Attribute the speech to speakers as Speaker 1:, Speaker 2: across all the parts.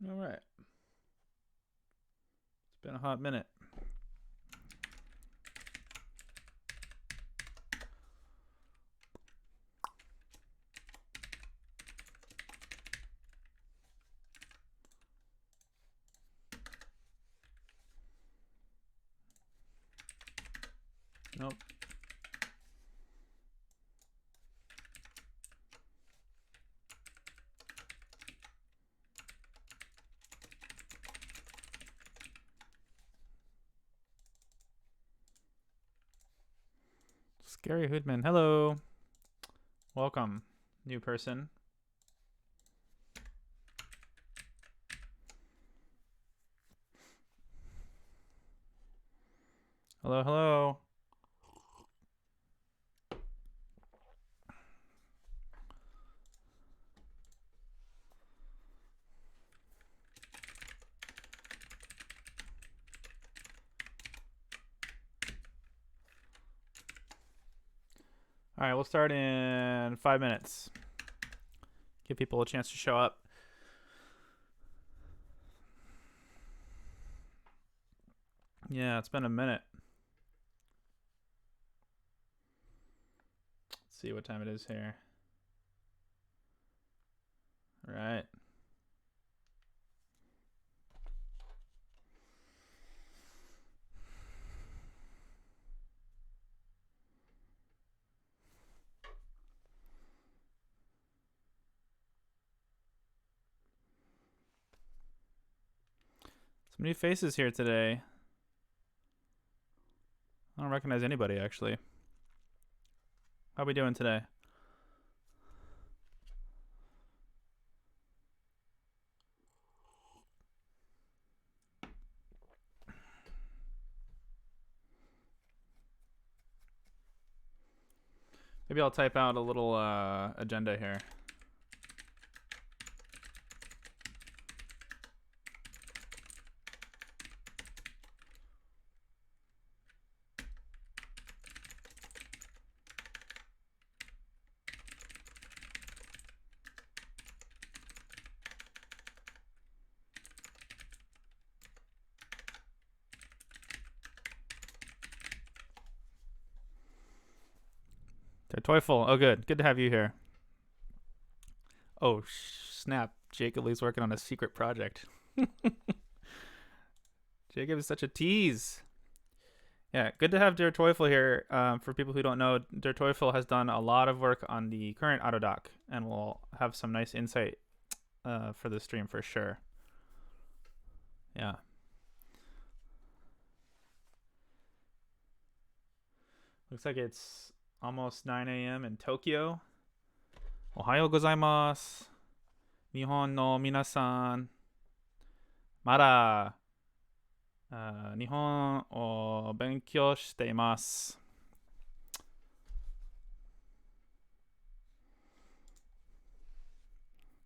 Speaker 1: All right. It's been a hot minute. Nope. Scary Hoodman. Hello. Welcome, new person. Hello, hello. All right, we'll start in 5 minutes. Give people a chance to show up. Yeah, it's been a minute. Let's see what time it is here. All right. Some new faces here today. I don't recognize anybody, actually. How we doing today? Maybe I'll type out a little agenda here. Teufel. Oh, good. Good to have you here. Oh, snap. Jacob Lee's working on a secret project. Jacob is such a tease. Yeah, good to have Der Teufel here. For people who don't know, Der Teufel has done a lot of work on the current Autodoc, and will have some nice insight for the stream for sure. Yeah. Looks like it's almost 9 a.m. in Tokyo. Ohayou gozaimasu. Nihon no minasan. Mada 日本を勉強しています。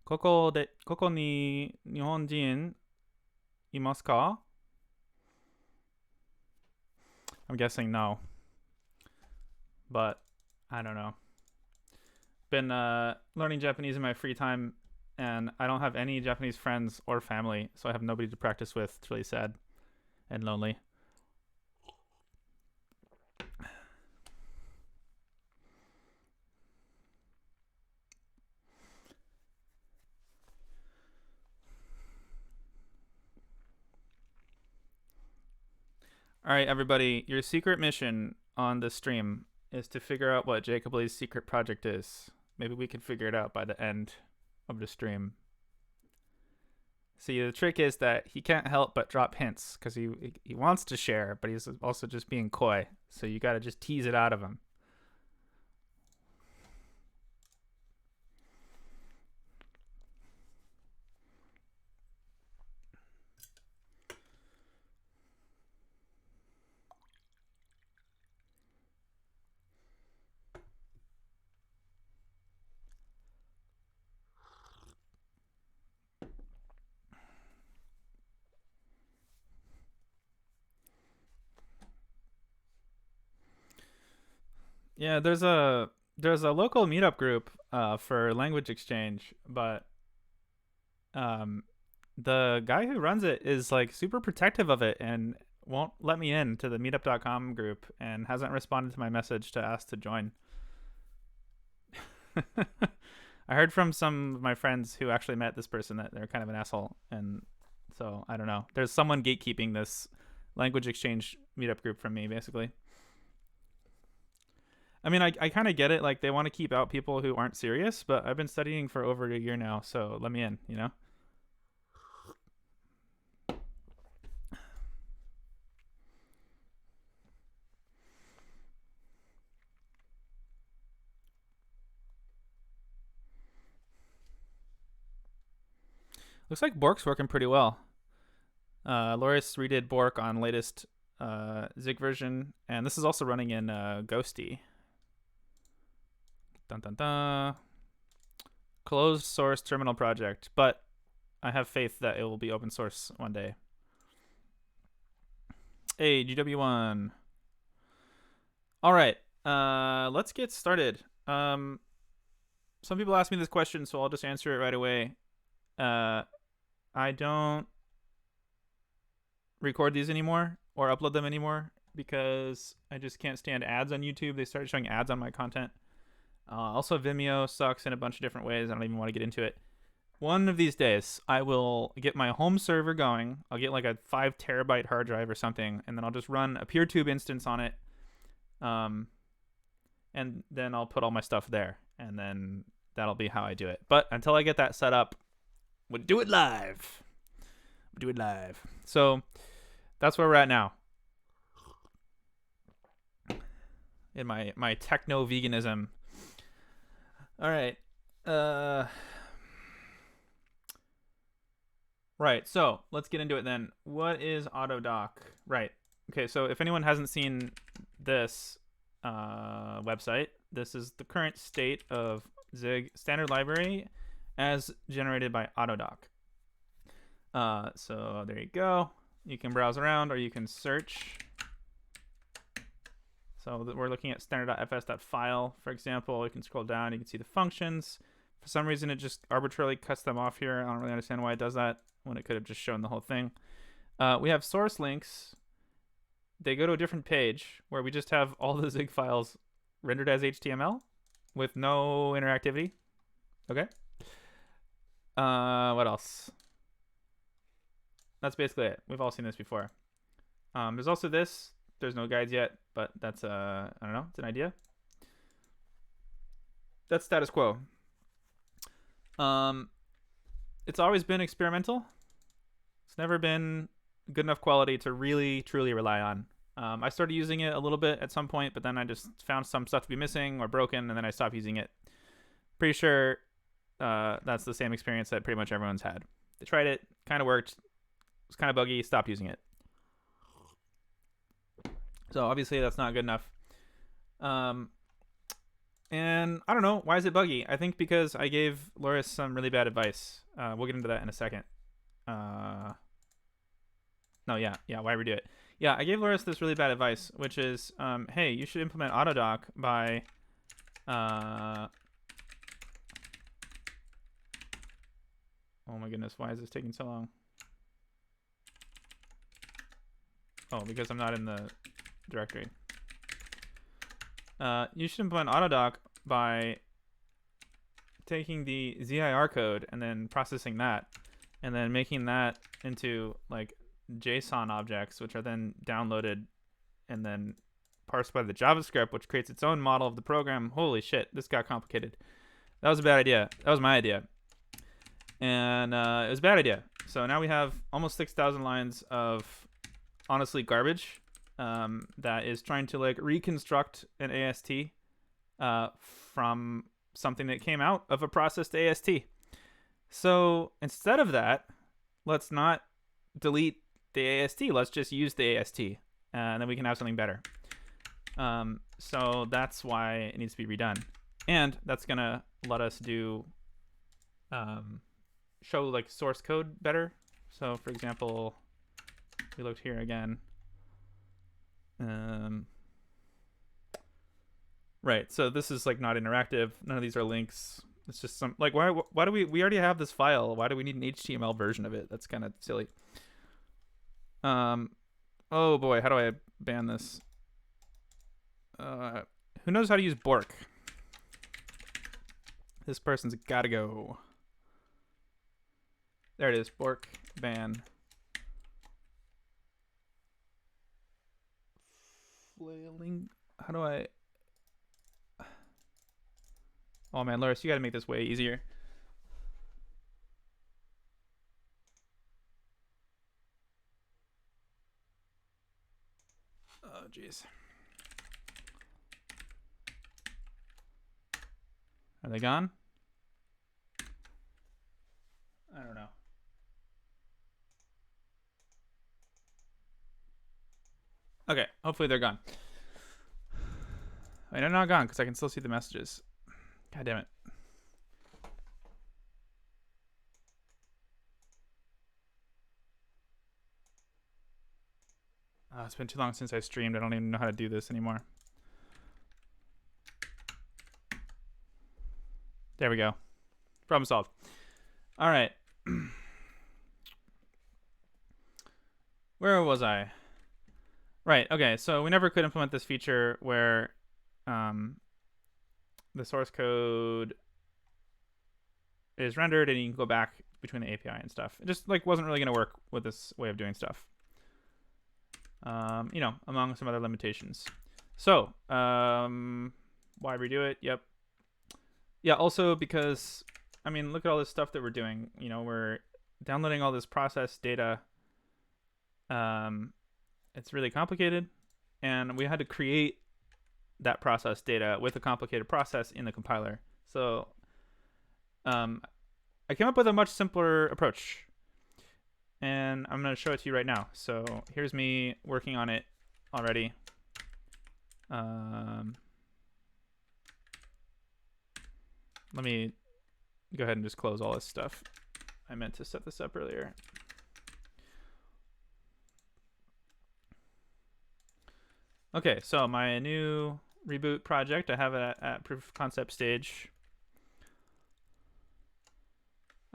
Speaker 1: ここに日本人いますか? I'm guessing no. But I don't know. Been learning Japanese in my free time, and I don't have any Japanese friends or family, so I have nobody to practice with. It's really sad and lonely. All right, everybody, your secret mission on the stream is to figure out what Jacob Lee's secret project is. Maybe we can figure it out by the end of the stream. See, the trick is that he can't help but drop hints because he wants to share, but he's also just being coy. So you got to just tease it out of him. Yeah, there's a local meetup group for language exchange, but the guy who runs it is like super protective of it and won't let me in to the meetup.com group and hasn't responded to my message to ask to join. I heard from some of my friends who actually met this person that they're kind of an asshole, and so I don't know. There's someone gatekeeping this language exchange meetup group from me, basically. I mean, I kind of get it. Like, they want to keep out people who aren't serious, but I've been studying for over a year now, so let me in, you know? Looks like Bork's working pretty well. Loris redid Bork on latest Zig version, and this is also running in Ghosty. Dun dun dun. Closed source terminal project, but I have faith that it will be open source one day. Hey, GW1. All right, let's get started. Some people asked me this question, so I'll just answer it right away. I don't record these anymore or upload them anymore because I just can't stand ads on YouTube. They started showing ads on my content. Also, Vimeo sucks in a bunch of different ways. I don't even want to get into it. One of these days, I will get my home server going. I'll get like a 5 terabyte hard drive or something, and then I'll just run a PeerTube instance on it. And then I'll put all my stuff there, and then that'll be how I do it. But until I get that set up, we'll do it live. So that's where we're at now. In my techno veganism. All right. Right. So let's get into it then. What is Autodoc? Right. Okay. So if anyone hasn't seen this website, this is the current state of Zig standard library as generated by Autodoc. So there you go. You can browse around or you can search. So we're looking at standard.fs.file, for example. You can scroll down, you can see the functions. For some reason, it just arbitrarily cuts them off here. I don't really understand why it does that when it could have just shown the whole thing. We have source links. They go to a different page where we just have all the Zig files rendered as HTML with no interactivity. Okay. What else? That's basically it. We've all seen this before. There's also this. There's no guides yet, but that's I don't know. It's an idea. That's status quo. It's always been experimental. It's never been good enough quality to really, truly rely on. I started using it a little bit at some point, but then I just found some stuff to be missing or broken, and then I stopped using it. Pretty sure that's the same experience that pretty much everyone's had. They tried it, kind of worked. It was kind of buggy, stopped using it. So obviously that's not good enough. And I don't know, why is it buggy? I think because I gave Loris some really bad advice. We'll get into that in a second. Why redo it? Yeah, I gave Loris this really bad advice, which is, hey, you should implement Autodoc by oh my goodness, why is this taking so long? Oh, because I'm not in the directory. You should implement Autodoc by taking the ZIR code and then processing that, and then making that into like JSON objects, which are then downloaded and then parsed by the JavaScript, which creates its own model of the program. Holy shit, this got complicated. That was a bad idea. That was my idea. And it was a bad idea. So now we have almost 6,000 lines of honestly garbage that is trying to like reconstruct an AST from something that came out of a processed AST. So instead of that, let's not delete the AST. Let's just use the AST, and then we can have something better. So that's why it needs to be redone, and that's gonna let us do show like source code better. So for example, we looked here again. Right, so this is like not interactive. None of these are links. It's just some like why do we already have this file? Why do we need an HTML version of it? That's kind of silly. Oh boy, how do I ban this? Who knows how to use Bork? This person's gotta go. There it is. Bork ban. Flailing. How do I? Oh man, Loris, you gotta make this way easier. Oh jeez. Are they gone? I don't know. Okay, hopefully they're gone. I mean, they're not gone because I can still see the messages. God damn it. It's been too long since I streamed. I don't even know how to do this anymore. There we go. Problem solved. All right. Where was I? Right. Okay. So we never could implement this feature where the source code is rendered and you can go back between the API and stuff. It just like wasn't really going to work with this way of doing stuff. You know, among some other limitations. So, why redo it? Yep. Yeah, also because, I mean, look at all this stuff that we're doing. You know, we're downloading all this process data. It's really complicated. And we had to create that process data with a complicated process in the compiler. So, I came up with a much simpler approach. And I'm going to show it to you right now. So here's me working on it already. Let me go ahead and just close all this stuff. I meant to set this up earlier. Okay, so my new Reboot project, I have it at proof of concept stage.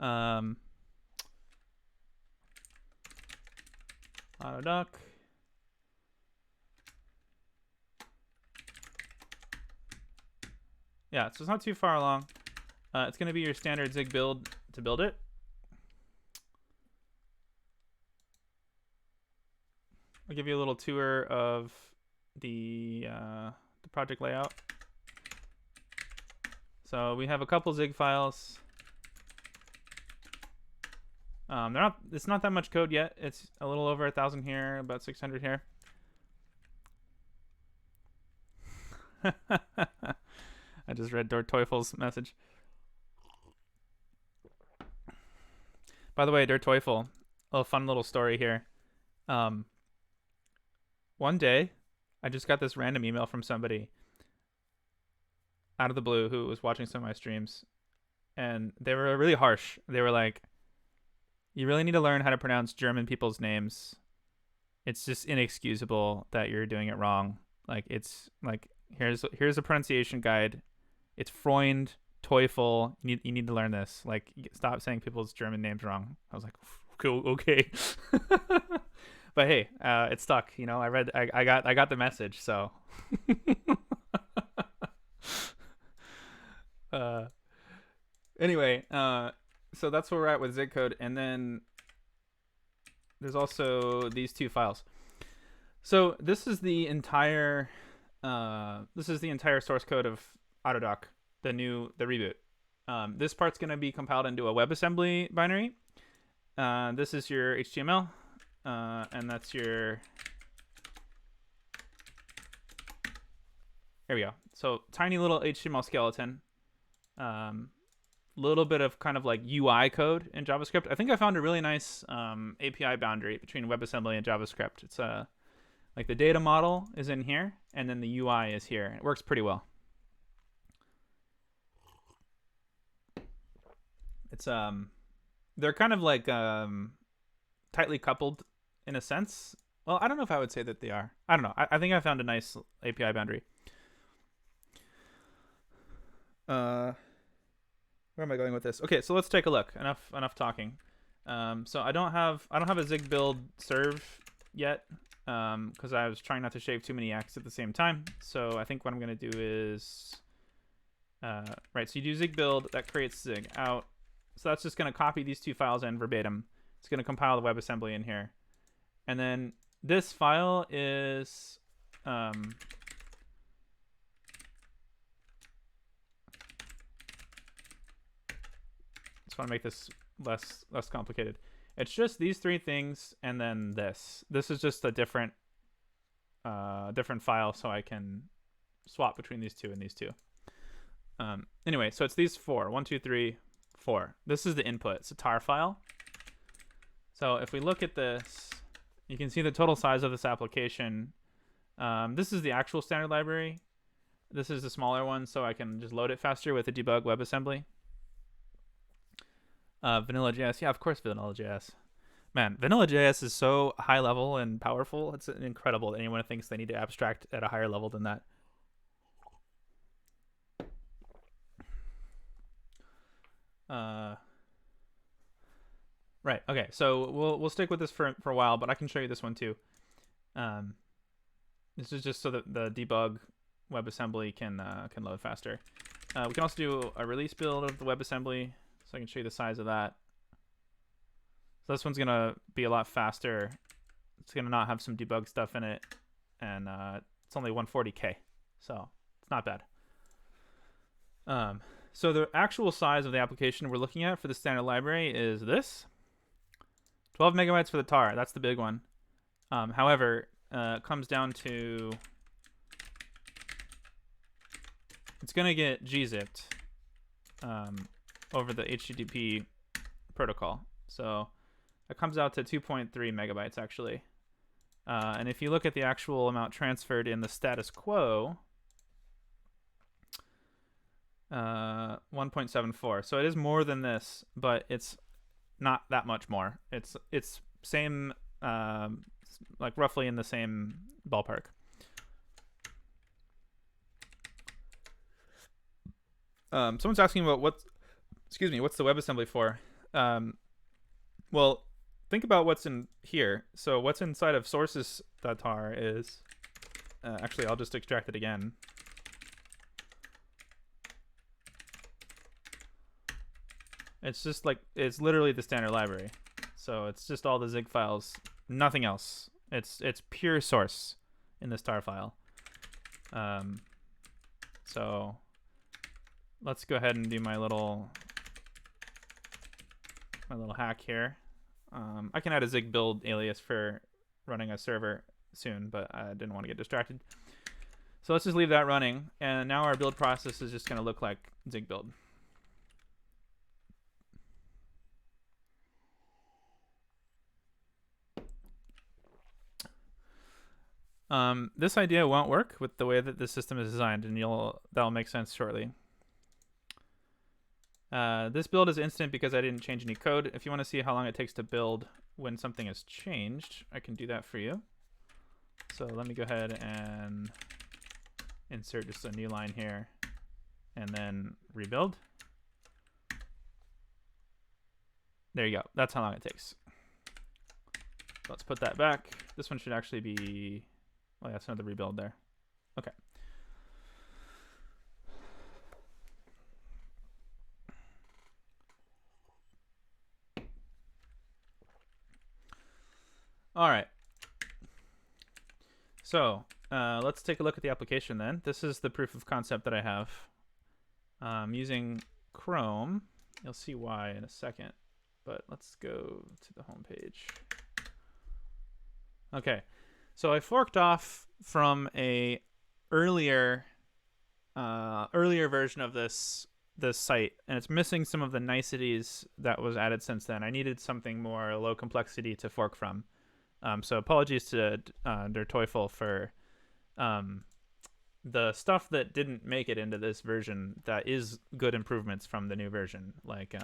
Speaker 1: Autodoc. Yeah, so it's not too far along. It's going to be your standard Zig build to build it. I'll give you a little tour of the project layout. So we have a couple Zig files. It's not that much code yet. It's a little over 1,000 here, about 600 here. I just read Der Teufel's message. By the way, Der Teufel, a fun little story here. One day, I just got this random email from somebody out of the blue who was watching some of my streams, and they were really harsh. They were like, you really need to learn how to pronounce German people's names. It's just inexcusable that you're doing it wrong. Like, it's like, here's a pronunciation guide. It's Freund, Teufel. You need to learn this. Like, stop saying people's German names wrong. I was like, cool, okay. But hey, it stuck. You know, I got the message. So. Anyway, so that's where we're at with Zig code, and then there's also these two files. So this is the entire source code of Autodoc, the Reboot. This part's going to be compiled into a WebAssembly binary. This is your HTML, and that's your. There we go. So tiny little HTML skeleton. Little bit of kind of like UI code in JavaScript. I think I found a really nice API boundary between WebAssembly and JavaScript. It's like the data model is in here, and then the UI is here. It works pretty well. It's they're kind of like tightly coupled in a sense. Well, I don't know if I would say that they are. I don't know. I think I found a nice API boundary. Where am I going with this? Okay, so let's take a look. Enough talking. So I don't have a zig build serve yet because I was trying not to shave too many acts at the same time. So I think what I'm gonna do is right. So you do zig build, that creates zig out. So that's just gonna copy these two files in verbatim. It's gonna compile the WebAssembly in here, and then this file is just want to make this less complicated. It's just these three things and then this. This is just a different file, so I can swap between these two and these two. Anyway, so it's these four. 1, 2, 3, 4. This is the input. It's a tar file. So if we look at this, you can see the total size of this application. This is the actual standard library. This is the smaller one, so I can just load it faster with the debug WebAssembly. Vanilla.js. Yeah, of course, Vanilla.js. Man, Vanilla.js is so high level and powerful. It's incredible that anyone thinks they need to abstract at a higher level than that. Right. Okay. So we'll stick with this for a while, but I can show you this one too. This is just so that the debug WebAssembly can load faster. We can also do a release build of the WebAssembly, so I can show you the size of that. So this one's gonna be a lot faster. It's gonna not have some debug stuff in it, and it's only 140K, so it's not bad. So the actual size of the application we're looking at for the standard library is this. 12 megabytes for the tar. That's the big one. However, it comes down to it's going to get gzipped over the HTTP protocol. So it comes out to 2.3 megabytes, actually. And if you look at the actual amount transferred in the status quo, 1.74. So it is more than this, but it's not that much more. It's same, like roughly in the same ballpark. Someone's asking about what's the WebAssembly for? Well, think about what's in here. So what's inside of sources.tar is, actually, I'll just extract it again. It's just like, it's literally the standard library. So it's just all the zig files, nothing else. It's pure source in this tar file. So let's go ahead and do my little hack here. I can add a zig build alias for running a server soon, but I didn't want to get distracted. So let's just leave that running, and now our build process is just going to look like zig build. This idea won't work with the way that the system is designed, and that'll make sense shortly. This build is instant because I didn't change any code. If you want to see how long it takes to build when something is changed, I can do that for you. So let me go ahead and insert just a new line here and then rebuild. There you go. That's how long it takes. Let's put that back. This one should actually be, well, that's another rebuild there. Okay. All right. So let's take a look at the application then. This is the proof of concept that I have. Using Chrome. You'll see why in a second, but let's go to the home page. Okay, so I forked off from a earlier version of this site, and it's missing some of the niceties that was added since then. I needed something more low complexity to fork from. So apologies to Der Teufel for the stuff that didn't make it into this version that is good improvements from the new version. Like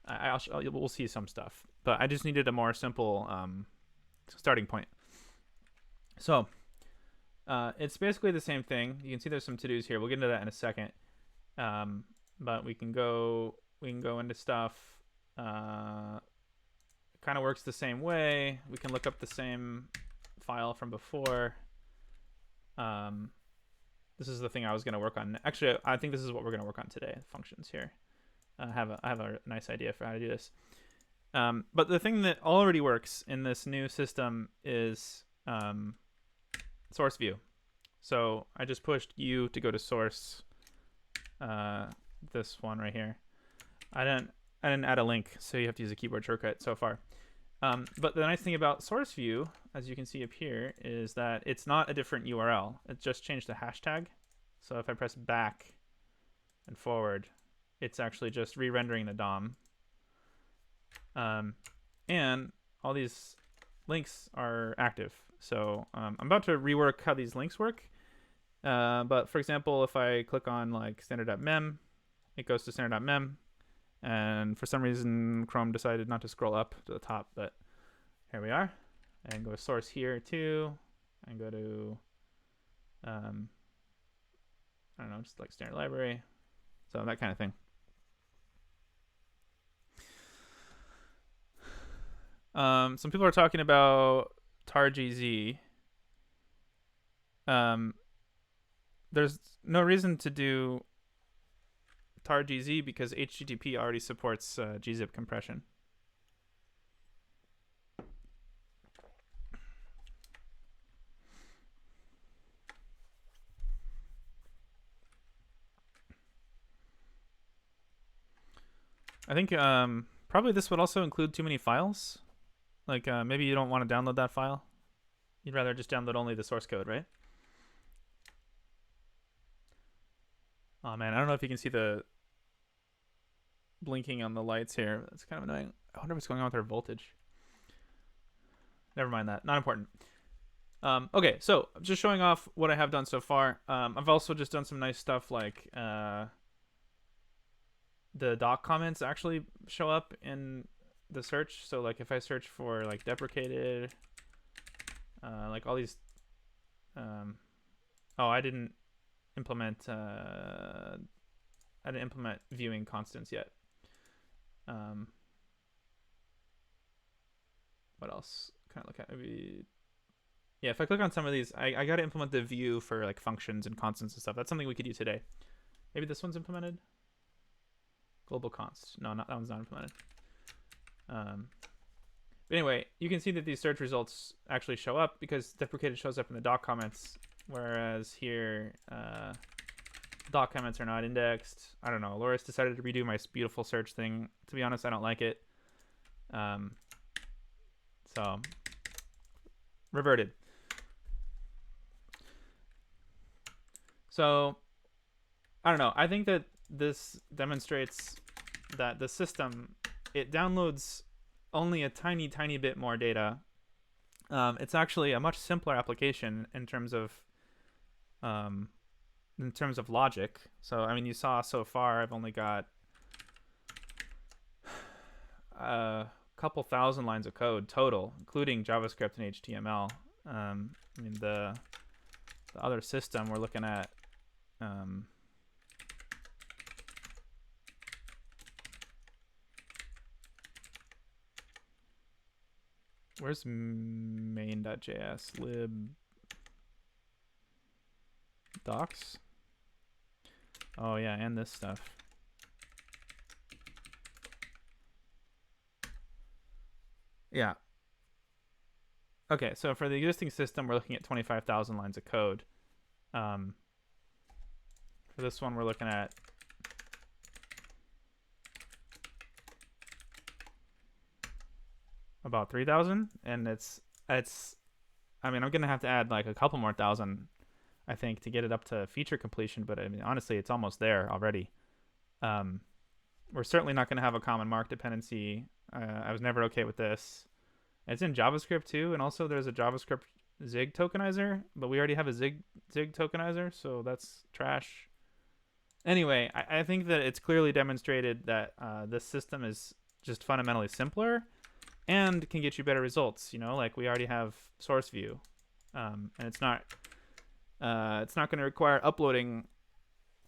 Speaker 1: we'll see some stuff, but I just needed a more simple starting point. So it's basically the same thing. You can see there's some to-dos here. We'll get into that in a second. but we can go into stuff. It kind of works the same way. We can look up the same file from before. This is the thing I was going to work on. Actually, I think this is what we're going to work on today. Functions here. I have a nice idea for how to do this. But the thing that already works in this new system is source view. So I just pushed U to go to source. This one right here. I didn't add a link, so you have to use a keyboard shortcut so far. But the nice thing about source view, as you can see up here, is that it's not a different URL. It just changed the hashtag. So if I press back and forward, it's actually just re-rendering the DOM. And all these links are active. So I'm about to rework how these links work. But for example, if I click on like standard.mem, it goes to standard.mem. And for some reason, Chrome decided not to scroll up to the top, but here we are. And go to source here too, and go to, I don't know, just like standard library. So that kind of thing. Some people are talking about tar.gz. There's no reason to do tar.gz because HTTP already supports gzip compression. I think probably this would also include too many files. Like maybe you don't want to download that file. You'd rather just download only the source code, right? Oh man, I don't know if you can see the blinking on the lights here. That's kind of annoying. I wonder what's going on with our voltage. Never mind that. Not important. Okay, so just showing off what I have done so far. I've also just done some nice stuff like the doc comments actually show up in the search. So like if I search for like deprecated, like all these, oh, I didn't implement viewing constants yet. What else can I look at? Maybe, yeah, if I click on some of these, I got to implement the view for like functions and constants and stuff. That's something we could do today. Maybe this one's implemented. Global const. No, that one's not implemented. But anyway, you can see that these search results actually show up because deprecated shows up in the doc comments, whereas here doc comments are not indexed. I don't know. Loris decided to redo my beautiful search thing. To be honest, I don't like it. So reverted. So I don't know. I think that this demonstrates that the system, it downloads only a tiny bit more data. It's actually a much simpler application in terms of logic. So I mean, you saw so far I've only got a couple thousand lines of code total, including JavaScript and HTML. I mean, the other system we're looking at, where's main.js? Lib docs? Oh yeah, and this stuff. Yeah. Okay, so for the existing system, we're looking at 25,000 lines of code. For this one, we're looking at about 3,000, and it's I mean, I'm gonna have to add like a couple more thousand, I think, to get it up to feature completion, but I mean, honestly, it's almost there already. We're certainly not gonna have a common mark dependency. I was never okay with this. It's in JavaScript too, and also there's a JavaScript Zig tokenizer, but we already have a Zig tokenizer, so that's trash. Anyway, I think that it's clearly demonstrated that this system is just fundamentally simpler and can get you better results. You know, like we already have source view, and it's not going to require uploading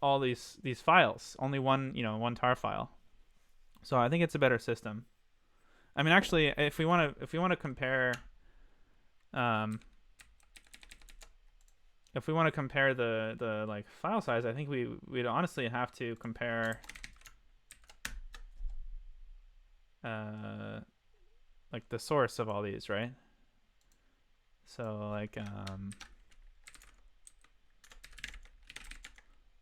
Speaker 1: all these files, only one, one tar file. So I think it's a better system. I mean, actually, if we want to compare, if we want to compare the like file size, I think we'd honestly have to compare like the source of all these, right? So like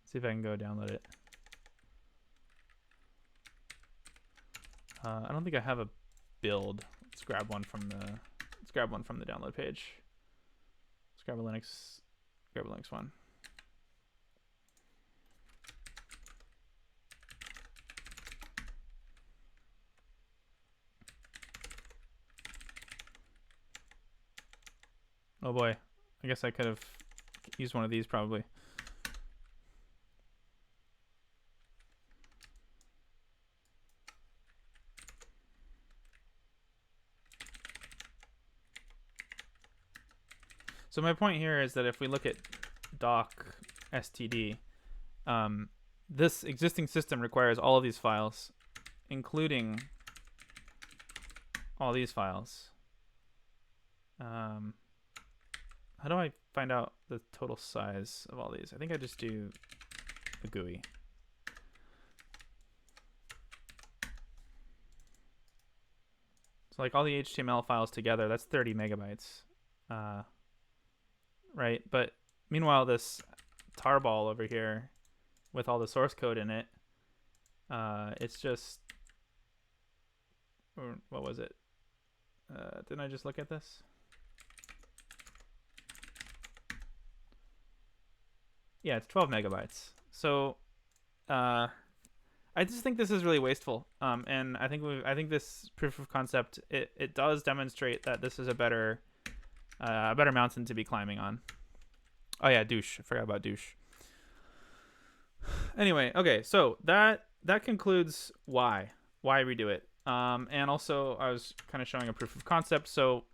Speaker 1: see if I can go download it. I don't think I have a build. Let's grab one from the download page. Let's grab a Linux one. Oh boy, I guess I could have used one of these probably. So my point here is that if we look at doc std, this existing system requires all of these files, including all these files. How do I find out the total size of all these? I think I just do a GUI. So like all the HTML files together, that's 30 megabytes. Right? But meanwhile, this tarball over here with all the source code in it, it's just, or what was it? Didn't I just look at this? Yeah, it's 12 megabytes. So I just think this is really wasteful. And I think this proof of concept, it does demonstrate that this is a better mountain to be climbing on. Oh yeah, douche. I forgot about douche. Anyway, okay, so that concludes why redo it. And also I was kind of showing a proof of concept. So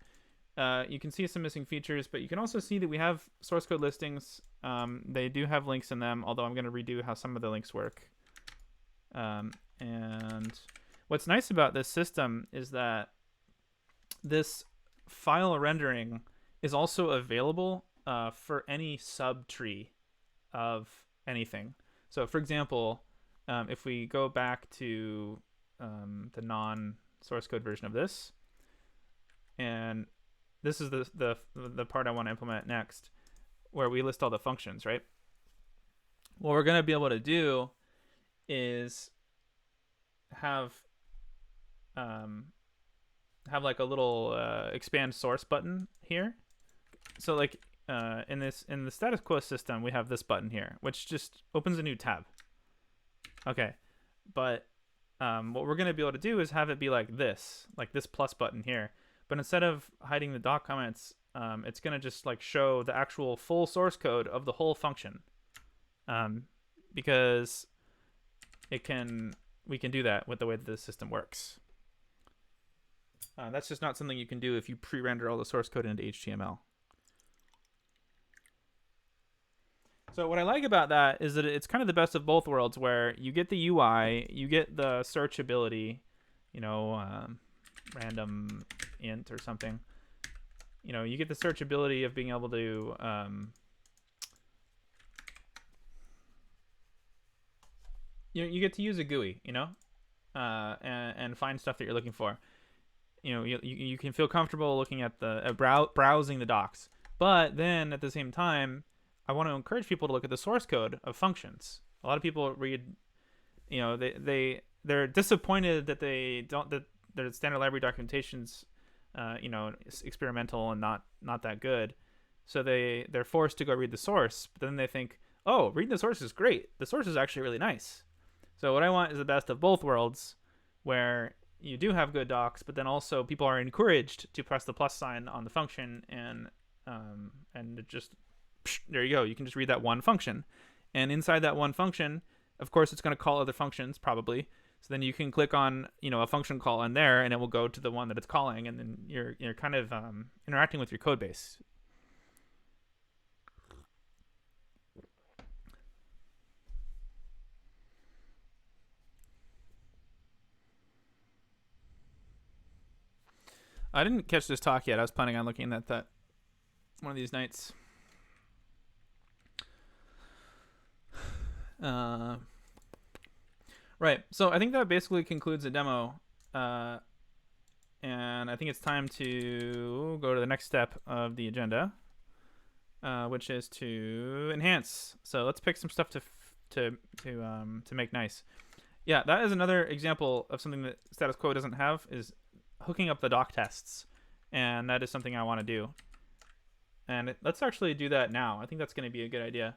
Speaker 1: you can see some missing features, but you can also see that we have source code listings. They do have links in them, although I'm going to redo how some of the links work. And what's nice about this system is that this file rendering is also available for any subtree of anything. So for example, if we go back to the non-source code version of this, and this is the part I want to implement next, where we list all the functions, right? What we're going to be able to do is have like a little expand source button here. So like in the status quo system, we have this button here, which just opens a new tab. Okay, but what we're going to be able to do is have it be like this plus button here. But instead of hiding the doc comments, it's going to just like show the actual full source code of the whole function, because we can do that with the way that the system works. That's just not something you can do if you pre-render all the source code into HTML. So what I like about that is that it's kind of the best of both worlds, where you get the UI, you get the searchability, random int or something. You get the searchability of being able to you get to use a GUI, and find stuff that you're looking for. You can feel comfortable looking at browsing the docs, but then at the same time, I want to encourage people to look at the source code of functions. A lot of people read, they're disappointed that that their standard library documentation's experimental and not that good. So they're forced to go read the source, but then they think, oh, reading the source is great. The source is actually really nice. So what I want is the best of both worlds, where you do have good docs, but then also people are encouraged to press the plus sign on the function, and it just, there you go. You can just read that one function, and inside that one function, of course, it's going to call other functions probably. So then you can click on a function call in there, and it will go to the one that it's calling, and then you're kind of interacting with your code base. I didn't catch this talk yet. I was planning on looking at that one of these nights. Right. So I think that basically concludes the demo. And I think it's time to go to the next step of the agenda, which is to enhance. So let's pick some stuff to make nice. Yeah, that is another example of something that status quo doesn't have, is hooking up the doc tests, and that is something I want to do. And let's actually do that now. I think that's going to be a good idea.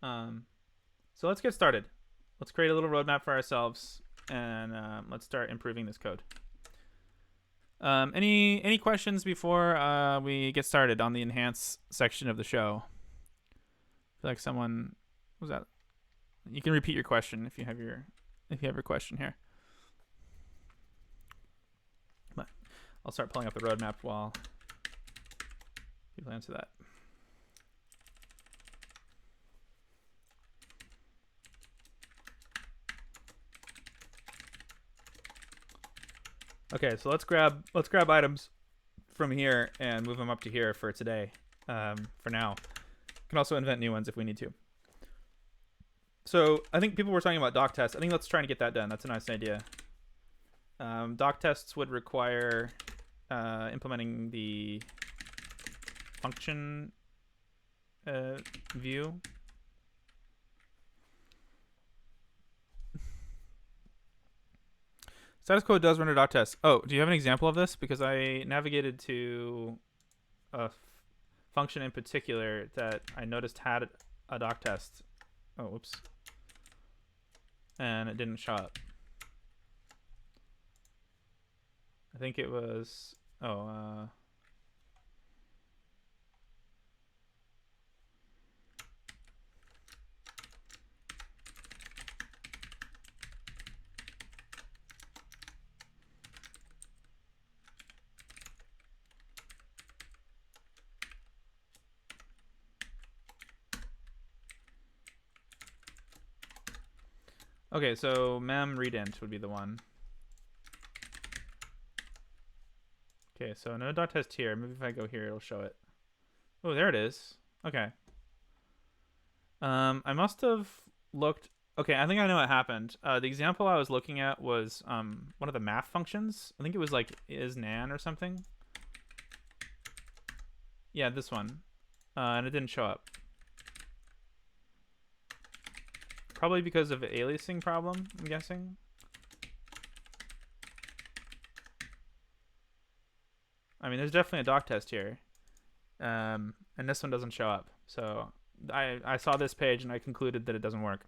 Speaker 1: So let's get started. Let's create a little roadmap for ourselves, and let's start improving this code. Any questions before we get started on the enhance section of the show? I feel like someone was that. You can repeat your question if you have your question here. But I'll start pulling up the roadmap while people answer that. Okay, so let's grab items from here and move them up to here for today. For now, we can also invent new ones if we need to. So I think people were talking about doc tests. I think let's try and get that done. That's a nice idea. Doc tests would require implementing the function view. Status code does render doc tests. Oh, do you have an example of this? Because I navigated to a function in particular that I noticed had a doc test. Oh, whoops. And it didn't show up. I think it was, okay, so mem readint would be the one. Okay, so no dot test here. Maybe if I go here, it'll show it. Oh, there it is. Okay. I must have looked. Okay, I think I know what happened. The example I was looking at was one of the math functions. I think it was like isNan or something. Yeah, this one. And it didn't show up. Probably because of the aliasing problem, I'm guessing. I mean, there's definitely a doc test here. And this one doesn't show up. So I saw this page and I concluded that it doesn't work.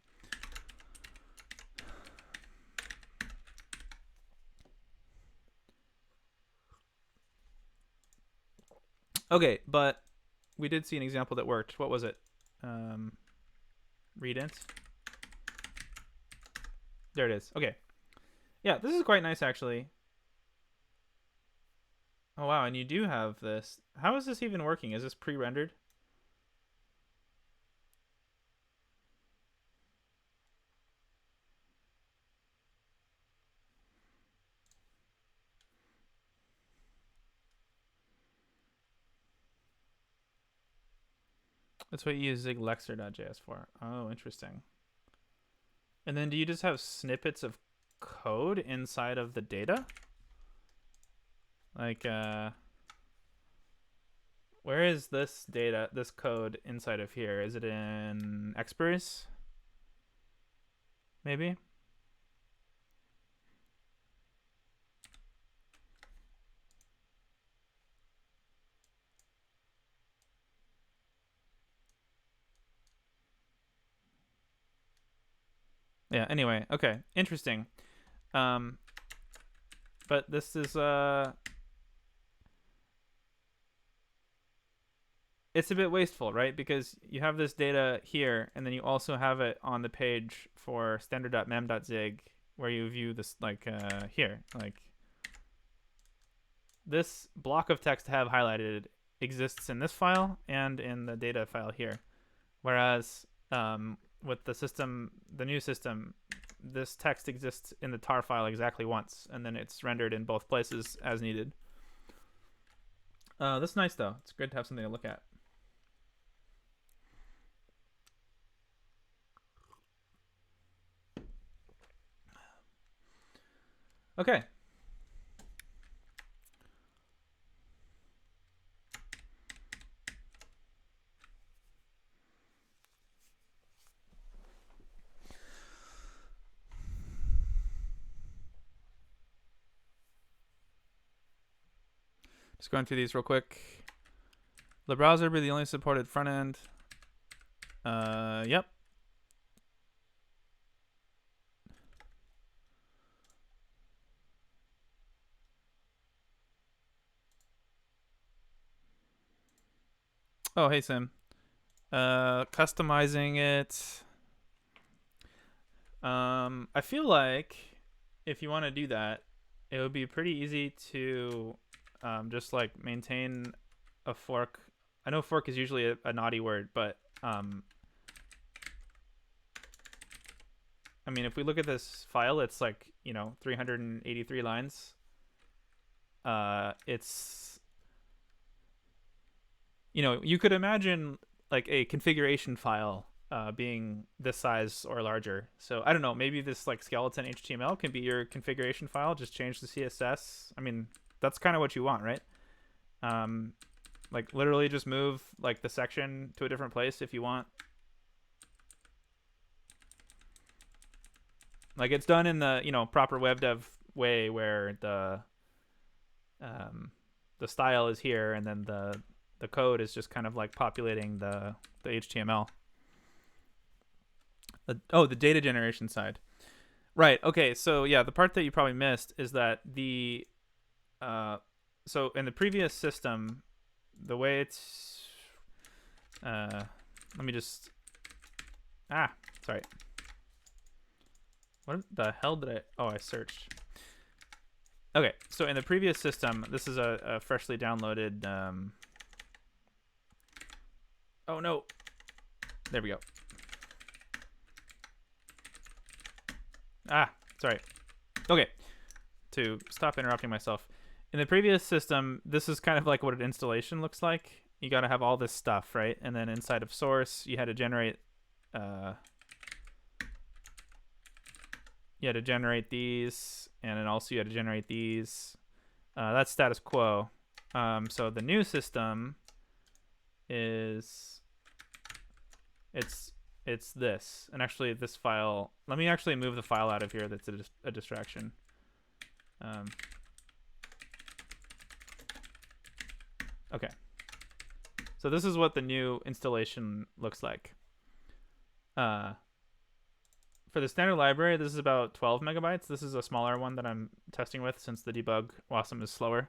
Speaker 1: Okay, but we did see an example that worked. What was it? Readint. There it is. Okay. Yeah, this is quite nice, actually. Oh, wow, and you do have this. How is this even working? Is this pre-rendered? That's what you use ziglexer.js for. Oh, interesting. And then do you just have snippets of code inside of the data? Like, where is this data, this code inside of here? Is it in expiries? Maybe? Yeah, anyway, okay. Interesting. But this is it's a bit wasteful, right? Because you have this data here, and then you also have it on the page for standard.mem.zig, where you view this, like, here. Like, this block of text to have highlighted exists in this file and in the data file here. Whereas with the system, the new system, this text exists in the tar file exactly once, and then it's rendered in both places as needed. That's nice though. It's good to have something to look at. Okay. Just going through these real quick. The browser be the only supported front end. Yep. Oh, hey Sim. Customizing it. I feel like if you want to do that, it would be pretty easy to just like maintain a fork. I know fork is usually a naughty word, but I mean, if we look at this file, it's like 383 lines. It's you could imagine like a configuration file being this size or larger. So I don't know, maybe this like skeleton HTML can be your configuration file. Just change the CSS. I mean, that's kind of what you want, right? Like literally just move like the section to a different place if you want. Like it's done in the proper web dev way where the style is here and then the code is just kind of like populating the HTML. The data generation side. Right. Okay. So yeah, the part that you probably missed is that so in the previous system, the way it's let me just sorry. What the hell did I searched. Okay, so in the previous system, this is a freshly downloaded oh no. There we go. Sorry. Okay. To stop interrupting myself. In the previous system, this is kind of like what an installation looks like. You got to have all this stuff, right? And then inside of source, you had to generate these, and then also you had to generate these. That's status quo. So the new system is it's this, and actually this file. Let me actually move the file out of here. That's a distraction. Okay. So this is what the new installation looks like. For the standard library, this is about 12 megabytes. This is a smaller one that I'm testing with since the debug WASM is slower.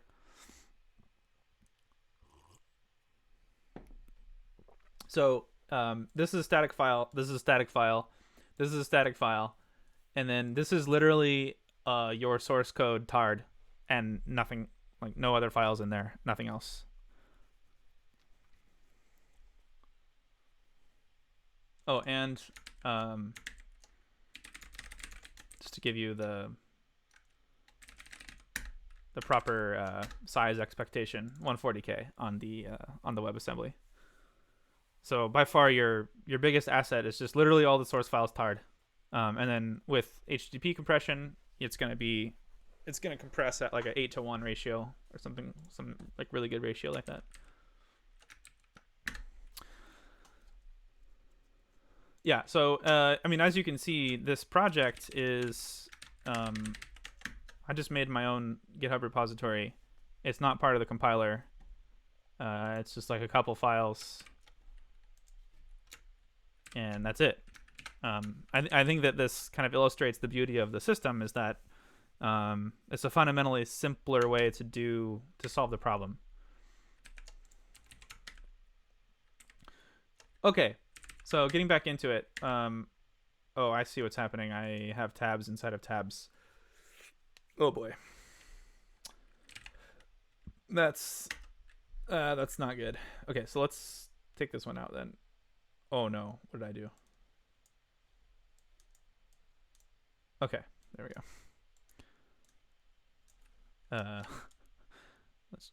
Speaker 1: So this is a static file. This is a static file. This is a static file. And then this is literally your source code tard and nothing, like no other files in there, nothing else. Oh, and just to give you the proper size expectation, 140K on the WebAssembly. So by far your biggest asset is just literally all the source files tard, and then with HTTP compression, it's gonna compress at like an 8:1 ratio or something, some like really good ratio like that. Yeah. So I mean, as you can see, this project is I just made my own GitHub repository. It's not part of the compiler. It's just like a couple files. And that's it. I think that this kind of illustrates the beauty of the system is that it's a fundamentally simpler way to solve the problem. Okay, so getting back into it. Oh, I see what's happening. I have tabs inside of tabs. Oh boy, that's not good. Okay, so let's take this one out then. Oh no, what did I do? Okay, there we go. Let's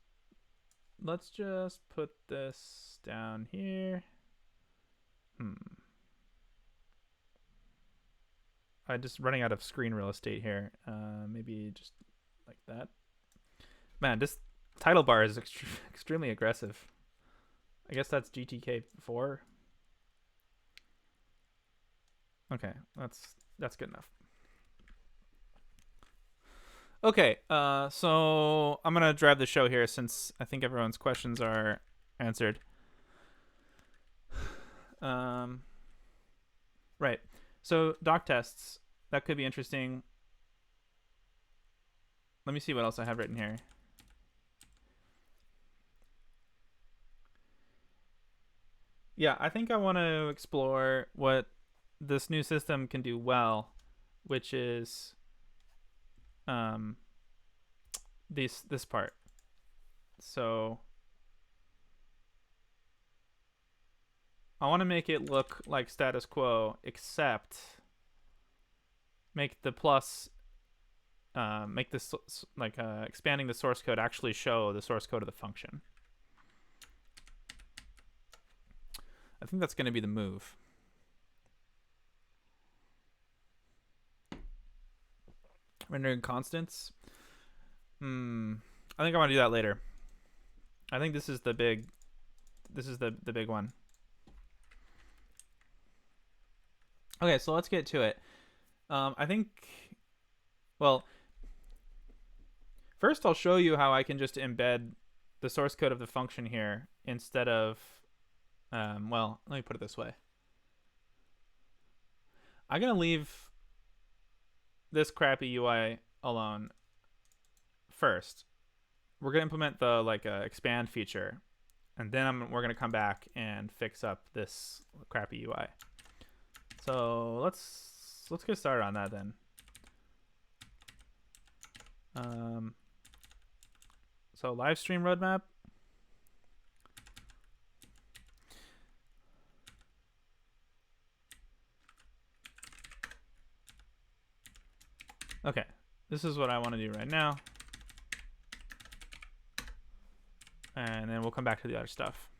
Speaker 1: let's just put this down here. I'm just running out of screen real estate here. Maybe just like that. Man, this title bar is extremely aggressive. I guess that's GTK4. Okay, that's good enough. Okay, so I'm gonna drive the show here since I think everyone's questions are answered. Right. So doc tests, that could be interesting. Let me see what else I have written here. Yeah, I think I want to explore what this new system can do well, which is this part. So I want to make it look like status quo, except make the plus, make this like expanding the source code actually show the source code of the function. I think that's going to be the move. Rendering constants. I think I want to do that later. I think this is the big one. Okay, so let's get to it. I think, well, first I'll show you how I can just embed the source code of the function here instead of, well, let me put it this way. I'm going to leave this crappy UI alone first. We're going to implement the expand feature, and then we're going to come back and fix up this crappy UI. So let's get started on that then. So live stream roadmap. Okay, this is what I want to do right now. And then we'll come back to the other stuff.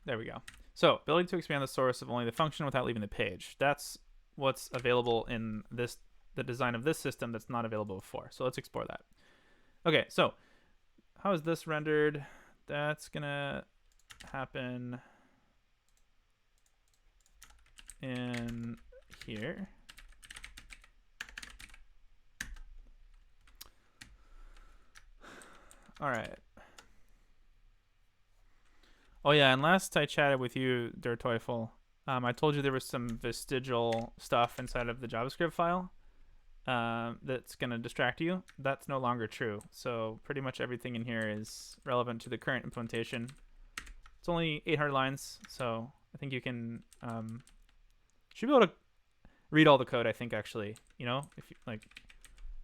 Speaker 1: There we go. So, ability to expand the source of only the function without leaving the page. That's what's available in the design of this system that's not available before. So let's explore that. Okay, so how is this rendered? That's gonna happen in here. All right. Oh yeah, and last I chatted with you, Der Teufel, I told you there was some vestigial stuff inside of the JavaScript file that's going to distract you. That's no longer true. So pretty much everything in here is relevant to the current implementation. It's only 800 lines, so I think you can should be able to read all the code. I think actually, you know, if you, like,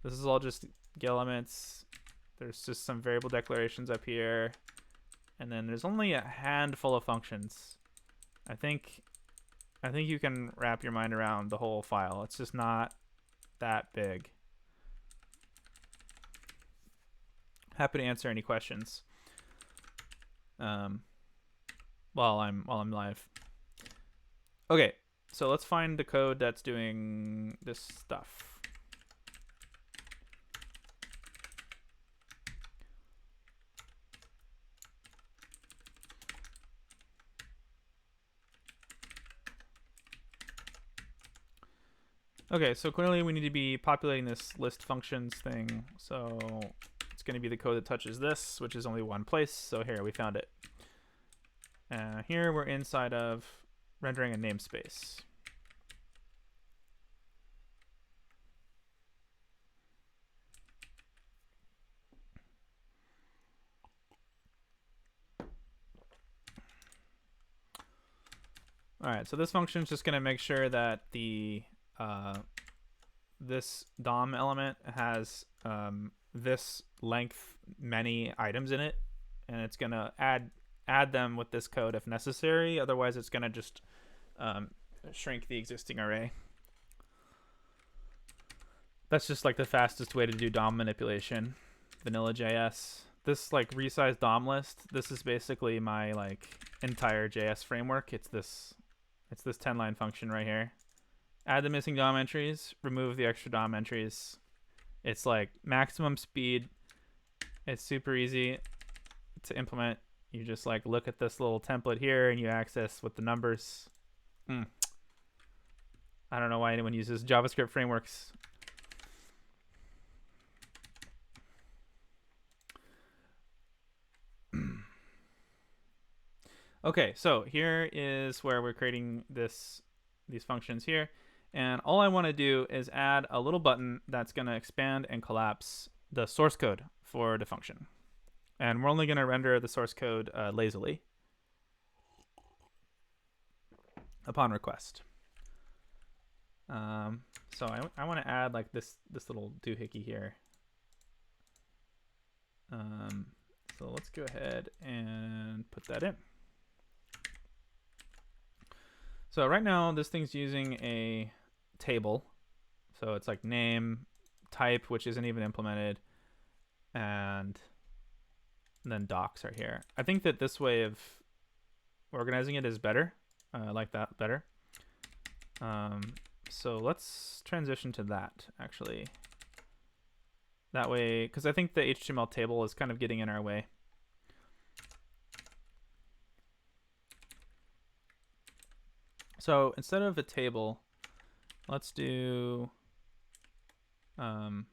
Speaker 1: this is all just elements. There's just some variable declarations up here. And then there's only a handful of functions. I think you can wrap your mind around the whole file. It's just not that big. Happy to answer any questions while I'm live. Okay, so let's find the code that's doing this stuff. Okay, so clearly we need to be populating this list functions thing. So it's going to be the code that touches this, which is only one place. So here, we found it. Here we're inside of rendering a namespace. All right, so this function is just going to make sure that the this DOM element has this length many items in it, and it's going to add them with this code if necessary. Otherwise, it's going to just shrink the existing array. That's just like the fastest way to do DOM manipulation. Vanilla JS. This like resize DOM list, this is basically my like entire JS framework. It's this 10-line function right here. Add the missing DOM entries, remove the extra DOM entries. It's like maximum speed. It's super easy to implement. You just like look at this little template here and you access with the numbers. I don't know why anyone uses JavaScript frameworks. Okay, so here is where we're creating these functions here. And all I want to do is add a little button that's going to expand and collapse the source code for the function. And we're only going to render the source code lazily upon request. So I want to add like this little doohickey here. So let's go ahead and put that in. So right now this thing's using a table. So it's like name, type, which isn't even implemented, and then docs are here. I think that this way of organizing it is better. I like that better. So let's transition to that actually. That way, because I think the HTML table is kind of getting in our way. So instead of a table, let's do, actually,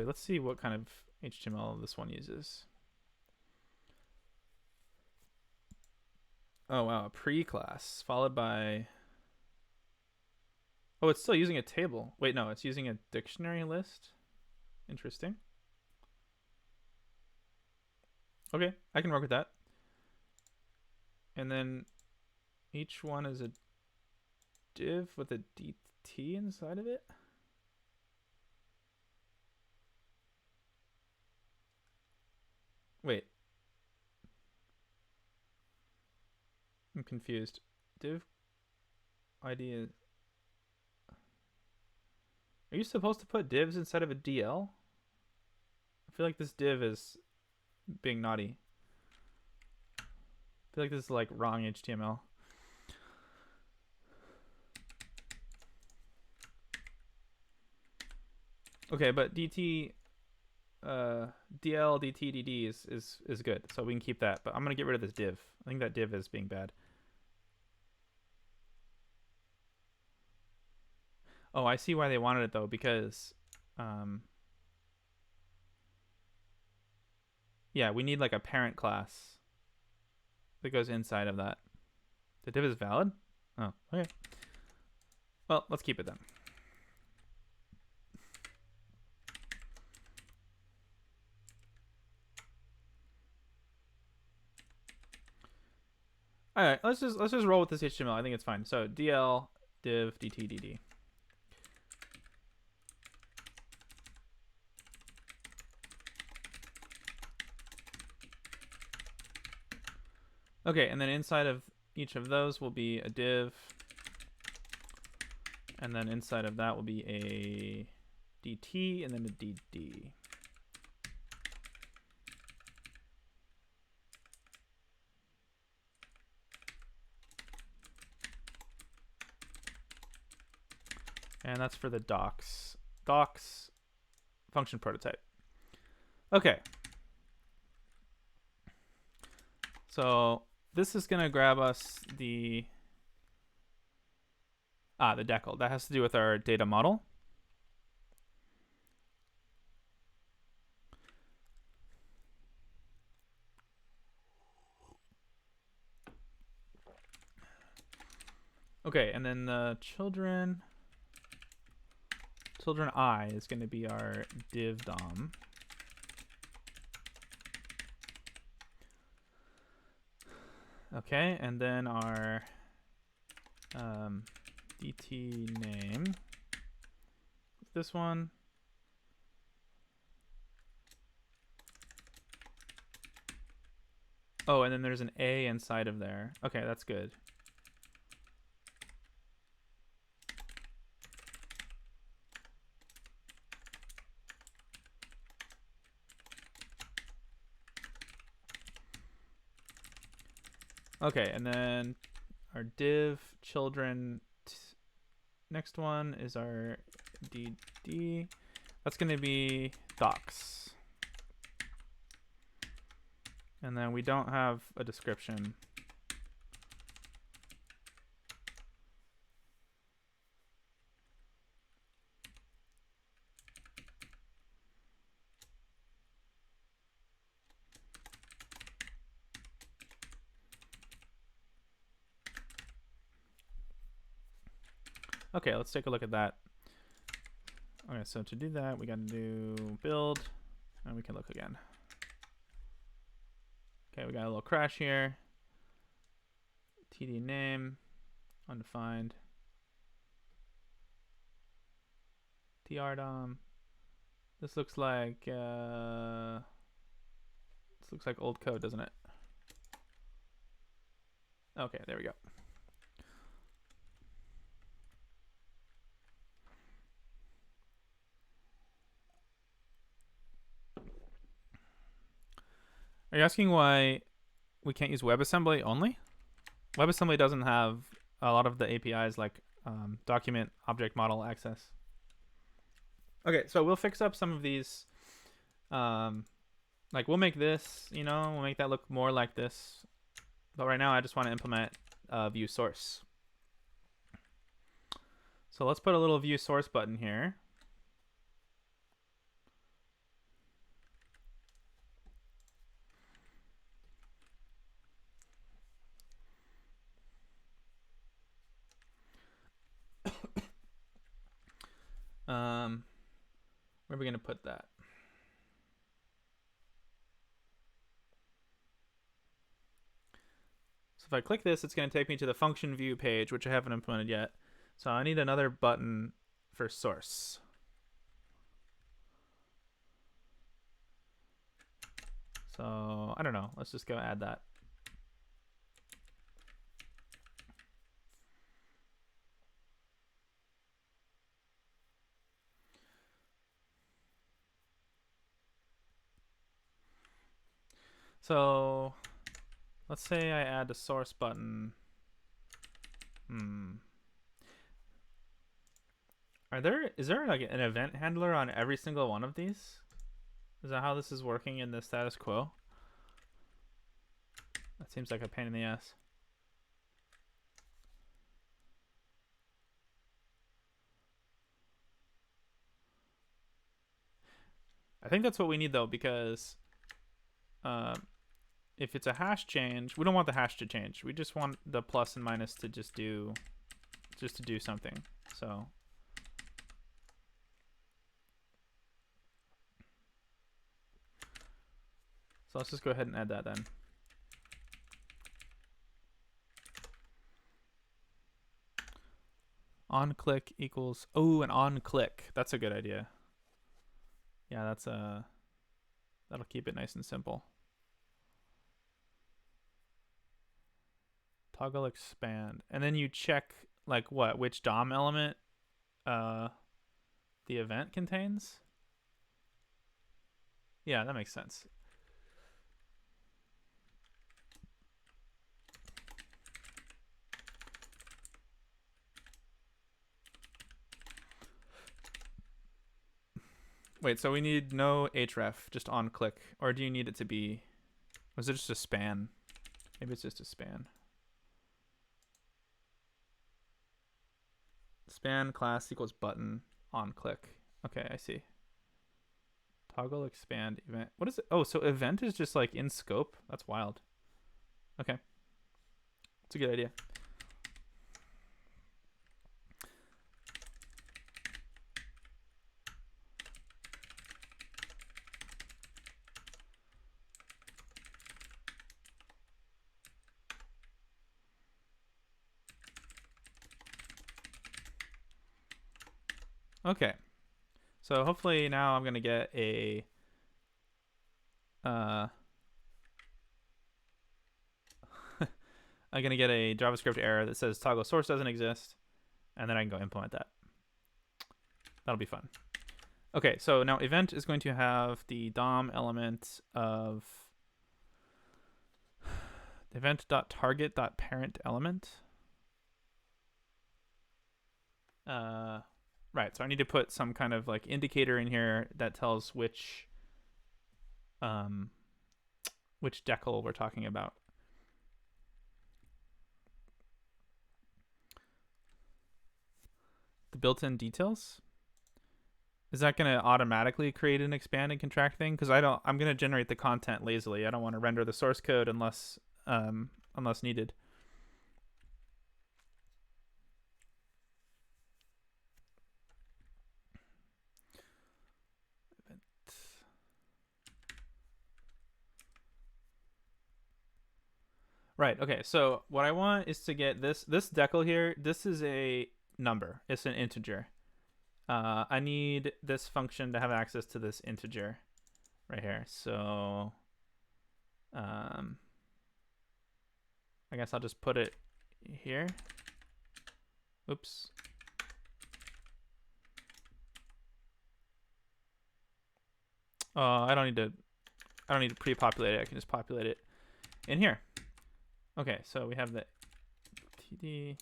Speaker 1: let's see what kind of HTML this one uses. Oh, wow, a pre-class followed by, oh, it's still using a table. Wait, no, it's using a dictionary list. Interesting. Okay, I can work with that. And then each one is a div with a DT inside of it. Wait. I'm confused. Div ID is... Are you supposed to put divs inside of a DL? I feel like this div is being naughty. I feel like this is like wrong HTML. Okay, but DT, DL, DT, DD is good, so we can keep that. But I'm gonna get rid of this div. I think that div is being bad. Oh, I see why they wanted it though, because, yeah, we need like a parent class that goes inside of that. The div is valid? Oh, okay. Well, let's keep it then. All right, let's just roll with this HTML. I think it's fine. So DL div DT DD. Okay, and then inside of each of those will be a div, and then inside of that will be a DT and then a DD. And that's for the docs function prototype. Okay. So this is going to grab us the decal. That has to do with our data model. Okay, and then the children I is going to be our div DOM. Okay, and then our DT name, this one. Oh, and then there's an A inside of there. Okay, that's good. Okay, and then our div children. Next one is our DD. That's going to be docs. And then we don't have a description. Okay, let's take a look at that. Okay, so to do that, we got to do build, and we can look again. Okay, we got a little crash here. TD name, undefined. TR DOM. This looks like old code, doesn't it? Okay, there we go. Are you asking why we can't use WebAssembly only? WebAssembly doesn't have a lot of the APIs like document object model access. Okay, so we'll fix up some of these. Like we'll make this, we'll make that look more like this. But right now I just want to implement view source. So let's put a little view source button here. Where are we going to put that? So if I click this, it's going to take me to the function view page, which I haven't implemented yet. So I need another button for source. So I don't know. Let's just go add that. So let's say I add a source button. Is there like an event handler on every single one of these? Is that how this is working in the status quo? That seems like a pain in the ass. I think that's what we need though, because if it's a hash change, we don't want the hash to change. We just want the plus and minus to just do something. So let's just go ahead and add that then. On click equals, oh, an on click. That's a good idea. Yeah, that's that'll keep it nice and simple. Toggle expand, and then you check like which DOM element the event contains. Yeah, that makes sense. Wait, so we need no href, just on click, or do you need it to be? Was it just a span? Maybe it's just a span. Span class equals button on click. Okay, I see. Toggle expand event. What is it? Oh, so event is just like in scope. That's wild. Okay, it's a good idea. Okay, so hopefully now I'm gonna get a I'm gonna get a JavaScript error that says toggle source doesn't exist, and then I can go implement that. That'll be fun. Okay, so now event is going to have the DOM element of event.target.parent element. Right, so I need to put some kind of like indicator in here that tells which decal we're talking about. The built-in details. Is that going to automatically create an expand and contract thing? Because I'm going to generate the content lazily. I don't want to render the source code unless needed. Right, okay, so what I want is to get this decal here. This is a number. It's an integer. I need this function to have access to this integer right here. So I guess I'll just put it here. Oops. I don't need to pre-populate it. I can just populate it in here. Okay, so we have the td.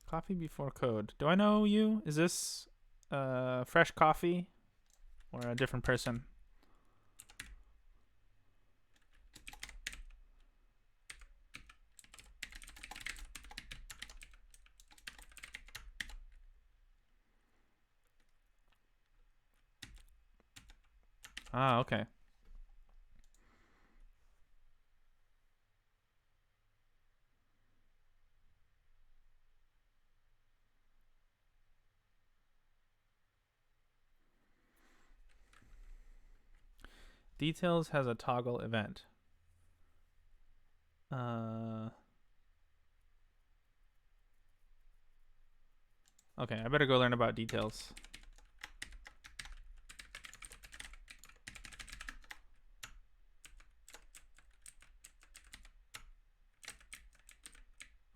Speaker 1: Coffee before code. Do I know you? Is this fresh coffee or a different person? Ah, okay. Details has a toggle event. Okay, I better go learn about details.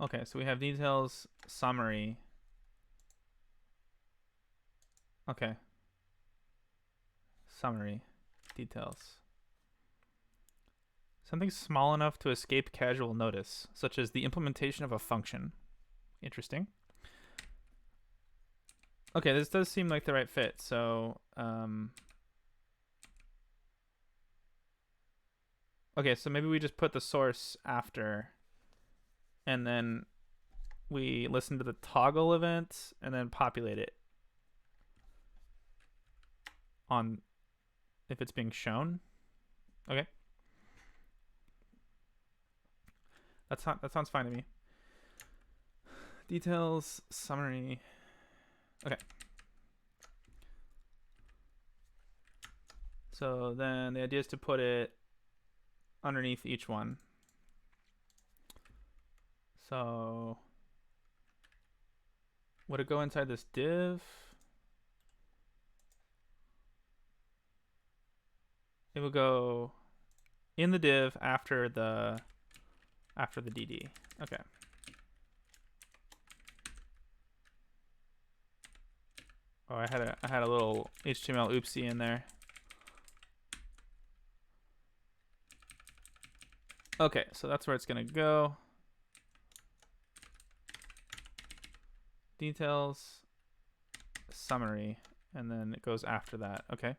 Speaker 1: Okay, so we have details, summary. Okay. Summary, details. Something small enough to escape casual notice, such as the implementation of a function. Interesting. Okay, this does seem like the right fit. So, okay, so maybe we just put the source after, and then we listen to the toggle event and then populate it on if it's being shown. Okay. That sounds fine to me. Details, summary. Okay. So then the idea is to put it underneath each one. So would it go inside this div? It would go in the div after the DD. Okay. Oh, I had a little HTML oopsie in there. Okay, so that's where it's gonna go. Details, summary, and then it goes after that. Okay.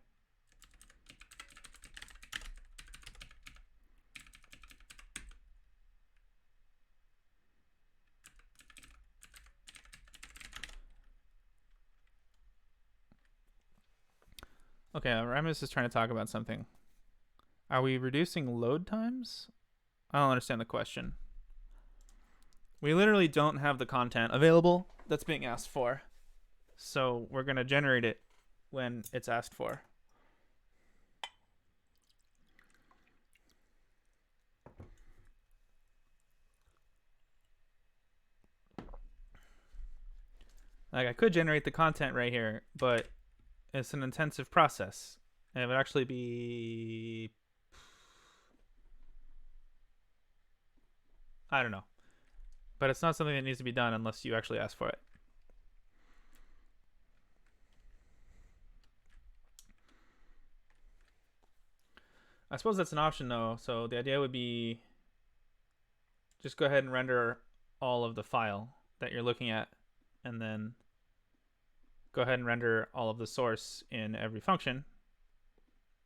Speaker 1: Okay, Ramus is trying to talk about something. Are we reducing load times? I don't understand the question. We literally don't have the content available that's being asked for. So we're going to generate it when it's asked for. Like, I could generate the content right here, but it's an intensive process. And it would actually be, I don't know. But it's not something that needs to be done unless you actually ask for it. I suppose that's an option though. So the idea would be just go ahead and render all of the file that you're looking at, and then go ahead and render all of the source in every function,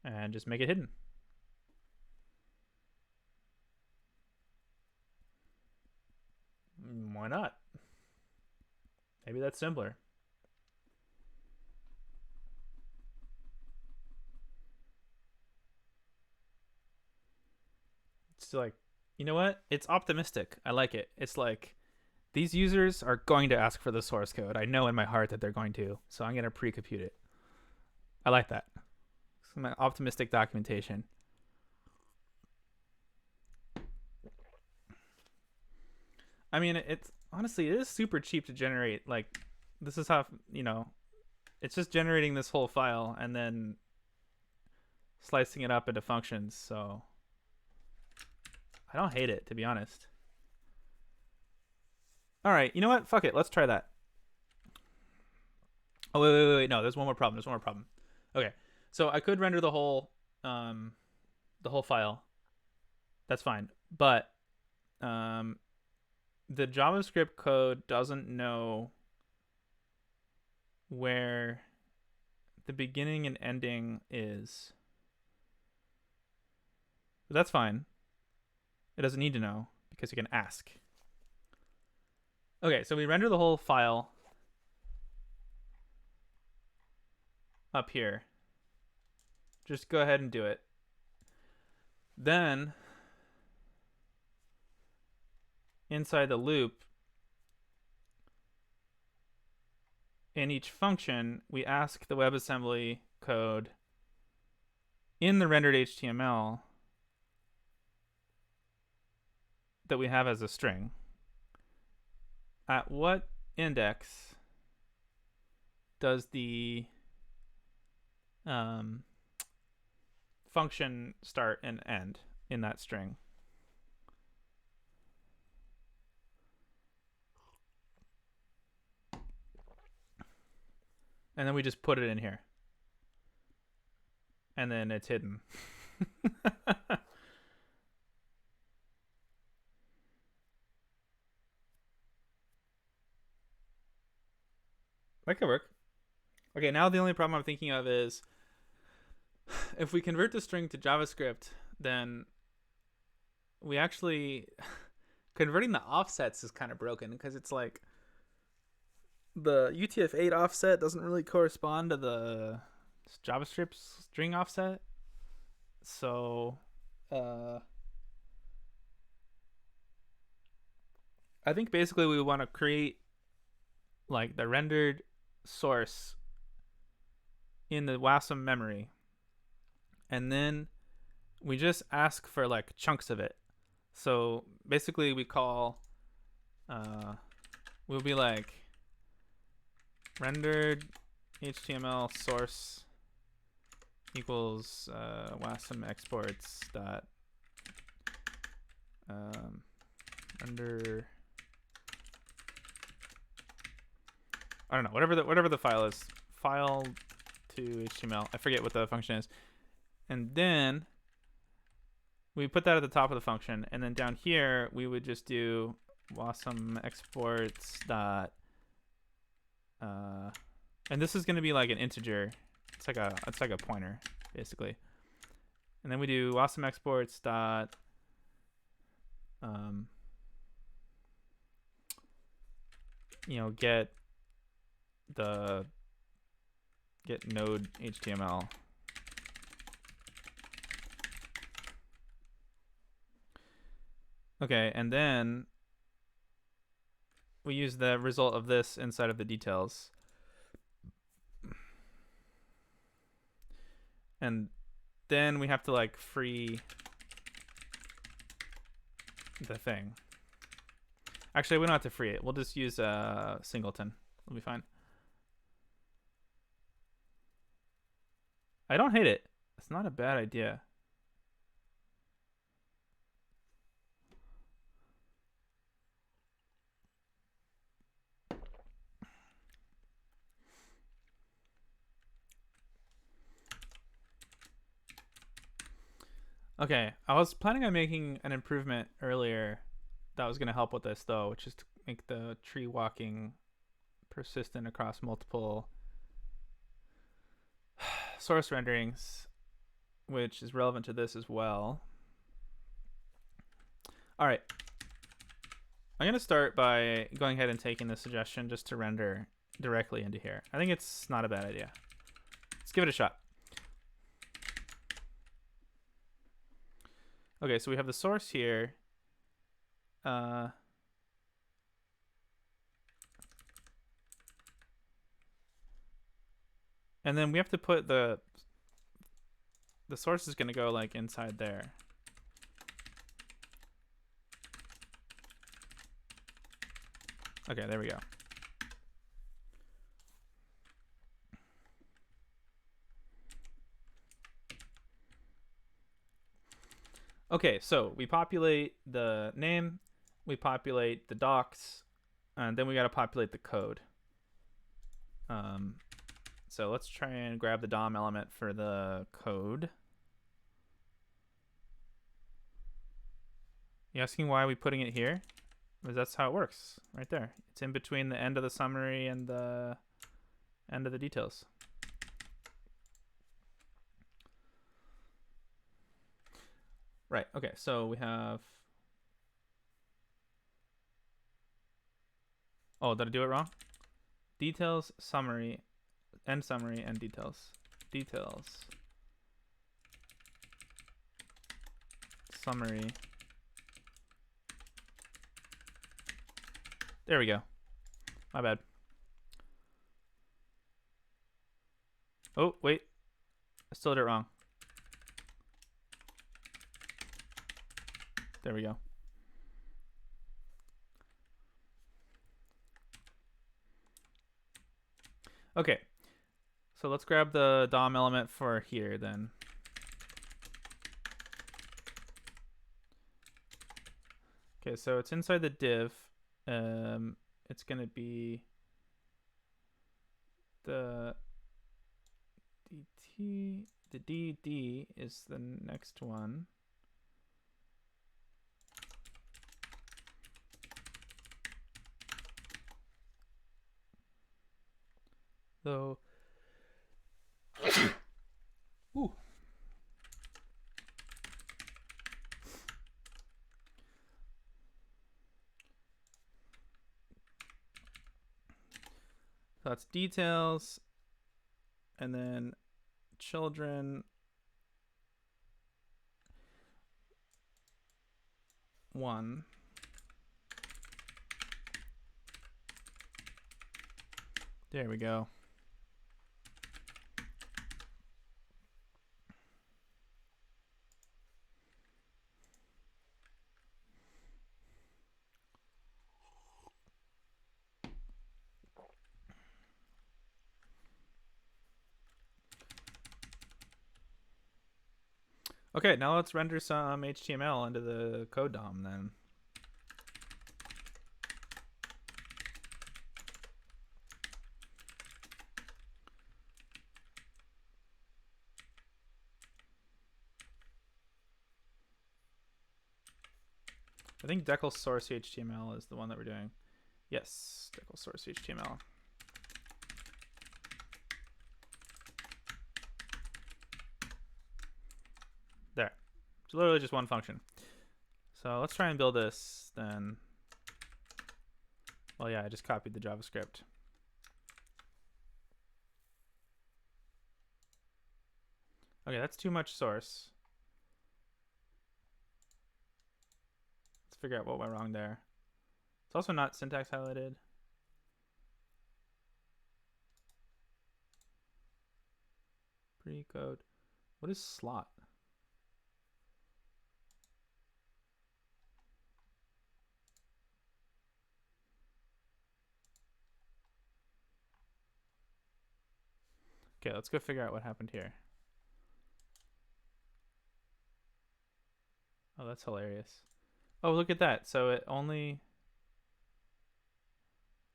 Speaker 1: and just make it hidden. Why not? Maybe that's simpler. It's like, you know what? It's optimistic. I like it. It's like, these users are going to ask for the source code. I know in my heart that they're going to, so I'm going to pre-compute it. I like that. It's my optimistic documentation. I mean, it's honestly, it is super cheap to generate. Like, this is how, it's just generating this whole file and then slicing it up into functions. So I don't hate it, to be honest. All right, you know what? Fuck it. Let's try that. Oh, wait. No, there's one more problem. Okay, so I could render the whole file. That's fine. But the JavaScript code doesn't know where the beginning and ending is. But that's fine. It doesn't need to know because you can ask. Okay, so we render the whole file up here. Just go ahead and do it. Then inside the loop, in each function, we ask the WebAssembly code in the rendered HTML that we have as a string. At what index does the function start and end in that string? And then we just put it in here. And then it's hidden. That could work. Okay, now the only problem I'm thinking of is if we convert the string to JavaScript, then we actually converting the offsets is kind of broken because it's like the UTF-8 offset doesn't really correspond to the JavaScript string offset. So I think basically we want to create like the rendered source in the WASM memory, and then we just ask for like chunks of it. So basically we call we'll be like rendered HTML source equals WASM exports dot render, I don't know, whatever the file is, file to HTML. I forget what the function is. And then we put that at the top of the function, and then down here we would just do WASM exports dot and this is going to be like an integer. It's like a pointer basically. And then we do WASM exports dot get node HTML. Okay, and then we use the result of this inside of the details. And then we have to like free the thing. Actually, we don't have to free it. We'll just use a singleton. It'll be fine. I don't hate it. It's not a bad idea. Okay, I was planning on making an improvement earlier that was going to help with this though, which is to make the tree walking persistent across multiple source renderings, which is relevant to this as well. All right, I'm going to start by going ahead and taking the suggestion just to render directly into here. I think it's not a bad idea. Let's give it a shot. Okay, so we have the source here. And then we have to put the source is going to go like inside there. Okay, there we go. Okay, so we populate the name, we populate the docs, and then we got to populate the code. So let's try and grab the DOM element for the code. You asking why are we putting it here? Because that's how it works, right there. It's in between the end of the summary and the end of the details. Right, okay, so we have... Oh, did I do it wrong? Details, summary, end summary, and details. Details. Summary. There we go. My bad. Oh, wait. I still did it wrong. There we go. Okay. So let's grab the DOM element for here then. Okay, so it's inside the div. It's going to be the DT, the DD is the next one. So, ooh. So that's details, and then children 1. There we go. Okay, now let's render some HTML into the code DOM then. I think decal source HTML is the one that we're doing. Yes, decal source HTML. There. It's literally just one function. So let's try and build this then. Well, yeah, I just copied the JavaScript. Okay, that's too much source. Let's figure out what went wrong there. It's also not syntax highlighted. Pre-code. What is slot? Okay, let's go figure out what happened here. Oh, that's hilarious. Oh, look at that. So it only...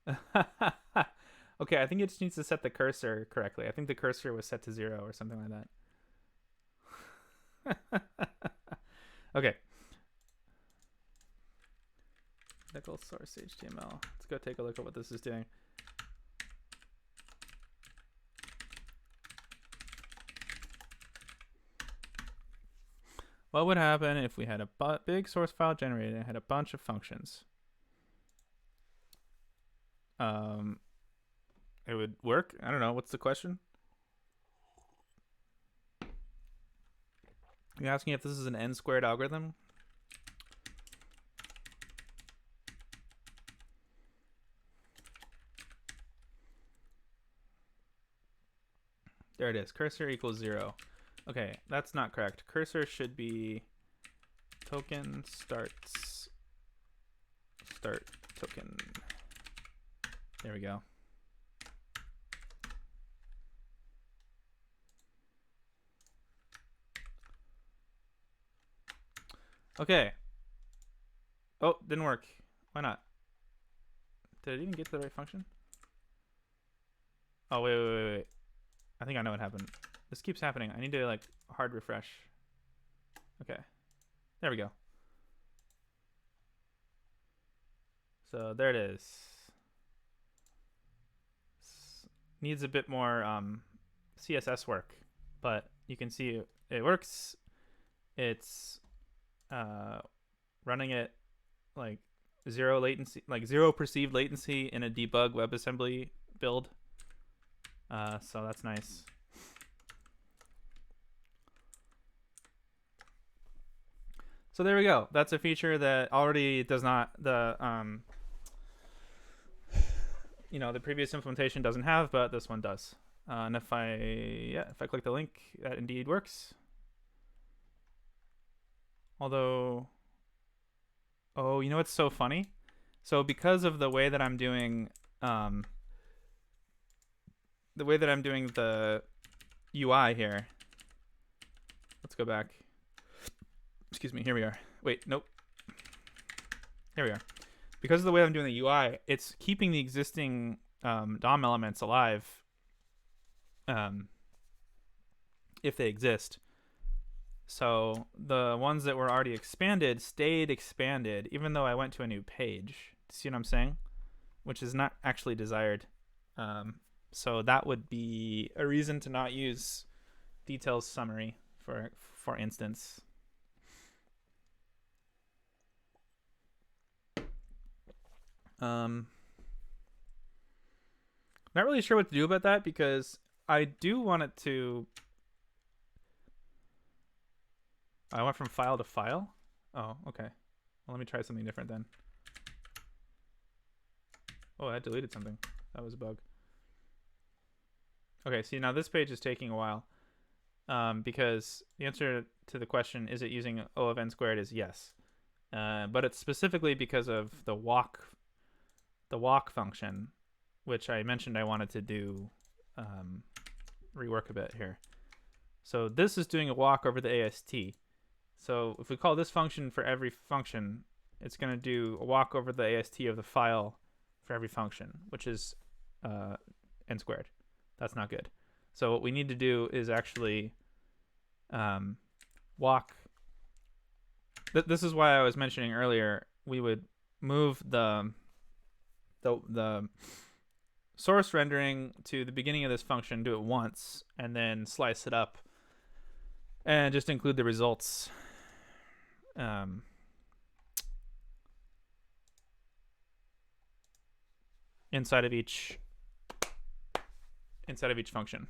Speaker 1: Okay, I think it just needs to set the cursor correctly. I think the cursor was set to 0 or something like that. Okay. Technical source HTML. Let's go take a look at what this is doing. What would happen if we had a big source file generated and had a bunch of functions? It would work. I don't know. What's the question? You're asking if this is an n-squared algorithm? There it is. Cursor equals 0. Okay, that's not correct. Cursor should be token starts start token. There we go. Okay. Oh, didn't work. Why not? Did it even get to the right function? Oh, wait. I think I know what happened. This keeps happening. I need to like hard refresh. Okay. There we go. So there it is. Needs a bit more CSS work, but you can see it works. It's running it like zero latency, like zero perceived latency in a debug WebAssembly build. So that's nice. So there we go. That's a feature that already does not the the previous implementation doesn't have, but this one does. And if I click the link, that indeed works. Although, oh, you know what's so funny? So because of the way that I'm doing the UI here. Let's go back. Excuse me, here we are. Wait, nope. Here we are. Because of the way I'm doing the UI, it's keeping the existing DOM elements alive if they exist. So the ones that were already expanded stayed expanded, even though I went to a new page. See what I'm saying? Which is not actually desired. So that would be a reason to not use details summary, for instance. Not really sure what to do about that, because I do want it to. I went from file to file. Oh, okay. Well, let me try something different then. Oh, I deleted something. That was a bug. Okay, see, now this page is taking a while, because the answer to the question, is it using O of n squared, is yes. But it's specifically because of the walk function, which I mentioned I wanted to do rework a bit here. So this is doing a walk over the AST. So if we call this function for every function, it's going to do a walk over the AST of the file for every function, which is n squared. That's not good. So what we need to do is actually walk. This is why I was mentioning earlier we would move the source rendering to the beginning of this function, do it once, and then slice it up and just include the results inside of each function.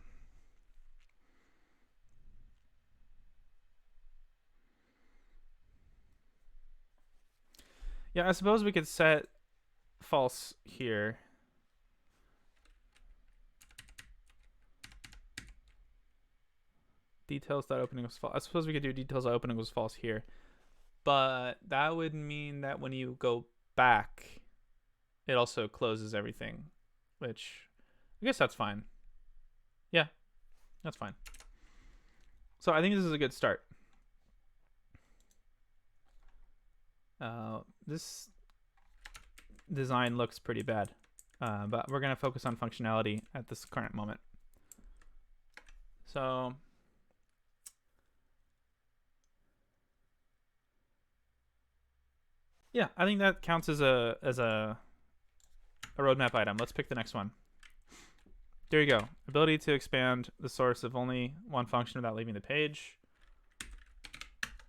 Speaker 1: Yeah, I suppose we could set false here. Details.opening was false. I suppose we could do details.opening was false here. But that would mean that when you go back, it also closes everything, which I guess that's fine. Yeah, that's fine. So I think this is a good start. This design looks pretty bad, but we're going to focus on functionality at this current moment. So Yeah, I think that counts as a roadmap item. Let's pick the next one. There you go. Ability to expand the source of only one function without leaving the page.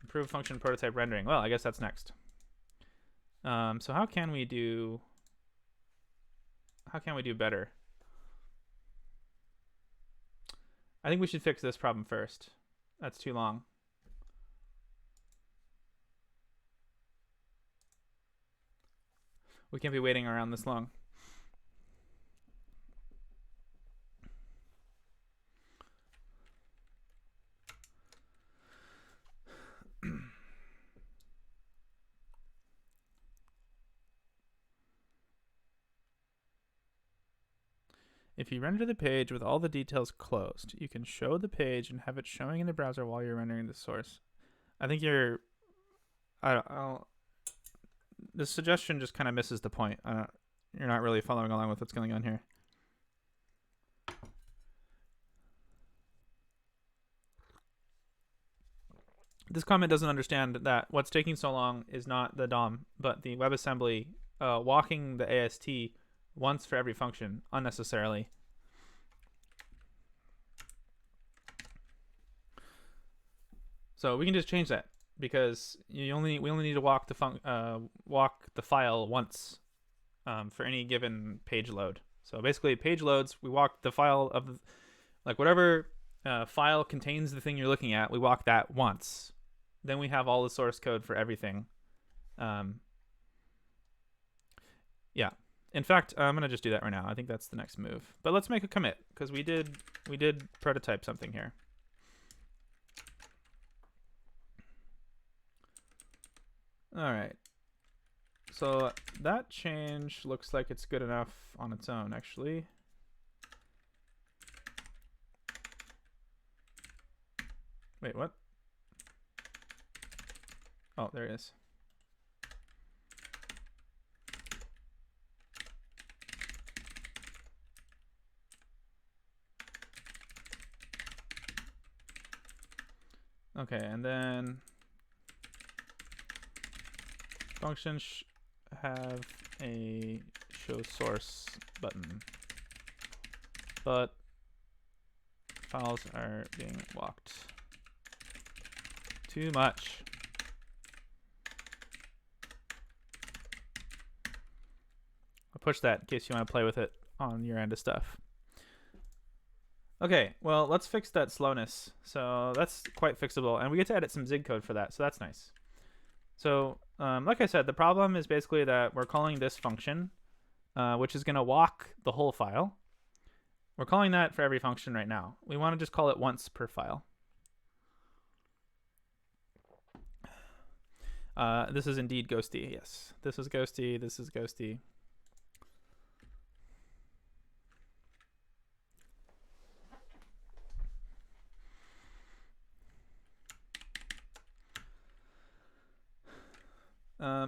Speaker 1: Improve function prototype rendering. Well, I guess that's next. So how can we do better? I think we should fix this problem first. That's too long. We can't be waiting around this long. If you render the page with all the details closed, you can show the page and have it showing in the browser while you're rendering the source. I think you're... the suggestion just kind of misses the point. You're not really following along with what's going on here. This comment doesn't understand that what's taking so long is not the DOM, but the WebAssembly walking the AST once for every function unnecessarily. So we can just change that because we only need to walk the file once for any given page load. So basically, page loads, we walk the file of whatever file contains the thing you're looking at. We walk that once. Then we have all the source code for everything. Yeah. In fact, I'm gonna just do that right now. I think that's the next move. But let's make a commit because we did prototype something here. All right. So that change looks like it's good enough on its own, actually. Wait, what? Oh, there it is. Okay, and then functions have a show source button, but files are being walked. Too much. I'll push that in case you want to play with it on your end of stuff. Okay, well, let's fix that slowness. So that's quite fixable, and we get to edit some Zig code for that, so that's nice. So like I said, the problem is basically that we're calling this function, which is going to walk the whole file. We're calling that for every function right now. We want to just call it once per file. This is indeed ghosty, yes. This is ghosty, this is ghosty.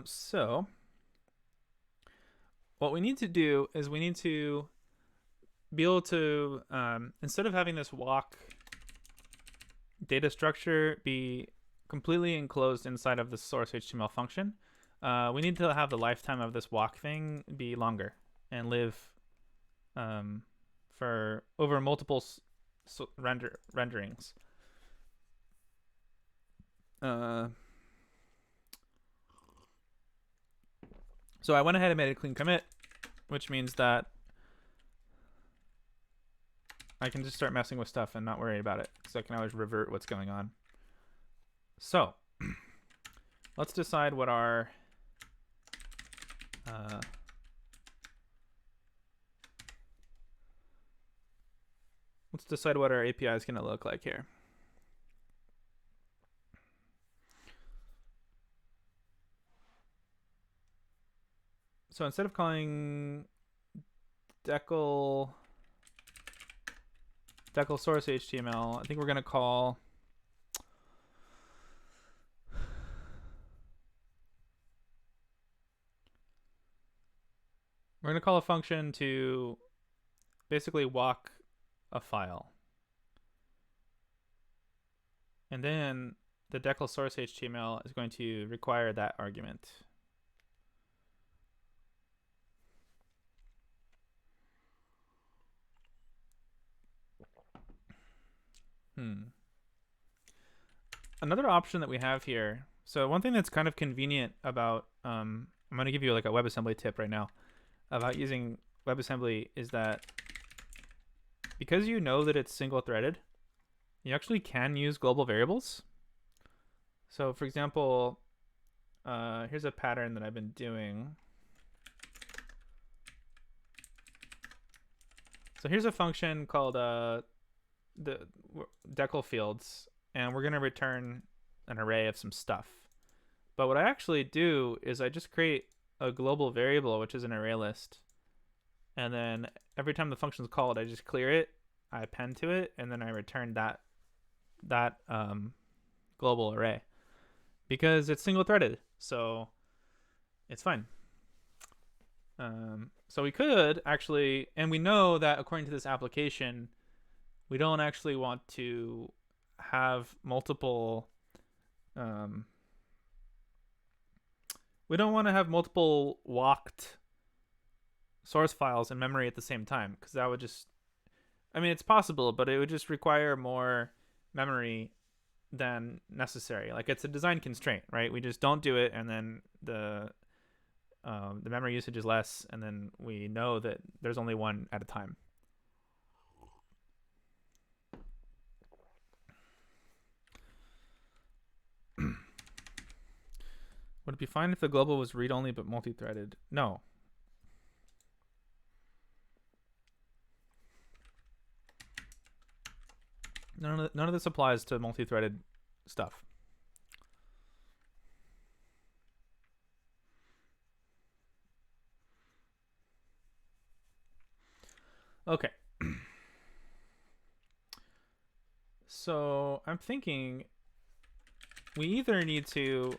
Speaker 1: So what we need to do is we need to be able to, instead of having this walk data structure be completely enclosed inside of the source HTML function, we need to have the lifetime of this walk thing be longer and live for over multiple renderings. So I went ahead and made a clean commit, which means that I can just start messing with stuff and not worry about it, because I can always revert what's going on. So let's decide what our API is going to look like here. So instead of calling decal source HTML, I think we're going to call a function to basically walk a file. And then the decal source HTML is going to require that argument. Another option that we have here. So one thing that's kind of convenient about, I'm going to give you like a WebAssembly tip right now about using WebAssembly is that because you know that it's single threaded, you actually can use global variables. So for example, here's a pattern that I've been doing. So here's a function called the decal fields, and we're going to return an array of some stuff. But what I actually do is I just create a global variable, which is an array list. And then every time the function is called, I just clear it, I append to it, and then I return that global array. Because it's single threaded, so it's fine. So we could actually, and we know that according to this application, we don't actually want to have multiple, we don't want to have multiple walked source files in memory at the same time, because that would just, I mean, it's possible, but it would just require more memory than necessary. Like, it's a design constraint, right? We just don't do it, and then the memory usage is less, and then we know that there's only one at a time. Would it be fine if the global was read-only but multi-threaded? No. None of this applies to multi-threaded stuff. Okay. So I'm thinking we either need to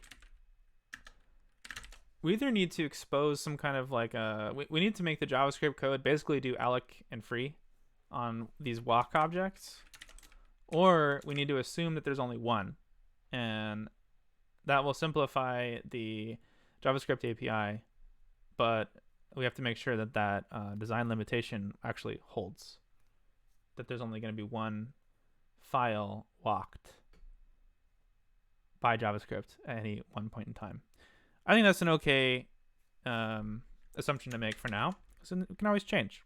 Speaker 1: expose some kind of like we need to make the JavaScript code basically do alloc and free on these walk objects, or we need to assume that there's only one, and that will simplify the JavaScript API, but we have to make sure that that design limitation actually holds, that there's only going to be one file walked by JavaScript at any one point in time. I think that's an okay assumption to make for now, because it can always change.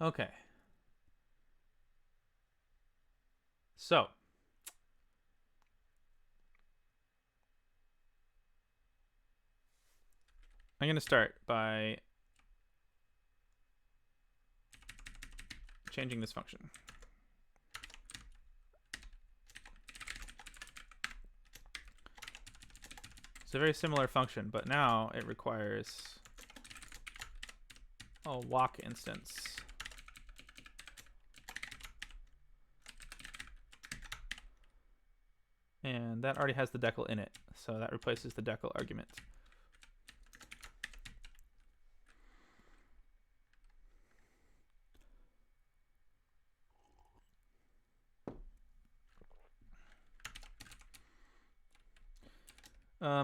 Speaker 1: Okay. So I'm going to start by changing this function. It's a very similar function, but now it requires a walk instance. And that already has the decal in it, so that replaces the decal argument.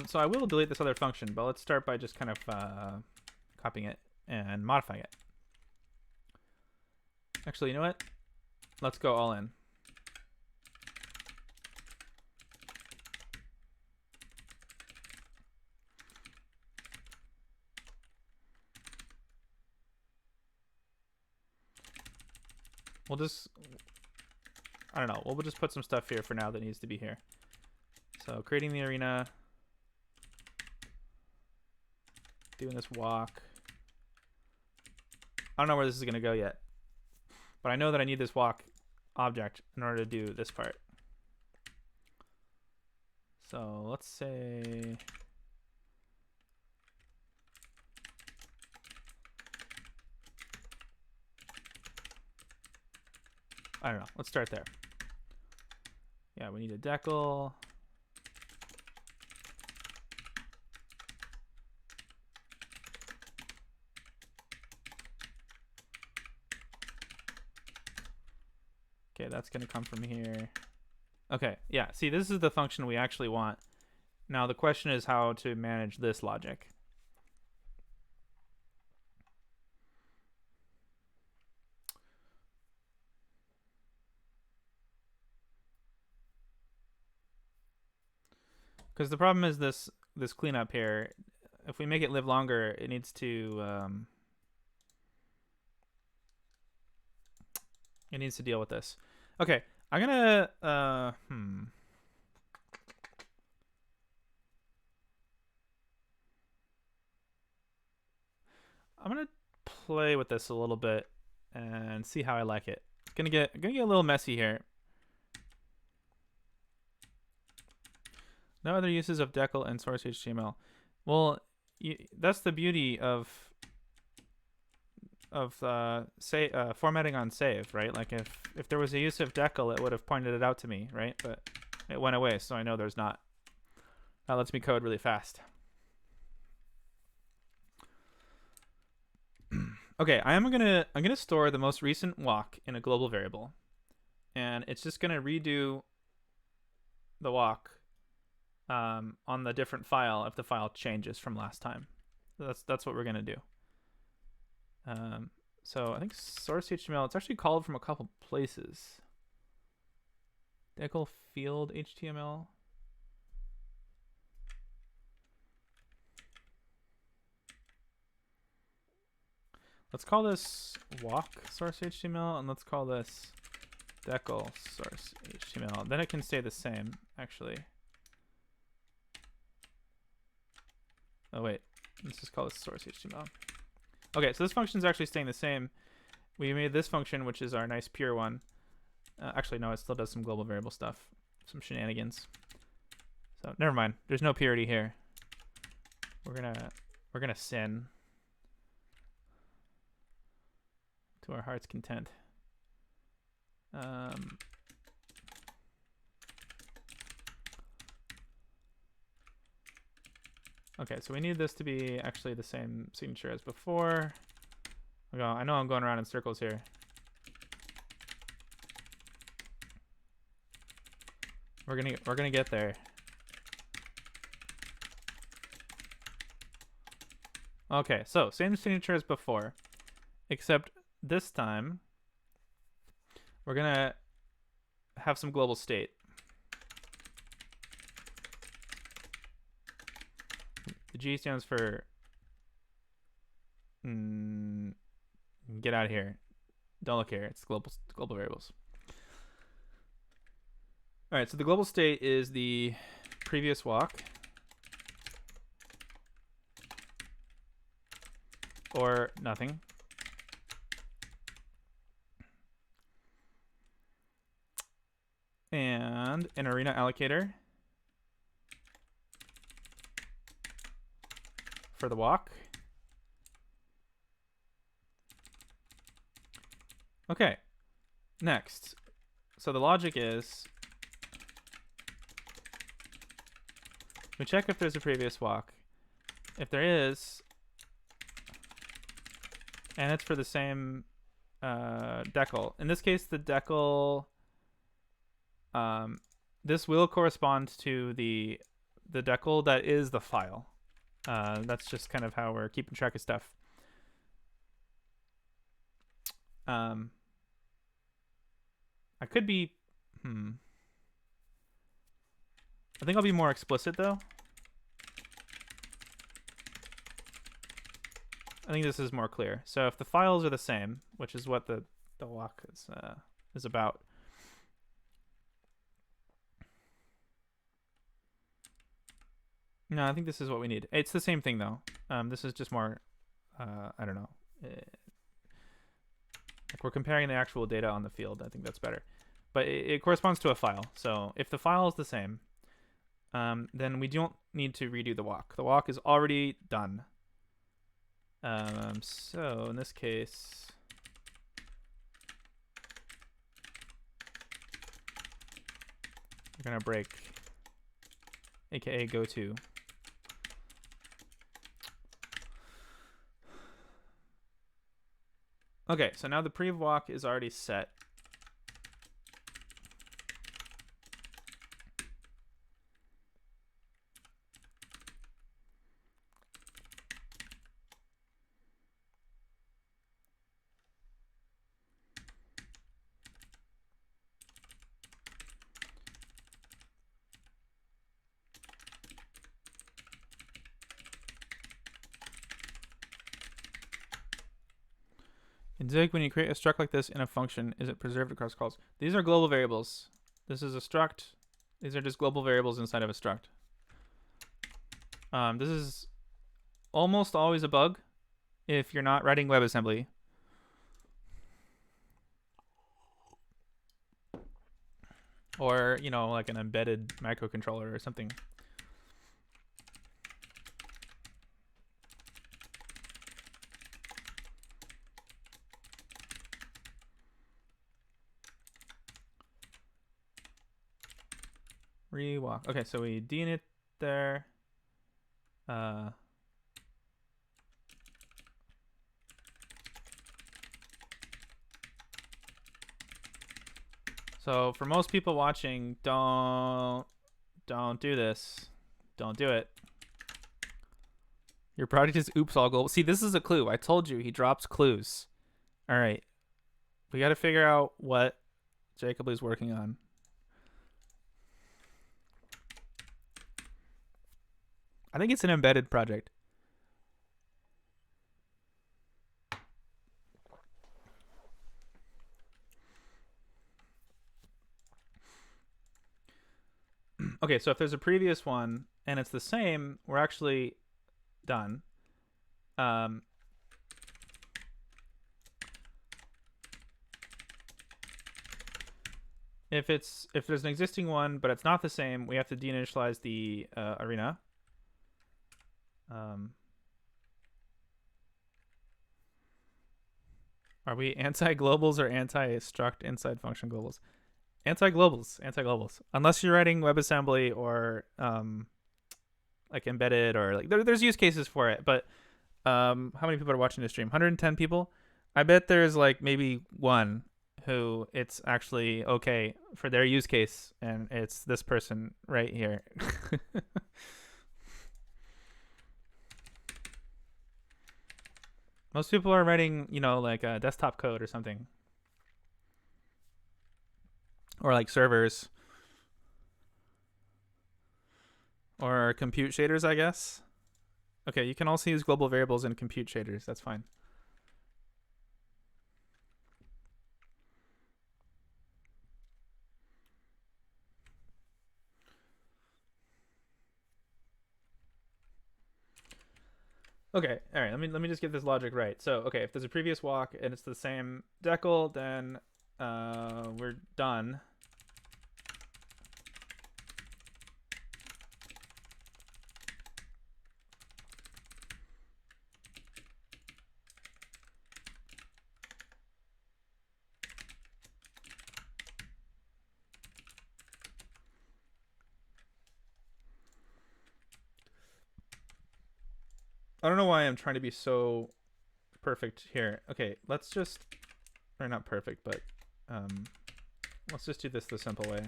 Speaker 1: So I will delete this other function, but let's start by just kind of copying it and modifying it. Actually, you know what? Let's go all in. We'll just, I don't know, we'll just put some stuff here for now that needs to be here. So creating the arena, doing this walk. I don't know where this is going to go yet, but I know that I need this walk object in order to do this part. So let's say I don't know. Let's start there. Yeah, we need a decal. Okay, that's going to come from here. Okay, yeah. See, this is the function we actually want. Now the question is how to manage this logic. Because the problem is this cleanup here. If we make it live longer, it needs to deal with this. Okay, I'm gonna I'm gonna play with this a little bit and see how I like it. Gonna get a little messy here. No other uses of decal and source HTML. Well, that's the beauty of formatting on save, right? Like if there was a use of decal, it would have pointed it out to me, right? But it went away, so I know there's not. That lets me code really fast. Okay, I'm gonna store the most recent walk in a global variable, and it's just gonna redo the walk on the different file if the file changes from last time. That's what we're gonna do. So I think source HTML, it's actually called from a couple places. Decal field HTML. Let's call this walk source HTML, and let's call this decal source HTML. Then it can stay the same, actually. Oh wait, let's just call this source HTML. Okay, so this function is actually staying the same. We made this function, which is our nice pure one. Actually, no, it still does some global variable stuff, some shenanigans. So never mind. There's no purity here. We're gonna sin to our heart's content. Okay, so we need this to be actually the same signature as before. I know I'm going around in circles here. We're gonna get there. Okay, so same signature as before, except this time we're gonna have some global state. The G stands for get out of here. Don't look here. It's global variables. All right, so the global state is the previous walk or nothing. And an arena allocator for the walk. Okay, next. So the logic is we check if there's a previous walk. If there is, and it's for the same decal. In this case, the decal, this will correspond to the decal that is the file. That's just kind of how we're keeping track of stuff. I could be, I think I'll be more explicit though. I think this is more clear. So if the files are the same, which is what the walk is about. No, I think this is what we need. It's the same thing though. This is just more, I don't know. Like we're comparing the actual data on the field. I think that's better. But it corresponds to a file. So if the file is the same, then we don't need to redo the walk. The walk is already done. So in this case, we're going to break, aka go to. Okay, so now the prev walk is already set. In Zig, when you create a struct like this in a function, is it preserved across calls? These are global variables. This is a struct. These are just global variables inside of a struct. This is almost always a bug if you're not writing WebAssembly. Or, you know, like an embedded microcontroller or something. Rewalk. Okay, so we deinit there. So for most people watching, don't do this. Don't do it. Your project is oops all global. See, this is a clue. I told you he drops clues. All right. We got to figure out what Jacob is working on. I think it's an embedded project. Okay, so if there's a previous one and it's the same, we're actually done. If there's an existing one but it's not the same, we have to deinitialize the arena. Are we anti-globals or anti-struct inside function globals? Anti-globals. Unless you're writing WebAssembly or like embedded or like there's use cases for it. But how many people are watching this stream? 110 people. I bet there's like maybe one who it's actually okay for their use case, and it's this person right here. Most people are writing, you know, like a desktop code or something. Or like servers. Or compute shaders, I guess. Okay, you can also use global variables in compute shaders. That's fine. Okay, all right. Let me just get this logic right. So, okay, if there's a previous walk and it's the same decal, then we're done. I don't know why I'm trying to be so perfect here. Okay, let's just, or not perfect, but let's just do this the simple way.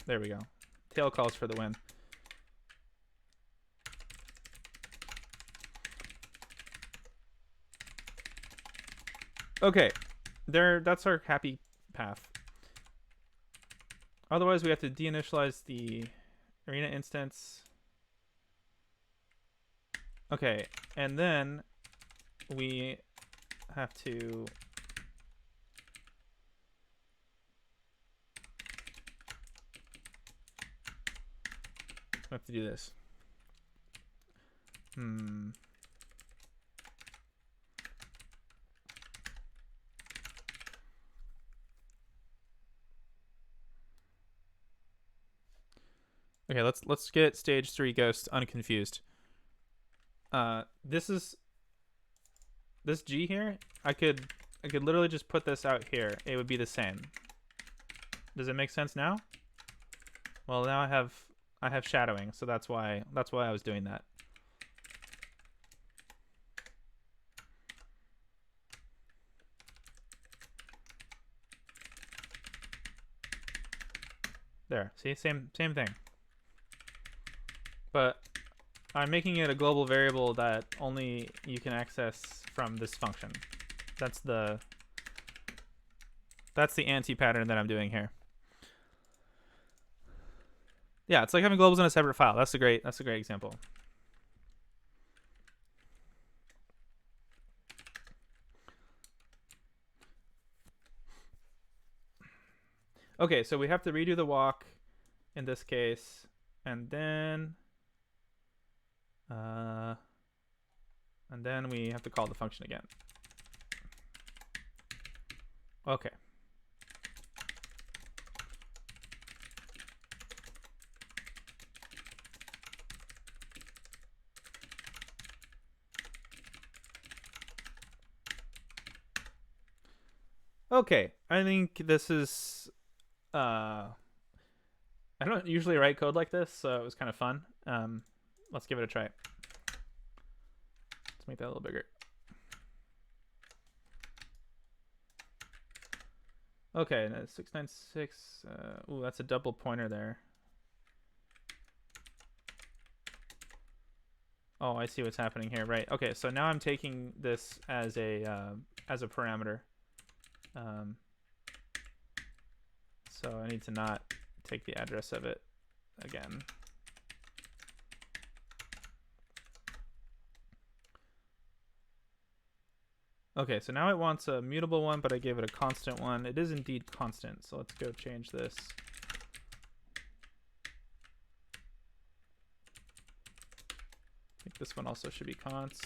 Speaker 1: There we go. Tail calls for the win. Okay, that's our happy path. Otherwise, we have to deinitialize the arena instance. Okay, and then we have to do this. Okay, let's get stage 3 ghost unconfused. This G here, I could literally just put this out here. It would be the same. Does it make sense now? Well, now I have shadowing, so that's why I was doing that. There. See, same thing. But I'm making it a global variable that only you can access from this function. That's the anti-pattern that I'm doing here. Yeah, it's like having globals in a separate file. That's a great example. Okay, so we have to redo the walk in this case, and then we have to call the function again. Okay. Okay, I think this is I don't usually write code like this, so it was kind of fun. Let's give it a try. Let's make that a little bigger. Okay, 696. Ooh, that's a double pointer there. Oh, I see what's happening here. Right. Okay, so now I'm taking this as a parameter. So I need to not take the address of it again. Okay, so now it wants a mutable one, but I gave it a constant one. It is indeed constant, so let's go change this. I think this one also should be const.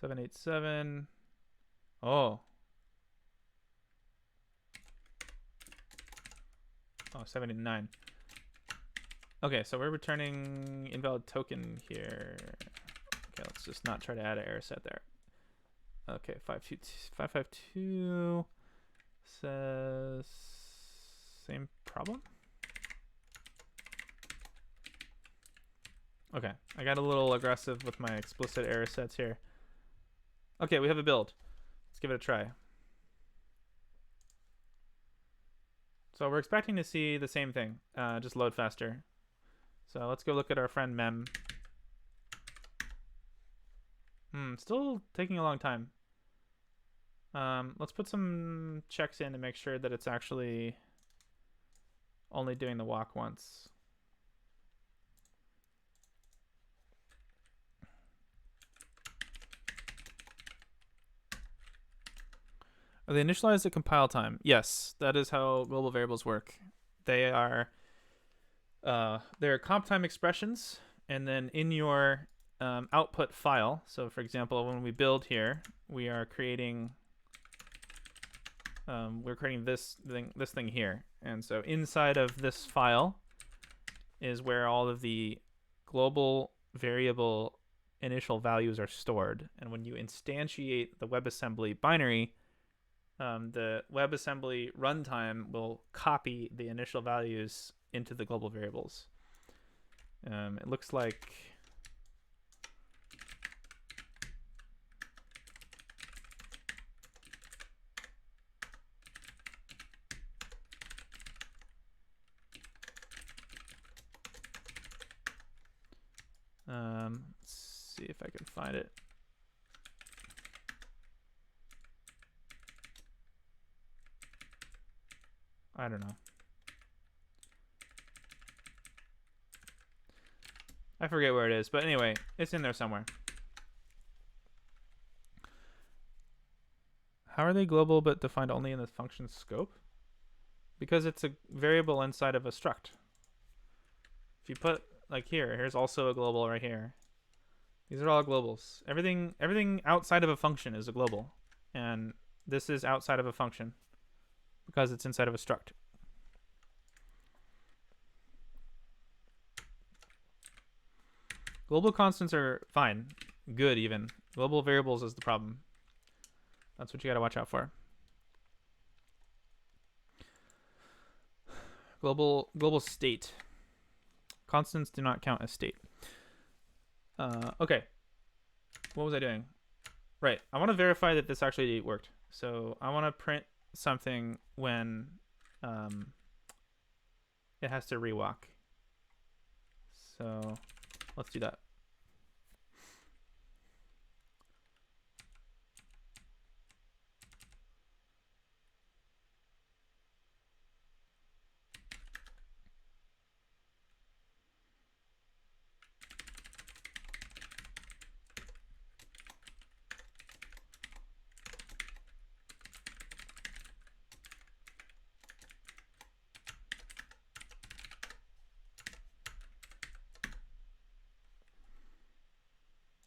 Speaker 1: 787. Oh. Oh, 79. Okay, so we're returning invalid token here. Okay, let's just not try to add an error set there. Okay, 552 says same problem. Okay, I got a little aggressive with my explicit error sets here. Okay, we have a build. Let's give it a try. So we're expecting to see the same thing, just load faster. So let's go look at our friend mem. Still taking a long time. Let's put some checks in to make sure that it's actually only doing the walk once. Are they initialized at compile time? Yes, that is how global variables work. They are they're comp time expressions, and then in your output file. So, for example, when we build here, we are creating this thing here, and so inside of this file is where all of the global variable initial values are stored. And when you instantiate the WebAssembly binary, the WebAssembly runtime will copy the initial values into the global variables. It looks like let's see if I can find it. I don't know. I forget where it is, but anyway, it's in there somewhere. How are they global but defined only in the function scope? Because it's a variable inside of a struct. If you put, like here's also a global right here. These are all globals. Everything outside of a function is a global. And this is outside of a function because it's inside of a struct. Global constants are fine. Good, even. Global variables is the problem. That's what you got to watch out for. Global state. Constants do not count as state. Okay. What was I doing? Right. I want to verify that this actually worked. So I want to print something when it has to rewalk. So let's do that.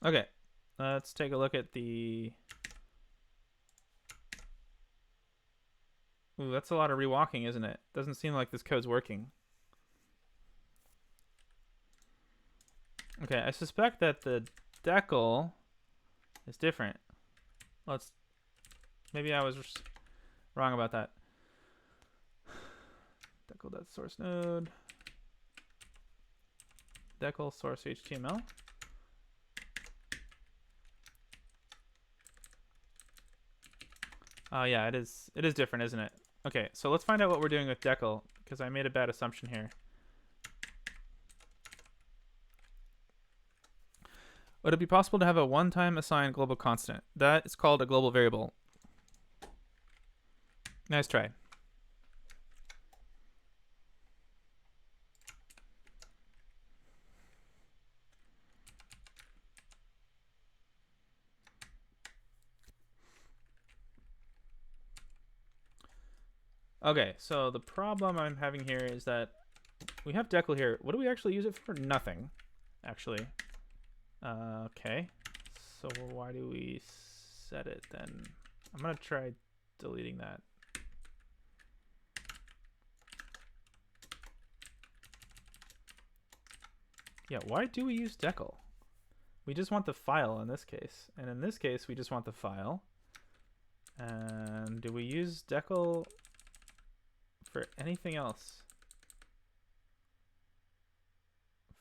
Speaker 1: Okay, let's take a look at the. Ooh, that's a lot of rewalking, isn't it? Doesn't seem like this code's working. Okay, I suspect that the decal is different. Maybe I was wrong about that. Decal.source node. Decal source HTML. Oh yeah, it is different, isn't it? Okay, so let's find out what we're doing with decal, because I made a bad assumption here. Would it be possible to have a one-time assigned global constant? That is called a global variable. Nice try. Okay, so the problem I'm having here is that we have decal here. What do we actually use it for? Nothing, actually. Okay, so why do we set it then? I'm gonna try deleting that. Yeah, why do we use decal? We just want the file in this case, and in this case we just want the file. And do we use decal for anything else?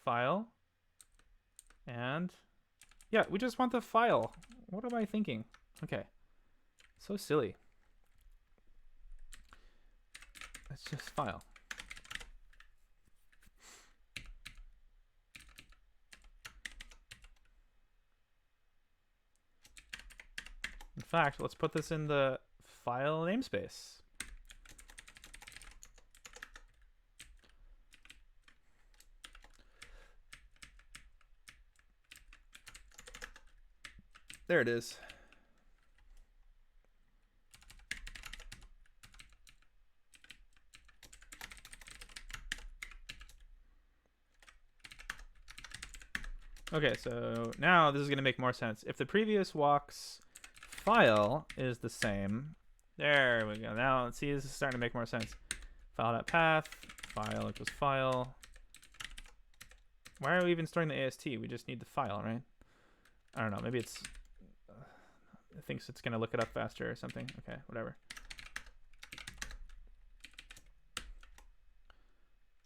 Speaker 1: File. And yeah, we just want the file. What am I thinking? Okay. So silly. It's just file. In fact, let's put this in the file namespace. There it is. Okay, so now this is going to make more sense. If the previous walk's file is the same, there we go. Now let's see, this is starting to make more sense. File.path, file equals file. Why are we even storing the AST? We just need the file, right? I don't know. Maybe it's it thinks it's going to look it up faster or something. Okay, whatever.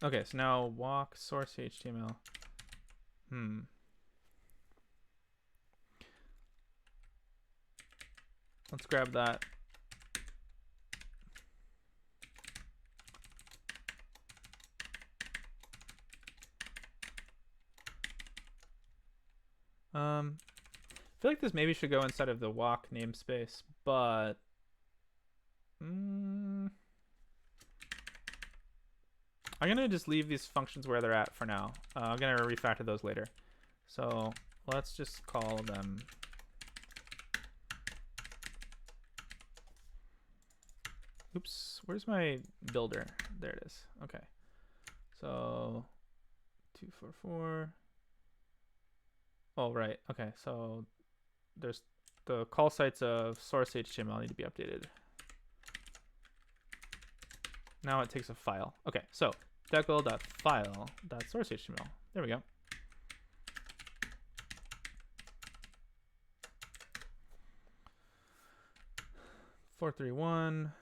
Speaker 1: Okay, so now walk source HTML. Let's grab that. I feel like this maybe should go inside of the walk namespace, but I'm gonna just leave these functions where they're at for now. I'm gonna refactor those later. So let's just call them oops, where's my builder? There it is. Okay. So 244. Oh, right. Okay, so there's the call sites of source HTML need to be updated. Now it takes a file. Okay, so decal.file.source HTML. There we go. (431)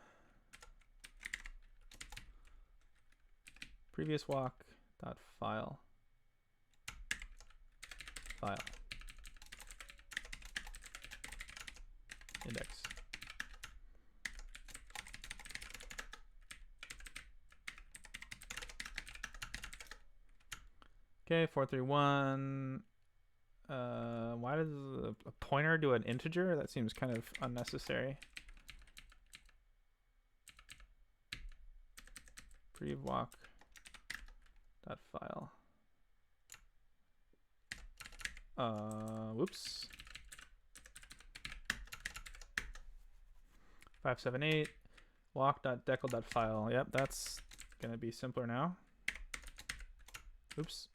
Speaker 1: previous walk dot file index. Okay, 431. Why does a pointer do an integer? That seems kind of unnecessary. Prev walk dot file. Whoops. 578 walk.decal.file. Yep, that's gonna be simpler now. Oops.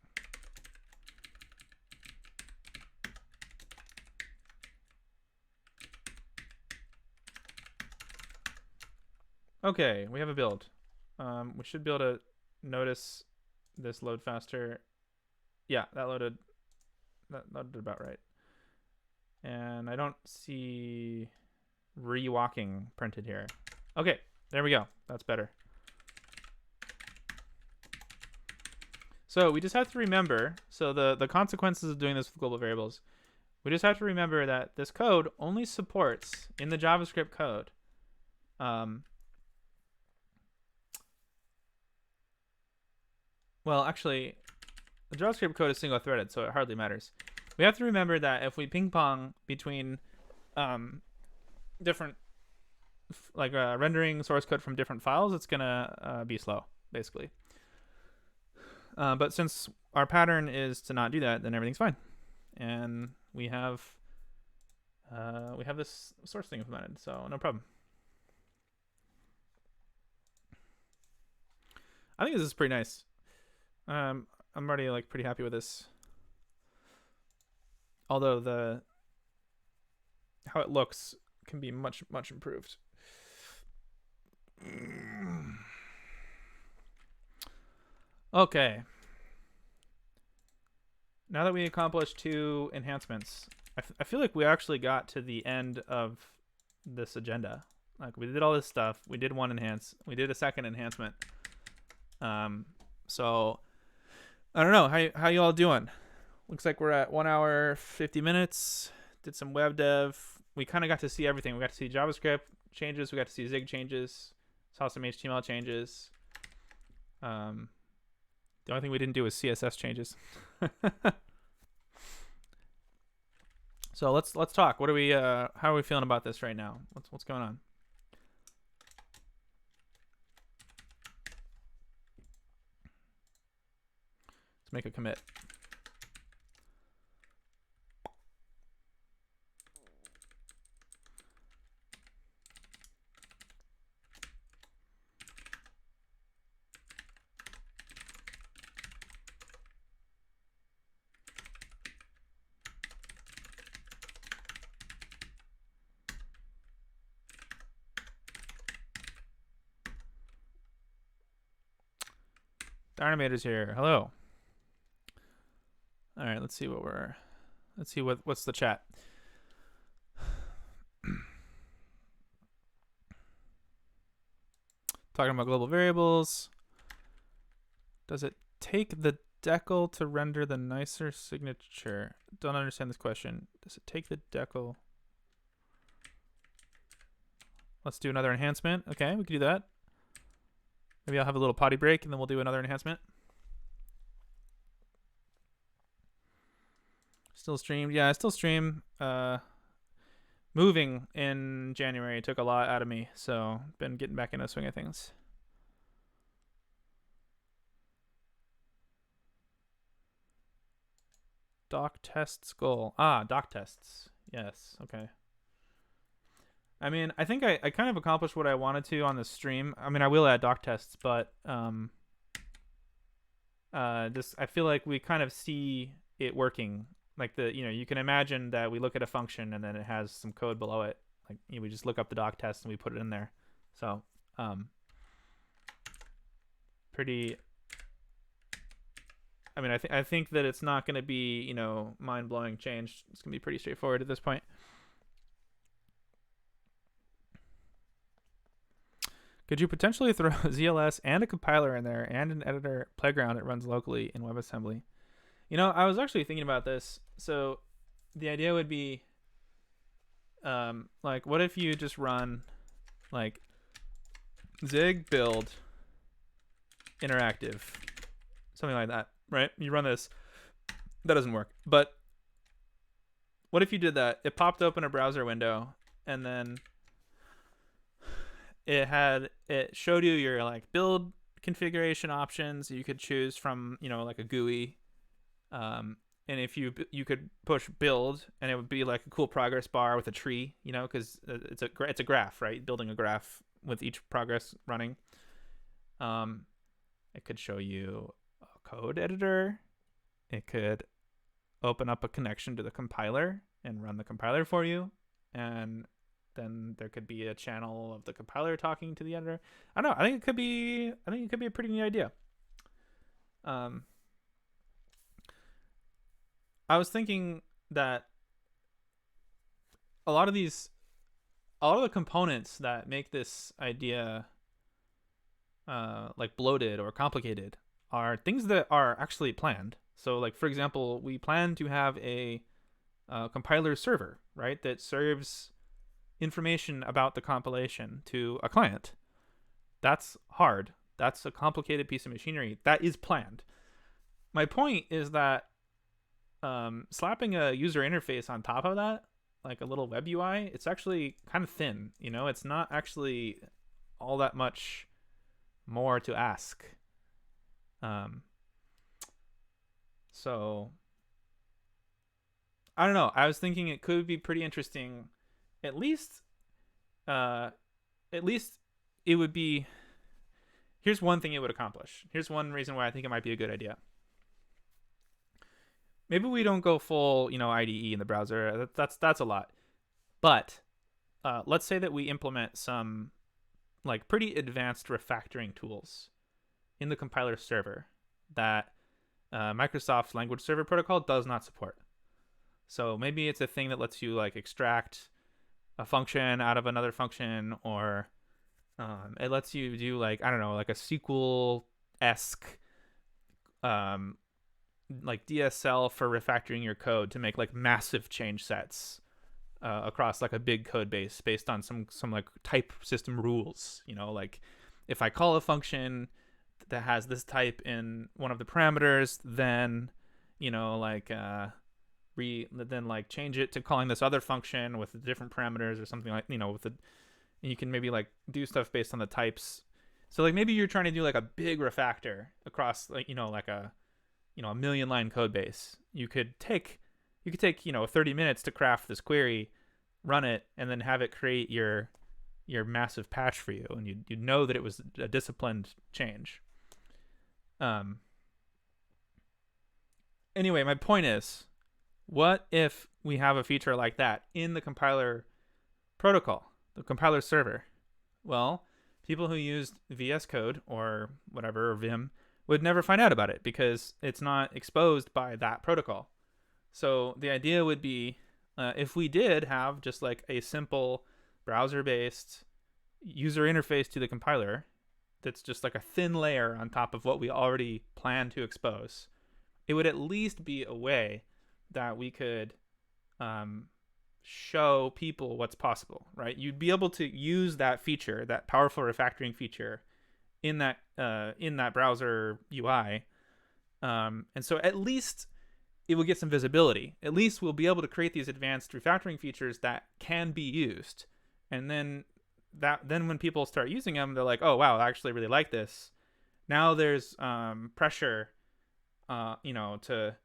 Speaker 1: Okay, we have a build. We should be able to notice this load faster. Yeah, that loaded about right. And I don't see rewalking printed here. Okay, there we go. That's better. So we just have to remember, so the consequences of doing this with global variables, we just have to remember that this code only supports, in the JavaScript code, well, actually, the JavaScript code is single-threaded, so it hardly matters. We have to remember that if we ping-pong between different, like rendering source code from different files, it's going to be slow, basically. But since our pattern is to not do that, then everything's fine. And we have this source thing implemented, so no problem. I think this is pretty nice. I'm already like pretty happy with this. Although how it looks can be much improved. Okay. Now that we accomplished 2 enhancements, I feel like we actually got to the end of this agenda. Like, we did all this stuff. We did 1 enhance. We did a 2nd enhancement. So I don't know. How you all doing? Looks like we're at 1 hour 50 minutes. Did some web dev. We kind of got to see everything. We got to see JavaScript changes. We got to see Zig changes. Saw some HTML changes. The only thing we didn't do was CSS changes. So let's talk. What are we? How are we feeling about this right now? What's going on? Let's make a commit. Dynamitors here. Hello. All right, let's see what's the chat. Talking about global variables. Does it take the decal to render the nicer signature? Don't understand this question. Does it take the decal? Let's do another enhancement. Okay, we can do that. Maybe I'll have a little potty break and then we'll do another enhancement. Still streamed. Yeah, I still stream. Moving in January took a lot out of me, so been getting back into the swing of things. Doc tests goal. Doc tests. Yes. Okay. I mean, I think I kind of accomplished what I wanted to on the stream. I mean, I will add doc tests, but this, I feel like we kind of see it working. Like you can imagine that we look at a function and then it has some code below it. Like we just look up the doc test and we put it in there. So pretty. I mean, I think that it's not going to be mind-blowing change. It's going to be pretty straightforward at this point. Could you potentially throw ZLS and a compiler in there and an editor playground that runs locally in WebAssembly? I was actually thinking about this. So the idea would be, like, what if you just run, like, Zig build interactive, something like that, right? You run this. That doesn't work. But what if you did that? It popped open a browser window, and then it showed you your like build configuration options. You could choose from like a GUI, and if you could push build, and it would be like a cool progress bar with a tree, because it's a graph, right? Building a graph with each progress running. It could show you a code editor. It could open up a connection to the compiler and run the compiler for you, and then there could be a channel of the compiler talking to the editor. I don't know. I think it could be a pretty neat idea. I was thinking that a lot of the components that make this idea like bloated or complicated are things that are actually planned. So, like, for example, we plan to have a compiler server, right, that serves information about the compilation to a client. That's hard. That's a complicated piece of machinery. That is planned. My point is that slapping a user interface on top of that, like a little web UI, it's actually kind of thin. It's not actually all that much more to ask. So I don't know. I was thinking it could be pretty interesting. At least it would be. Here's one thing it would accomplish. Here's one reason why I think it might be a good idea. Maybe we don't go full, IDE in the browser. That's a lot. But let's say that we implement some like pretty advanced refactoring tools in the compiler server that Microsoft's language server protocol does not support. So maybe it's a thing that lets you like extract a function out of another function, or it lets you do like, I don't know, like a SQL-esque like DSL for refactoring your code to make like massive change sets across like a big code base based on some like type system rules. Like if I call a function that has this type in one of the parameters, then then like change it to calling this other function with different parameters or something, like and you can maybe like do stuff based on the types. So like maybe you're trying to do like a big refactor across like like a a million line code base. You could take 30 minutes to craft this query, run it, and then have it create your massive patch for you, and you'd know that it was a disciplined change. Anyway, my point is, what if we have a feature like that in the compiler protocol, the compiler server? Well, people who used VS Code or whatever, or Vim, would never find out about it because it's not exposed by that protocol. So the idea would be, if we did have just like a simple browser-based user interface to the compiler that's just like a thin layer on top of what we already plan to expose, it would at least be a way that we could show people what's possible, right? You'd be able to use that feature, that powerful refactoring feature, in that browser UI, and so at least it will get some visibility. At least we'll be able to create these advanced refactoring features that can be used, and then when people start using them, they're like, oh wow, I actually really like this. Now there's pressure, to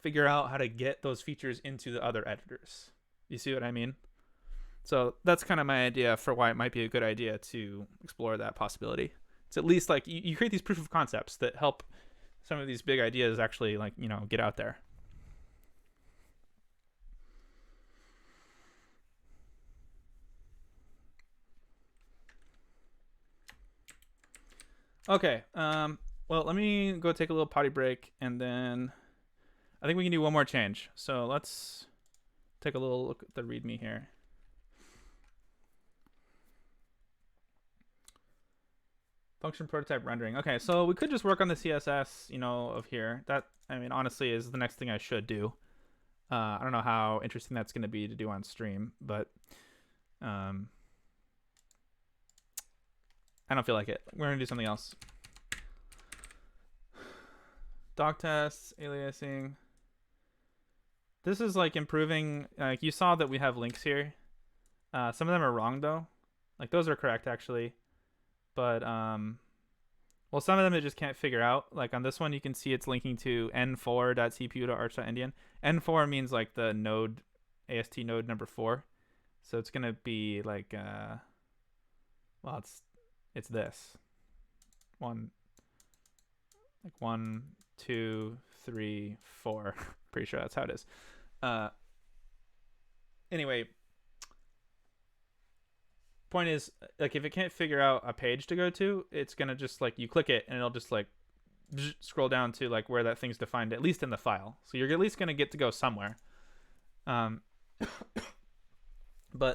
Speaker 1: figure out how to get those features into the other editors. You see what I mean? So that's kind of my idea for why it might be a good idea to explore that possibility. It's at least like you create these proof of concepts that help some of these big ideas actually like, get out there. Okay. Well, let me go take a little potty break, and then I think we can do one more change. So let's take a little look at the README here. Function prototype rendering. Okay, so we could just work on the CSS, of here. That, honestly, is the next thing I should do. I don't know how interesting that's going to be to do on stream, but I don't feel like it. We're going to do something else. Doc tests, aliasing. This is like improving. Like you saw that we have links here. Some of them are wrong though. Like those are correct actually. But well, some of them it just can't figure out. Like on this one, you can see it's linking to n4.cpu.arch.endian. N4 means like the node, AST node number 4. So it's gonna be like, well, it's this one, like 1, 2, 3, 4. Pretty sure that's how it is. Anyway, point is, like, if it can't figure out a page to go to, it's gonna just like you click it and it'll just like scroll down to like where that thing's defined, at least in the file. So you're at least gonna get to go somewhere. But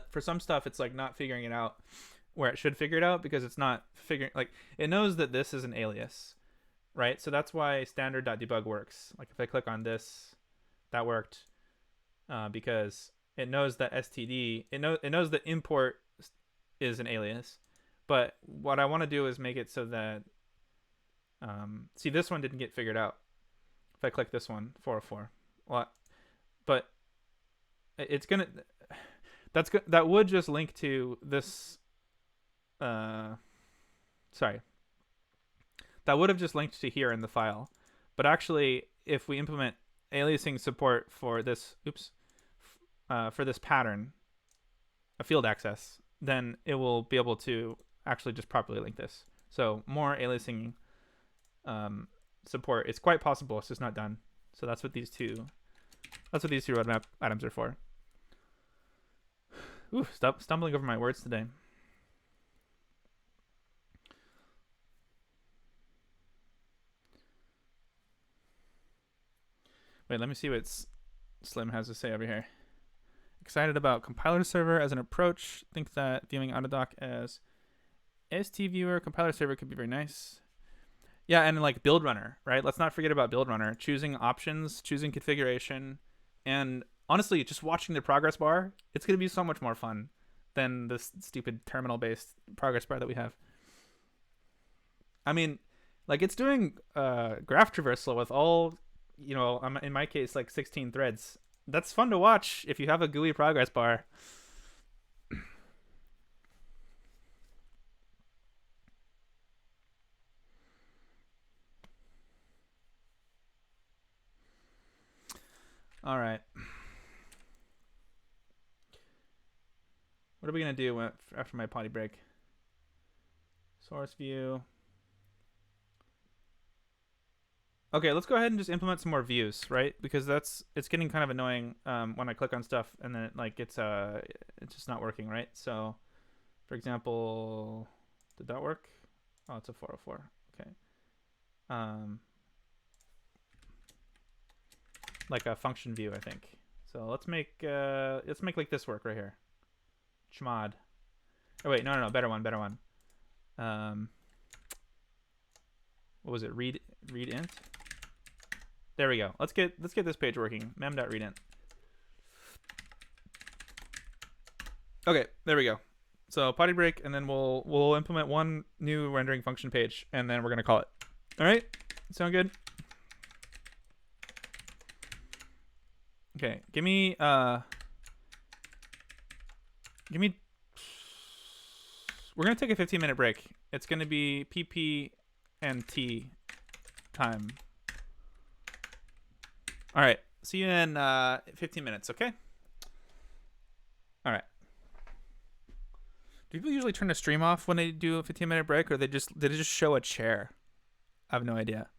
Speaker 1: for some stuff, it's like not figuring it out where it should figure it out, because it's not figuring, like, it knows that this is an alias, right? So that's why standard.debug works. Like if I click on this, that worked, because it knows that std, it knows that import is an alias. But what I want to do is make it so that, see, this one didn't get figured out. If I click this one, 404, well, but it's gonna, that would just link to this, sorry, that would have just linked to here in the file. But actually, if we implement aliasing support for this, for this pattern, a field access, then it will be able to actually just properly link this. So more aliasing support. It's quite possible. It's just not done. So that's what these two roadmap items are for. Ooh, stop stumbling over my words today. Wait, let me see what Slim has to say over here. Excited about compiler server as an approach. Think that viewing Autodoc as ST viewer compiler server could be very nice. Yeah, and like build runner, right? Let's not forget about build runner. Choosing options, choosing configuration, and honestly, just watching the progress bar, it's going to be so much more fun than this stupid terminal-based progress bar that we have. I mean, like, it's doing graph traversal with all, you know, in my case, like 16 threads. That's fun to watch if you have a GUI progress bar. All right. What are we going to do after my potty break? Source view. Okay, let's go ahead and just implement some more views, right? Because it's getting kind of annoying when I click on stuff and then it's just not working, right? So, for example, did that work? Oh, it's a 404. Okay. Like a function view, I think. So let's make like this work right here. Chmod. Oh wait, no, better one. What was it? Read int. There we go. Let's get this page working. mem.readint. Okay, there we go. So potty break, and then we'll implement one new rendering function page, and then we're gonna call it. All right, sound good? Okay, give me. We're gonna take a 15-minute break. It's gonna be PP and T time. All right, see you in 15 minutes. Okay. All right. Do people usually turn the stream off when they do a 15-minute break, or they just show a chair? I have no idea.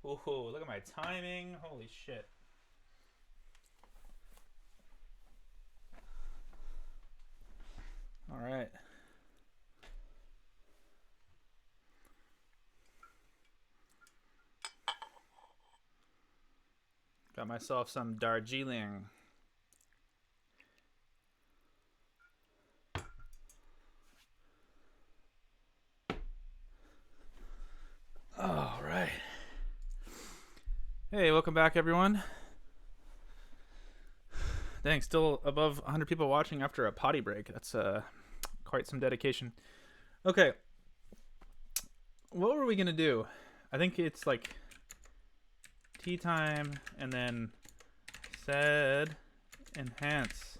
Speaker 1: Ooh, look at my timing. Holy shit. All right. Got myself some Darjeeling. All right. Hey, welcome back, everyone. Dang, still above 100 people watching after a potty break. That's quite some dedication. Okay. What were we going to do? I think it's like tea time and then said enhance.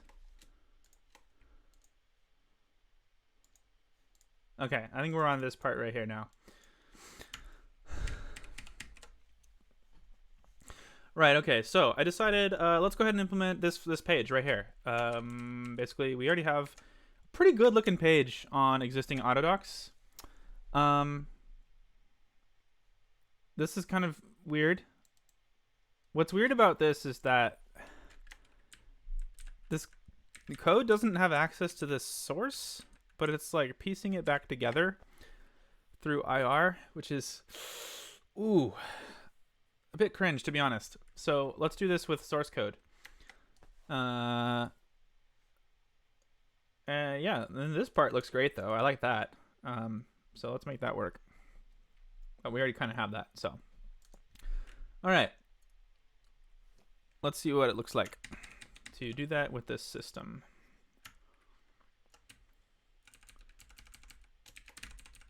Speaker 1: Okay, I think we're on this part right here now. Right, okay, so I decided let's go ahead and implement this page right here. Basically, we already have a pretty good looking page on existing Autodocs. This is kind of weird. What's weird about this is that the code doesn't have access to this source, but it's like piecing it back together through IR, which is, ooh, a bit cringe, to be honest. So let's do this with source code. Yeah, and this part looks great though. I like that. So let's make that work. But we already kind of have that, so. All right. Let's see what it looks like to do that with this system.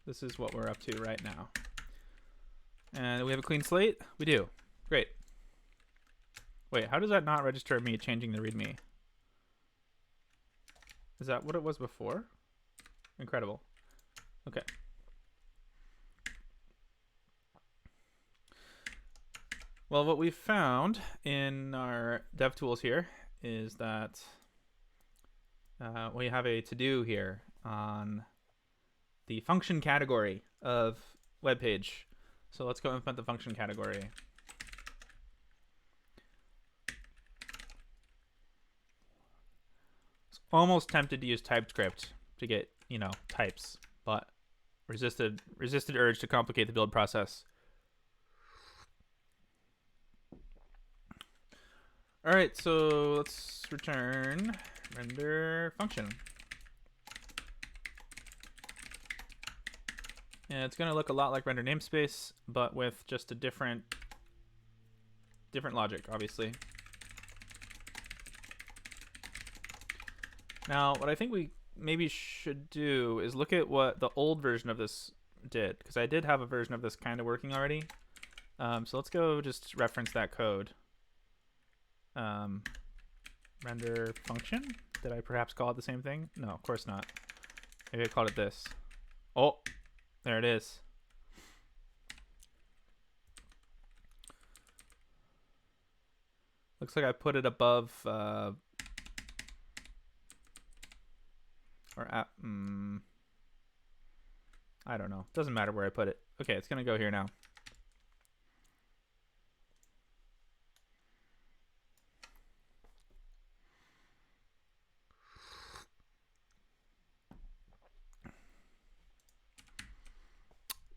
Speaker 1: This is what we're up to right now. And we have a clean slate? We do. Great. Wait, how does that not register me changing the README? Is that what it was before? Incredible. Okay. Well, what we've found in our dev tools here is that we have a to-do here on the function category of web page. So let's go implement the function category. Almost tempted to use TypeScript to get, types, but resisted urge to complicate the build process. All right, so let's return render function. And it's going to look a lot like render namespace, but with just a different logic, obviously. Now, what I think we maybe should do is look at what the old version of this did, because I did have a version of this kind of working already. So let's go just reference that code. Render function. Did I perhaps call it the same thing? No, of course not. Maybe I called it this. Oh, there it is. Looks like I put it above or at, I don't know. Doesn't matter where I put it. Okay, it's gonna go here now.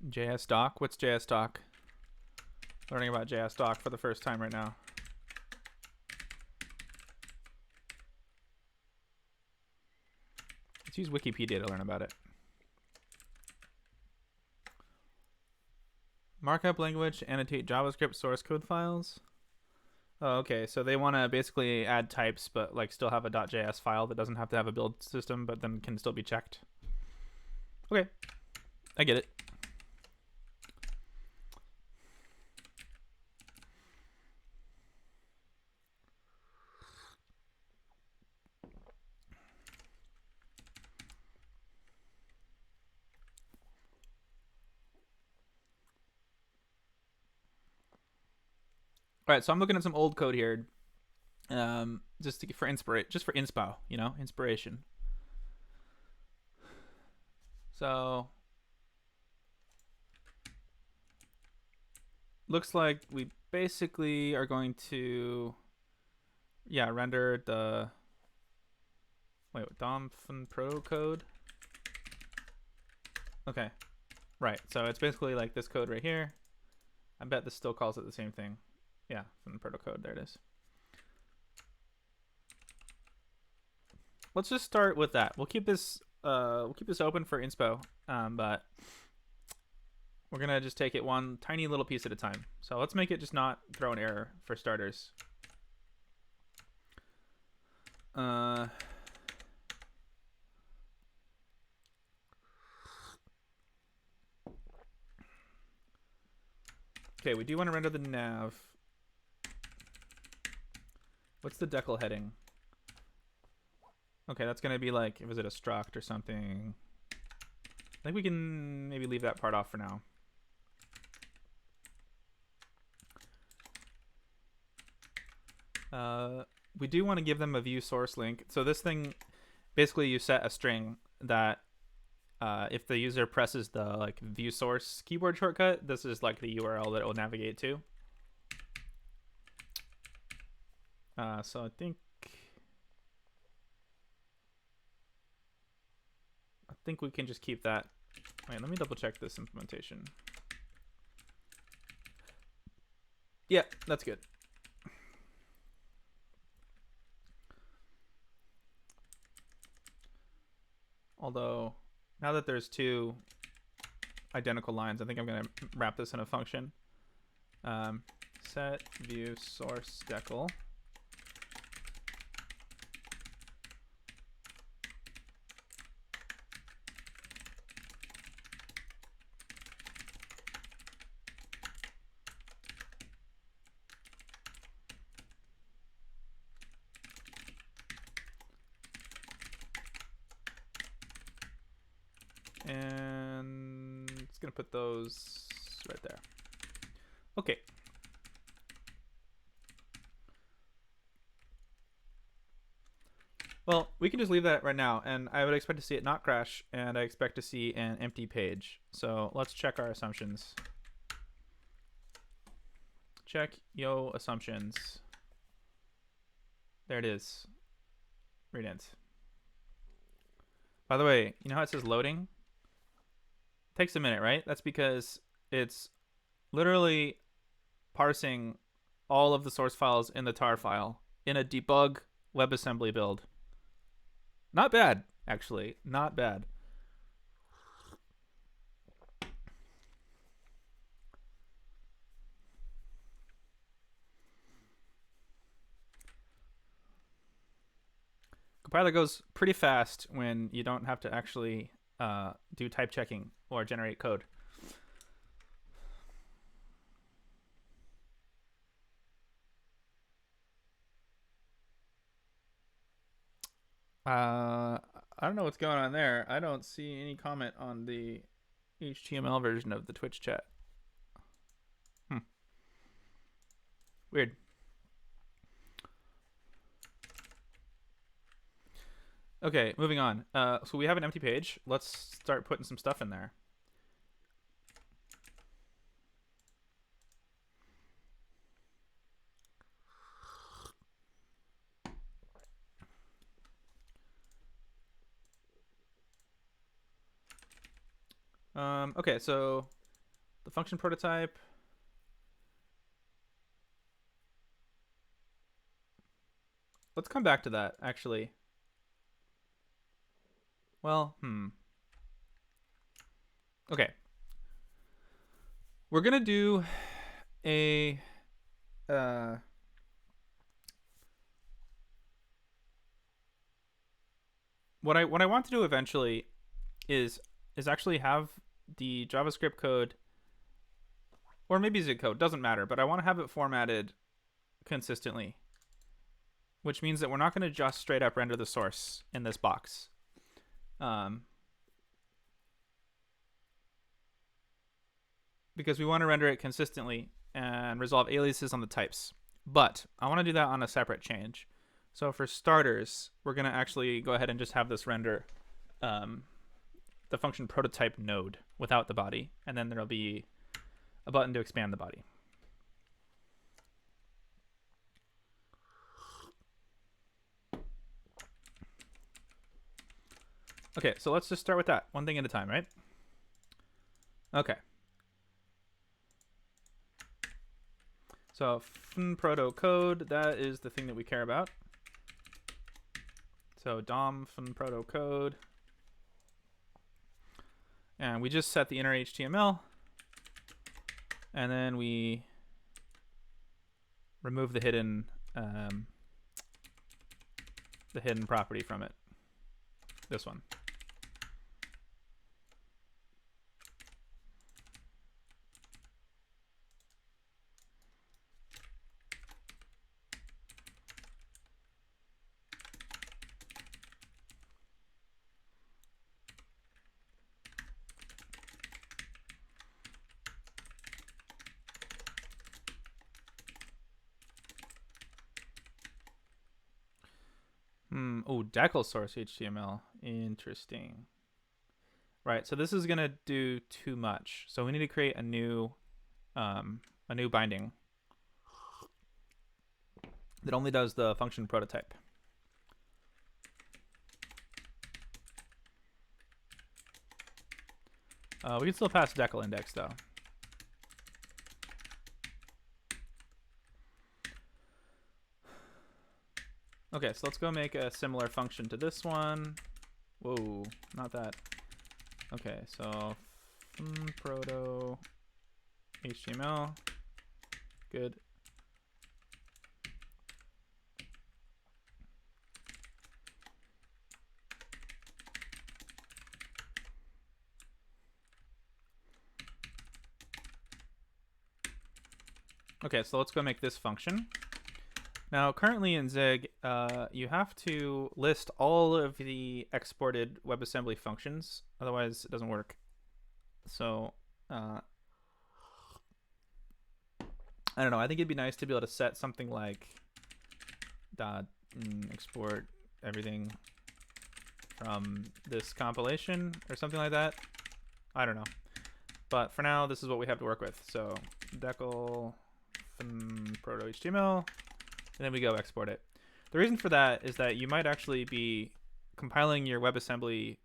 Speaker 1: JS doc. What's JS doc? Learning about JS doc for the first time right now. Let's use Wikipedia to learn about it. Markup language to annotate JavaScript source code files. Oh, okay. So they want to basically add types, but like still have a .js file that doesn't have to have a build system, but then can still be checked. Okay, I get it. All right, so I'm looking at some old code here, just for inspo, inspiration. So looks like we basically are going to, yeah, render the, wait, DOM proto code. Okay, right. So it's basically like this code right here. I bet this still calls it the same thing. Yeah, from the proto code. There it is. Let's just start with that. We'll keep this open for inspo, but we're gonna just take it one tiny little piece at a time. So let's make it just not throw an error for starters. Okay, we do want to render the nav. What's the decal heading? Okay, that's gonna be like, was it a struct or something? I think we can maybe leave that part off for now. We do want to give them a view source link. So this thing, basically you set a string that if the user presses the like view source keyboard shortcut, this is like the URL that it will navigate to. So I think we can just keep that. Wait, let me double check this implementation. Yeah, that's good. Although, now that there's two identical lines, I think I'm going to wrap this in a function. Set view source decal. And it's going to put those right there. Okay. Well, we can just leave that right now, and I would expect to see it not crash, and I expect to see an empty page. So let's check our assumptions. Check yo assumptions. There it is. Readint. By the way, you know how it says loading? Takes a minute, right? That's because it's literally parsing all of the source files in the tar file in a debug WebAssembly build. Not bad, actually. Not bad. Compiler goes pretty fast when you don't have to actually do type checking or generate code. I don't know what's going on there. I don't see any comment on the HTML version of the Twitch chat. Weird. Okay, moving on. So we have an empty page. Let's start putting some stuff in there. Okay, so the function prototype. Let's come back to that, actually. Well, okay. We're gonna do a what I want to do eventually is actually have the JavaScript code, or maybe Zig code, doesn't matter, but I want to have it formatted consistently, which means that we're not going to just straight up render the source in this box. Because we want to render it consistently and resolve aliases on the types. But I want to do that on a separate change. So for starters, we're going to actually go ahead and just have this render the function prototype node without the body. And then there'll be a button to expand the body. Okay, so let's just start with that. One thing at a time, right? Okay. So proto code, that is the thing that we care about. So DOM proto code. And we just set the inner HTML. And then we remove the hidden property from it. This one. Oh, decal source HTML. Interesting. Right, so this is gonna do too much. So we need to create a new binding that only does the function prototype. We can still pass decal index though. Okay, so let's go make a similar function to this one. Whoa, not that. Okay, so proto HTML. Good. Okay, so let's go make this function. Now, currently in Zig, you have to list all of the exported WebAssembly functions, otherwise it doesn't work. So, I don't know. I think it'd be nice to be able to set something like export everything from this compilation or something like that. I don't know. But for now, this is what we have to work with. So decal proto HTML. And then we go export it. The reason for that is that you might actually be compiling your WebAssembly.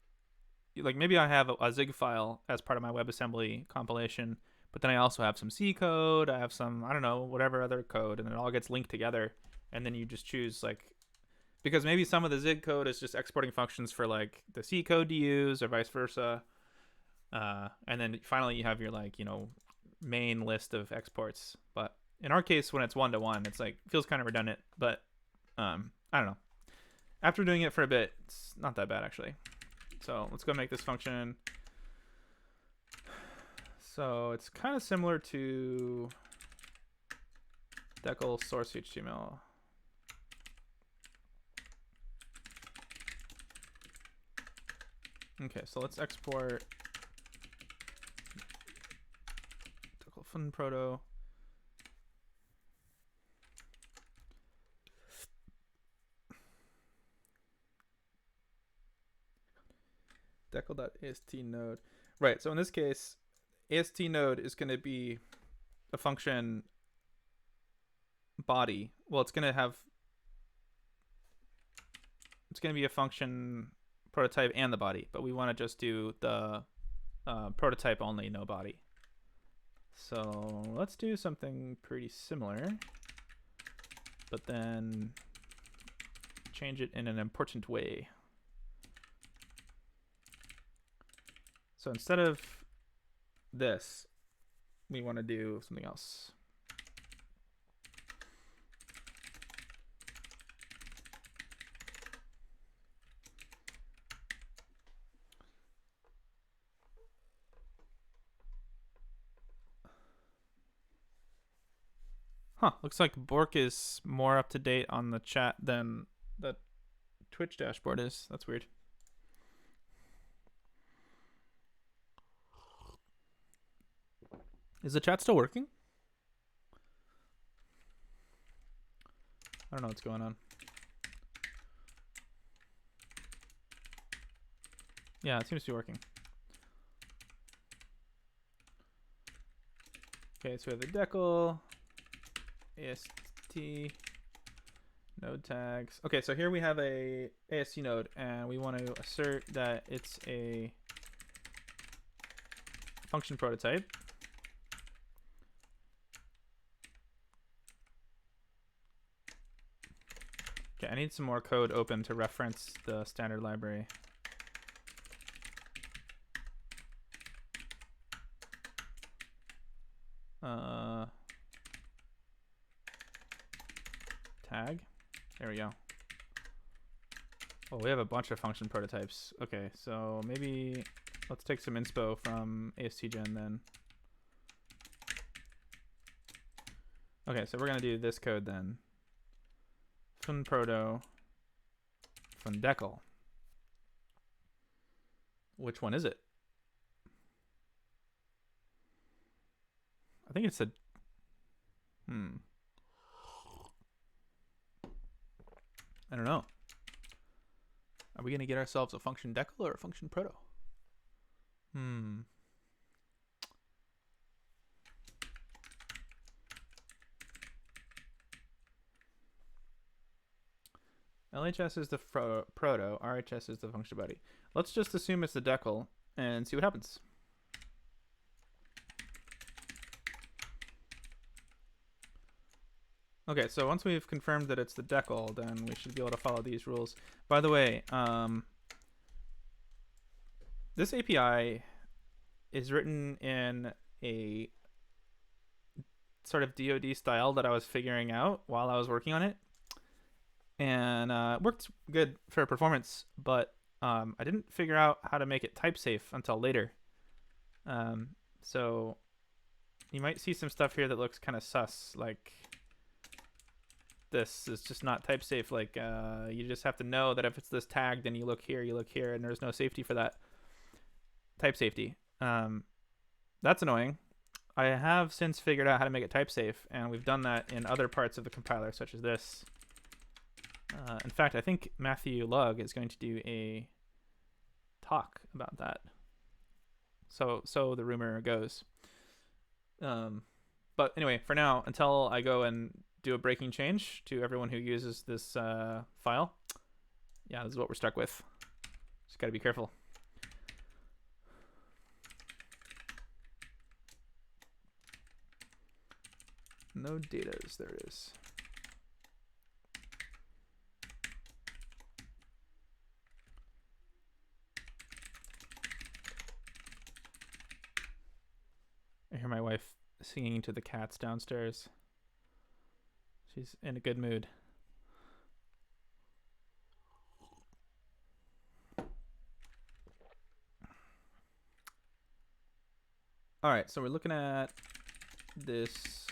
Speaker 1: Like maybe I have a Zig file as part of my WebAssembly compilation, but then I also have some C code. I have some, I don't know, whatever other code, and then it all gets linked together. And then you just choose like, because maybe some of the Zig code is just exporting functions for like the C code to use or vice versa. And then finally you have your like, main list of exports. But in our case, when it's one-to-one, it's like feels kind of redundant, but I don't know. After doing it for a bit, it's not that bad actually. So let's go make this function. So it's kind of similar to decal source HTML. Okay, so let's export decal fun proto. Decal.ast node. Right, so in this case, ast node is going to be a function body. Well, it's going to be a function prototype and the body, but we want to just do the prototype only, no body. So let's do something pretty similar, but then change it in an important way. So instead of this, we want to do something else. Huh, looks like Bork is more up to date on the chat than the Twitch dashboard is. That's weird. Is the chat still working? I don't know what's going on. Yeah, it seems to be working. Okay, so we have the decal, ast, Node tags. Okay, so here we have a ASC node, and we want to assert that it's a function prototype. Okay, I need some more code open to reference the standard library. Tag. There we go. Oh, we have a bunch of function prototypes. Okay, so maybe let's take some inspo from ASTgen then. Okay, so we're gonna do this code then. Funproto, fundecal. Which one is it? I think it's a I don't know. Are we gonna get ourselves a function decal or a function proto? LHS is the proto, RHS is the function body. Let's just assume it's the decal and see what happens. Okay, so once we've confirmed that it's the decal, then we should be able to follow these rules. By the way, this API is written in a sort of DoD style that I was figuring out while I was working on it. And it worked good for performance, but I didn't figure out how to make it type safe until later. So you might see some stuff here that looks kind of sus, like this is just not type safe. Like you just have to know that if it's this tag, then you look here, and there's no safety for that. Type safety. That's annoying. I have since figured out how to make it type safe, and we've done that in other parts of the compiler, such as this. In fact, I think Matthew Lugg is going to do a talk about that. So the rumor goes. But anyway, for now, until I go and do a breaking change to everyone who uses this file, yeah, this is what we're stuck with. Just got to be careful. No datas, there it is. I hear my wife singing to the cats downstairs. She's in a good mood. All right, so we're looking at this.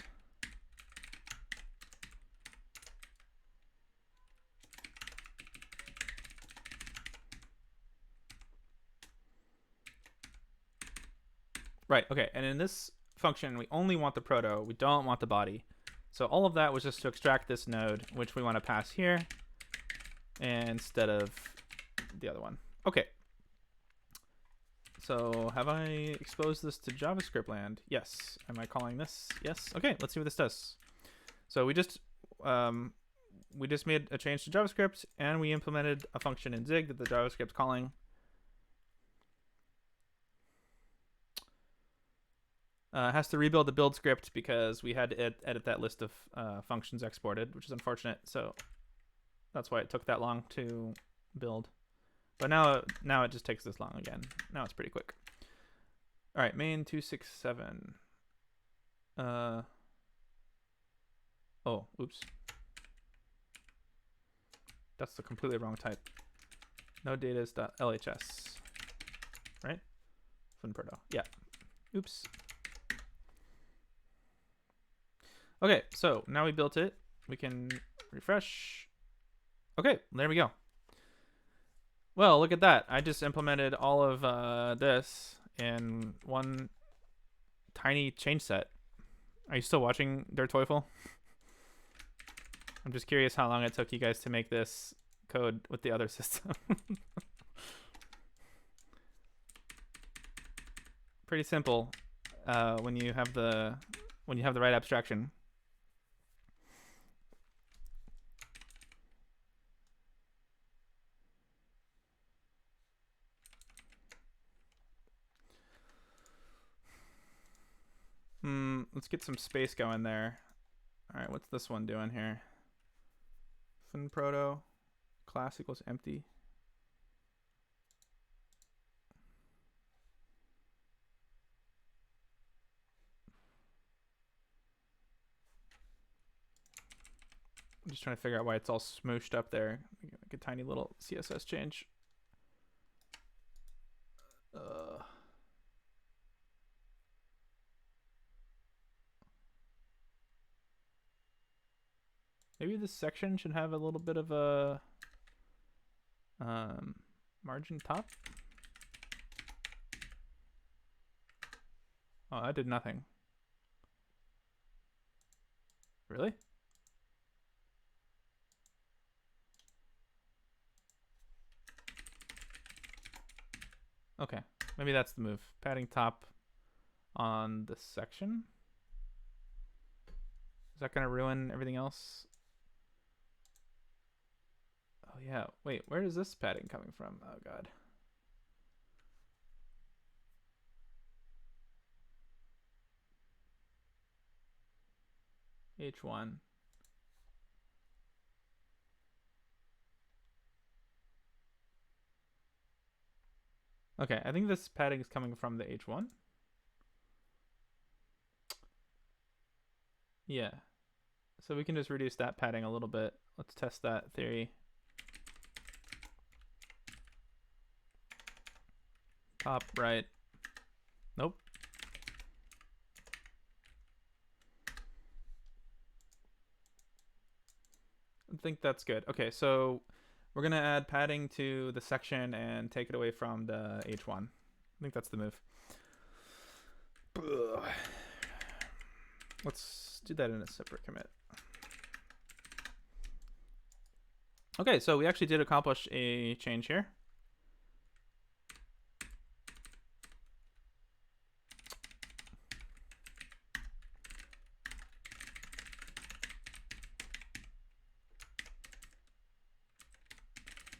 Speaker 1: Right, okay, and in this function, we only want the proto, we don't want the body. So all of that was just to extract this node, which we want to pass here instead of the other one. Okay. So have I exposed this to JavaScript land? Yes. Am I calling this? Yes. Okay, let's see what this does. So we just made a change to JavaScript, and we implemented a function in Zig that the JavaScript's calling. Has to rebuild the build script because we had to edit that list of functions exported, which is unfortunate. So that's why it took that long to build. But now it just takes this long again. Now it's pretty quick. All right, main 267. Oh, oops. That's the completely wrong type. No datas.lhs. Right? Funproto. Yeah. Oops. Okay, so now we built it. We can refresh. Okay, there we go. Well, look at that. I just implemented all of this in one tiny change set. Are you still watching Der Teufel? I'm just curious how long it took you guys to make this code with the other system. Pretty simple when you have the right abstraction. let's get some space going there. All right, what's this one doing here? Finproto class equals empty. I'm just trying to figure out why it's all smooshed up there. Like a tiny little CSS change. Maybe this section should have a little bit of a margin top. Oh, that did nothing. Really? Okay, maybe that's the move. Padding top on this section. Is that gonna ruin everything else? Oh yeah, wait, where is this padding coming from? Oh god. H1. Okay, I think this padding is coming from the H1. Yeah. So we can just reduce that padding a little bit. Let's test that theory. Top right. Nope. I think that's good. Okay, so we're going to add padding to the section and take it away from the H1. I think that's the move. Ugh. Let's do that in a separate commit. Okay, so we actually did accomplish a change here.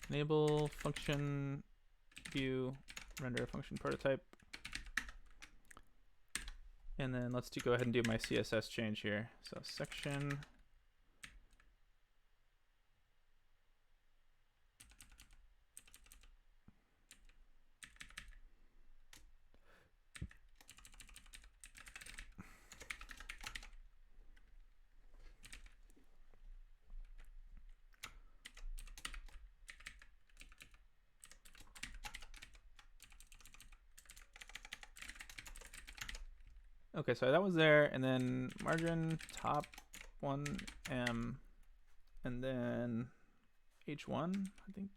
Speaker 1: Enable function view render function prototype. And then let's go ahead and do my CSS change here. So section. Okay, so that was there, and then margin top 1M, and then H1, I think.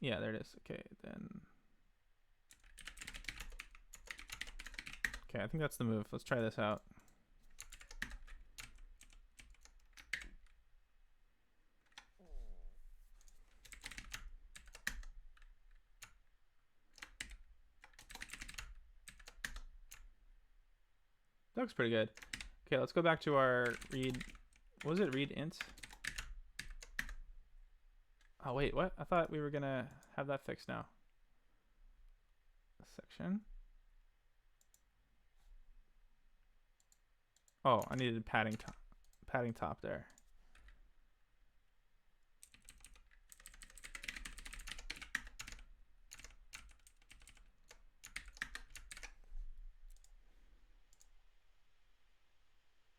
Speaker 1: Yeah, there it is. Okay, then. Okay, I think that's the move. Let's try this out. That looks pretty good. Okay, let's go back to our read. What was it? Read int? Oh, wait, what? I thought we were going to have that fixed now. Section. Oh, I needed padding top there.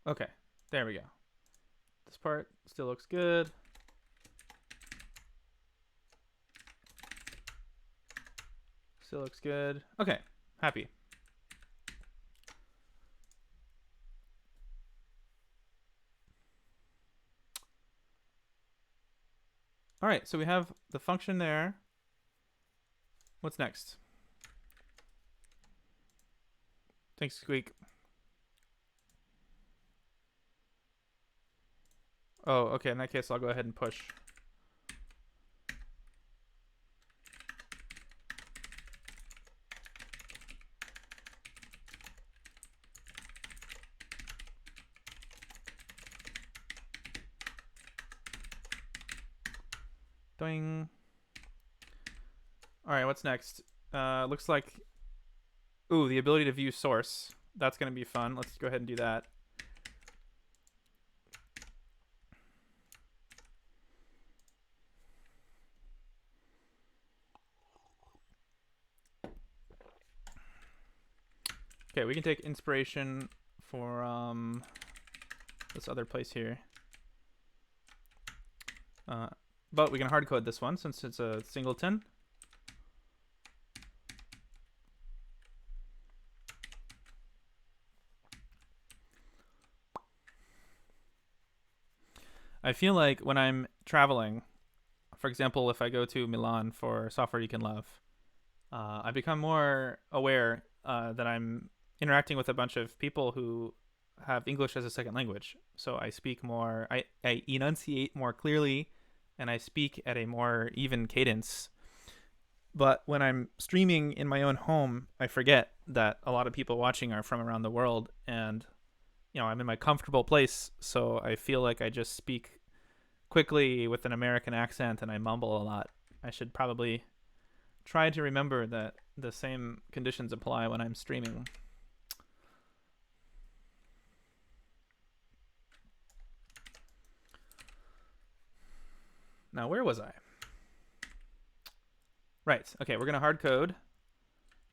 Speaker 1: Okay, there we go. This part still looks good. Still looks good. Okay, happy. All right, so we have the function there. What's next? Thanks, Squeak. Oh, okay, in that case, I'll go ahead and push. Doing. All right, what's next? Looks like Ooh, the ability to view source. That's going to be fun. Let's go ahead and do that. Okay, we can take inspiration for this other place here. But we can hard code this one since it's a singleton. I feel like when I'm traveling, for example, if I go to Milan for Software You Can Love, I become more aware that I'm interacting with a bunch of people who have English as a second language. So I speak more, I enunciate more clearly, and I speak at a more even cadence. But when I'm streaming in my own home, I forget that a lot of people watching are from around the world, and I'm in my comfortable place, so I feel like I just speak quickly with an American accent and I mumble a lot. I should probably try to remember that the same conditions apply when I'm streaming. Now, where was I? Right. Okay, we're going to hard code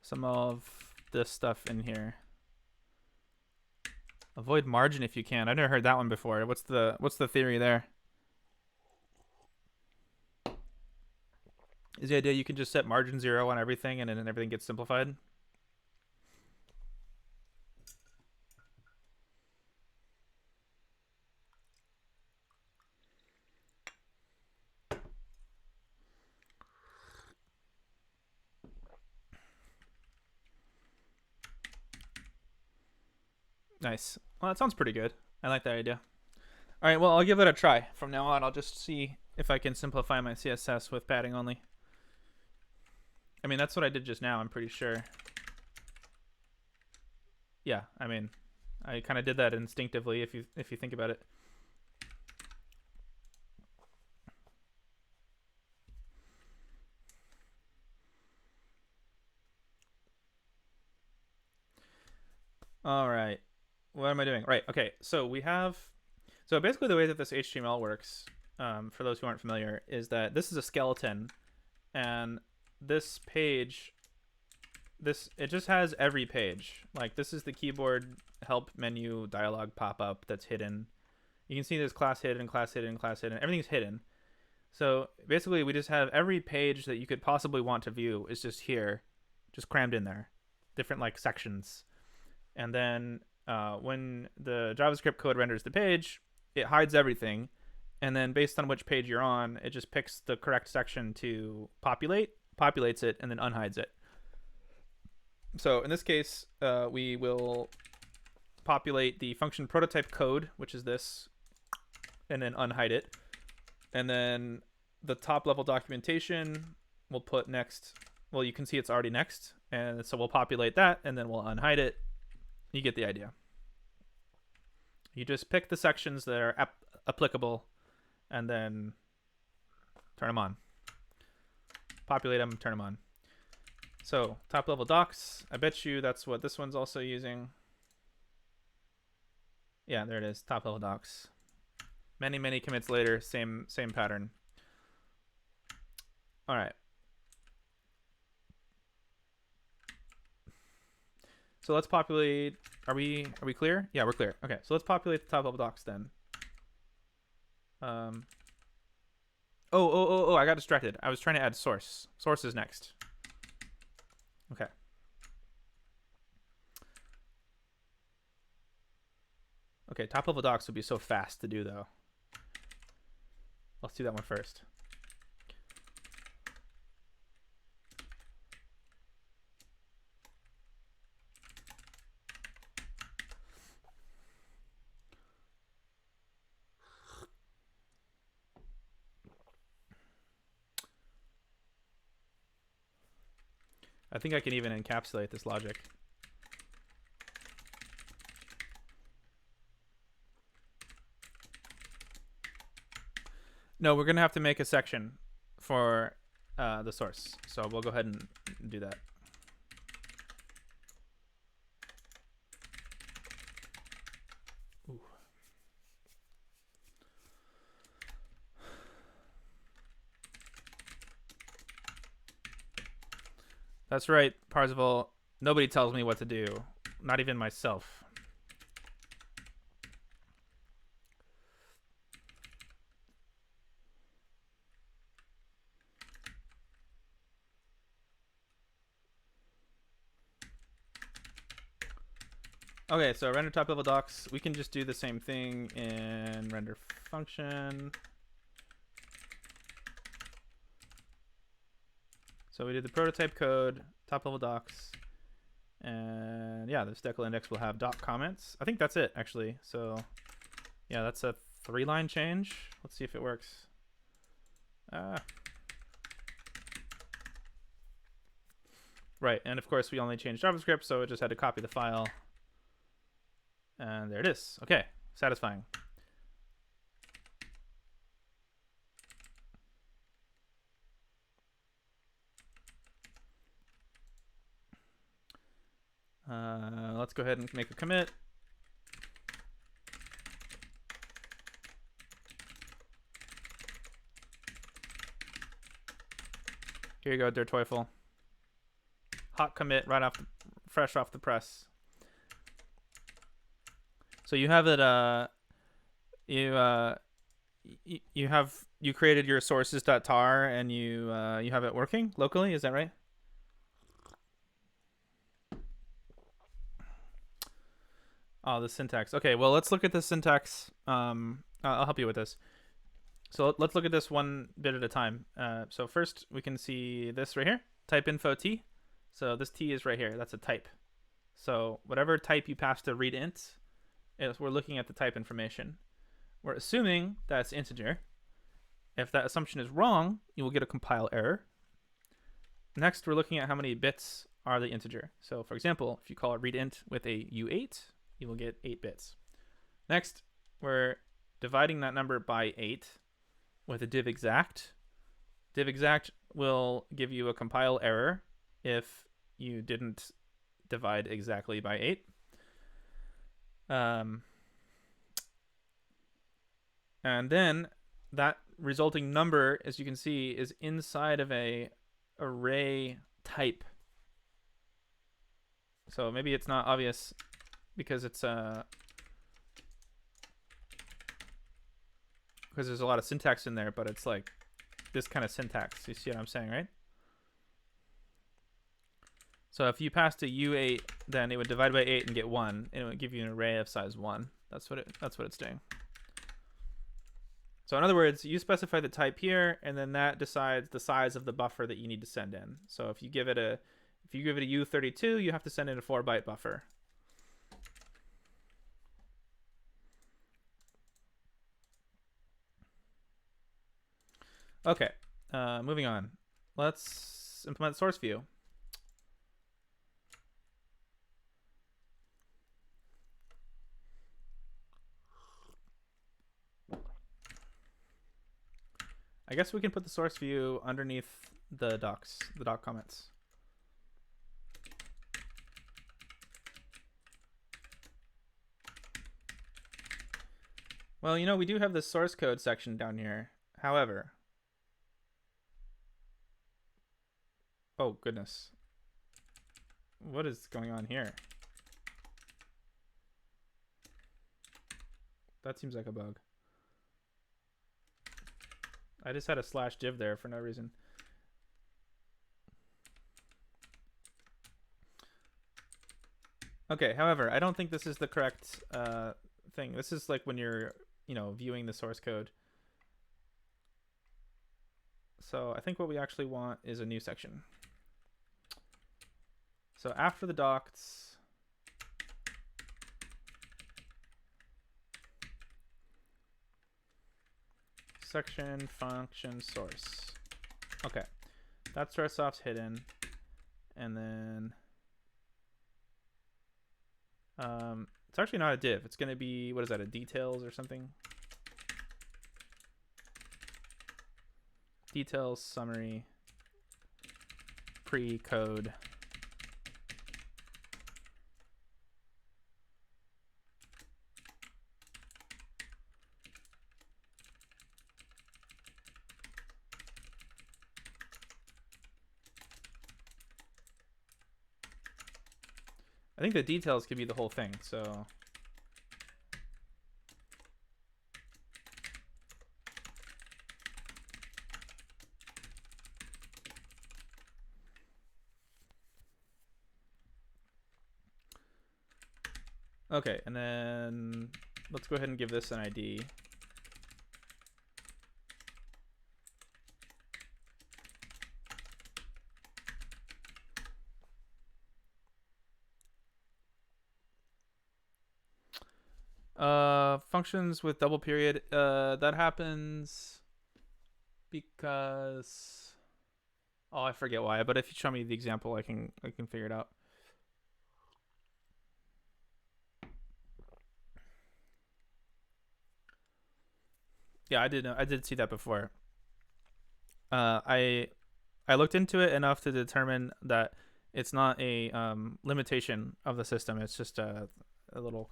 Speaker 1: some of this stuff in here. Avoid margin if you can. I've never heard that one before. What's the theory there? Is the idea you can just set margin 0 on everything and then everything gets simplified? Nice. Well, that sounds pretty good. I like that idea. All right, well, I'll give it a try. From now on, I'll just see if I can simplify my CSS with padding only. I mean, that's what I did just now, I'm pretty sure. Yeah, I mean, I kind of did that instinctively if you think about it. All right. What am I doing? Right. Okay. So basically the way that this HTML works, for those who aren't familiar, is that this is a skeleton, and this page, it just has every page. Like, this is the keyboard help menu dialog pop-up that's hidden. You can see there's class hidden, class hidden, class hidden. Everything's hidden. So basically, we just have every page that you could possibly want to view is just here, just crammed in there, different like sections. And then when the JavaScript code renders the page, it hides everything. And then based on which page you're on, it just picks the correct section to populates it, and then unhides it. So in this case, we will populate the function prototype code, which is this, and then unhide it. And then the top level documentation we'll put next. Well, you can see it's already next. And so we'll populate that, and then we'll unhide it. You get the idea. You just pick the sections that are applicable, and then turn them on. Populate them, turn them on. So top level docs, I bet you that's what this one's also using. Yeah, there it is, top level docs. Many commits later, same pattern. All right. So let's populate. Are we clear? Yeah, we're clear. Okay, so let's populate the top level docs then. Oh, I got distracted. I was trying to add source. Source is next. Okay. Okay, top level docs would be so fast to do though. Let's do that one first. I think I can even encapsulate this logic. No, we're going to have to make a section for the source. So we'll go ahead and do that. That's right, Parzival. Nobody tells me what to do, not even myself. Okay, so render top level docs. We can just do the same thing in render function. So we did the prototype code, top level docs, and yeah, this decal index will have doc comments. I think that's it actually. So yeah, that's a 3-line change. Let's see if it works. Right, and of course we only changed JavaScript, so it just had to copy the file. And there it is. Okay, satisfying. Let's go ahead and make a commit. Here you go, Der Teufel. Hot commit right off, fresh off the press. So you have it. You created your sources.tar and you have it working locally. Is that right? Oh, the syntax. Okay, well, let's look at the syntax. I'll help you with this. So let's look at this one bit at a time. So first, we can see this right here, type info t. So this t is right here. That's a type. So whatever type you pass to read int, we're looking at the type information. We're assuming that's integer. If that assumption is wrong, you will get a compile error. Next, we're looking at how many bits are the integer. So for example, if you call it read int with a u8, you will get 8 bits. Next, we're dividing that number by 8 with a div exact. Div exact will give you a compile error if you didn't divide exactly by 8. And then that resulting number, as you can see, is inside of a array type. So maybe it's not obvious because it's because there's a lot of syntax in there, but it's like this kind of syntax. You see what I'm saying, right? So if you passed a u8, then it would divide by 8 and get 1, and it would give you an array of size 1. That's what it's doing. So in other words, you specify the type here, and then that decides the size of the buffer that you need to send in. So if you give it a u32, you have to send in a 4-byte buffer. Okay, moving on. Let's implement source view. I guess we can put the source view underneath the docs, the doc comments. Well, you know, we do have the source code section down here. However, oh goodness, what is going on here? That seems like a bug. I just had a /div there for no reason. Okay, however, I don't think this is the correct thing. This is like when you're, viewing the source code. So I think what we actually want is a new section. So after the docs, section function source. Okay, that starts off hidden, and then it's actually not a div. It's going to be, what is that, a details or something? Details summary pre-code. I think the details could be the whole thing. So okay, and then let's go ahead and give this an ID. Functions with double period. That happens because I forget why. But if you show me the example, I can figure it out. Yeah, I did see that before. I looked into it enough to determine that it's not a limitation of the system. It's just a little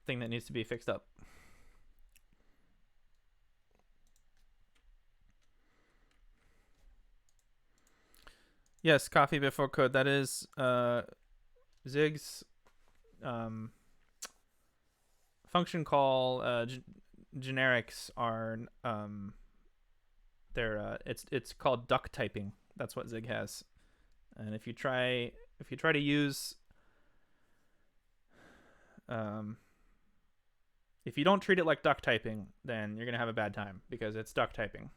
Speaker 1: thing that needs to be fixed up. Yes, coffee before code. That is Zig's function call generics are it's called duck typing. That's what Zig has. And if you try to use if you don't treat it like duck typing, then you're gonna have a bad time because it's duck typing.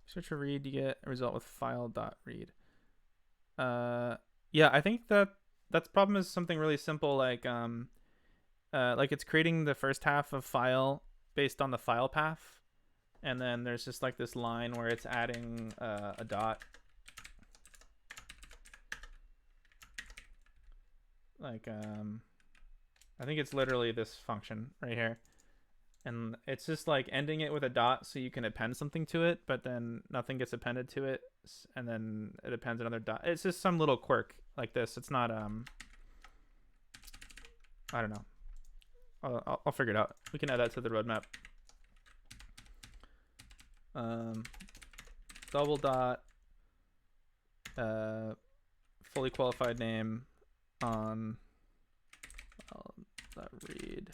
Speaker 1: Search for read, you get a result with file.read. Yeah, I think that's problem is something really simple, like it's creating the first half of file based on the file path, and then there's just like this line where it's adding a dot. Like I think it's literally this function right here. And it's just like ending it with a dot so you can append something to it, but then nothing gets appended to it, and then it appends another dot. It's just some little quirk like this. It's not I don't know. I'll figure it out. We can add that to the roadmap. Double dot fully qualified name on read.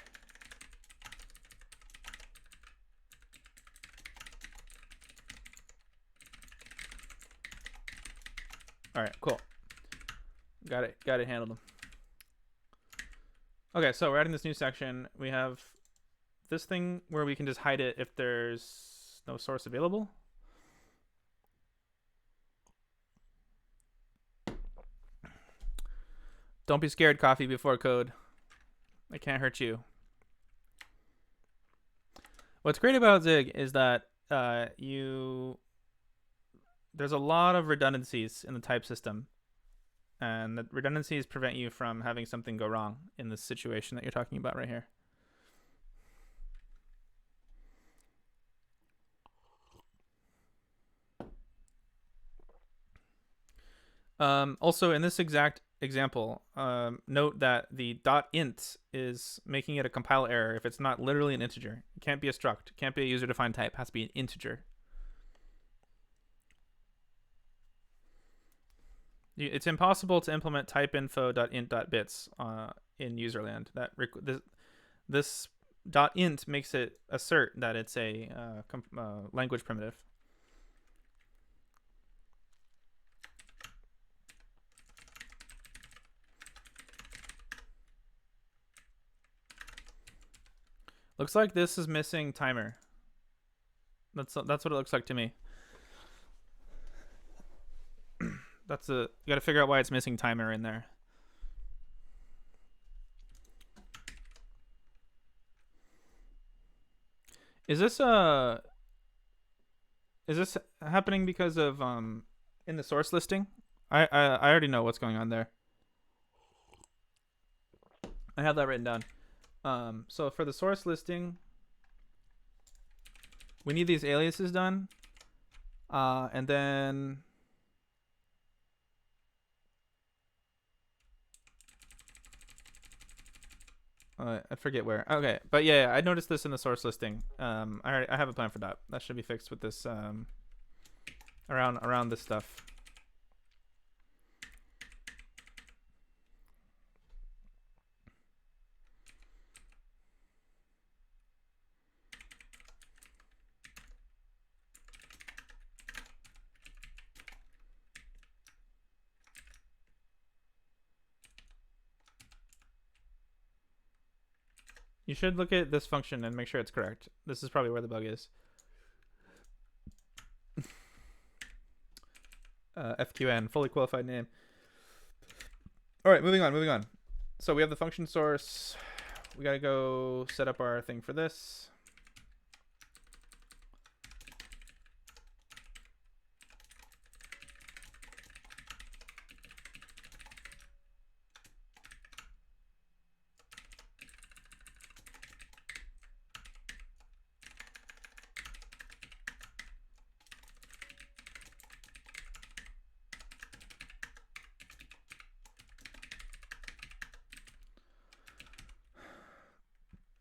Speaker 1: All right, cool. Got it handled. Okay, so we're adding this new section. We have this thing where we can just hide it if there's no source available. Don't be scared, coffee before code. It can't hurt you. What's great about Zig is that there's a lot of redundancies in the type system, and the redundancies prevent you from having something go wrong in this situation that you're talking about right here. Also, in this exact example, note that the .int is making it a compile error if it's not literally an integer. It can't be a struct. It can't be a user-defined type. It has to be an integer. It's impossible to implement typeinfo.int.bits in userland. This .int makes it assert that it's a language primitive. Looks like this is missing timer. That's what it looks like to me. You gotta figure out why it's missing timer in there. Is this happening because of in the source listing? I already know what's going on there. I have that written down. So for the source listing, we need these aliases done, and then I forget where. Okay, but yeah, I noticed this in the source listing. I have a plan for that. That should be fixed with this around this stuff. You should look at this function and make sure it's correct. This is probably where the bug is. FQN, fully qualified name. All right, moving on. So we have the function source. We got to go set up our thing for this.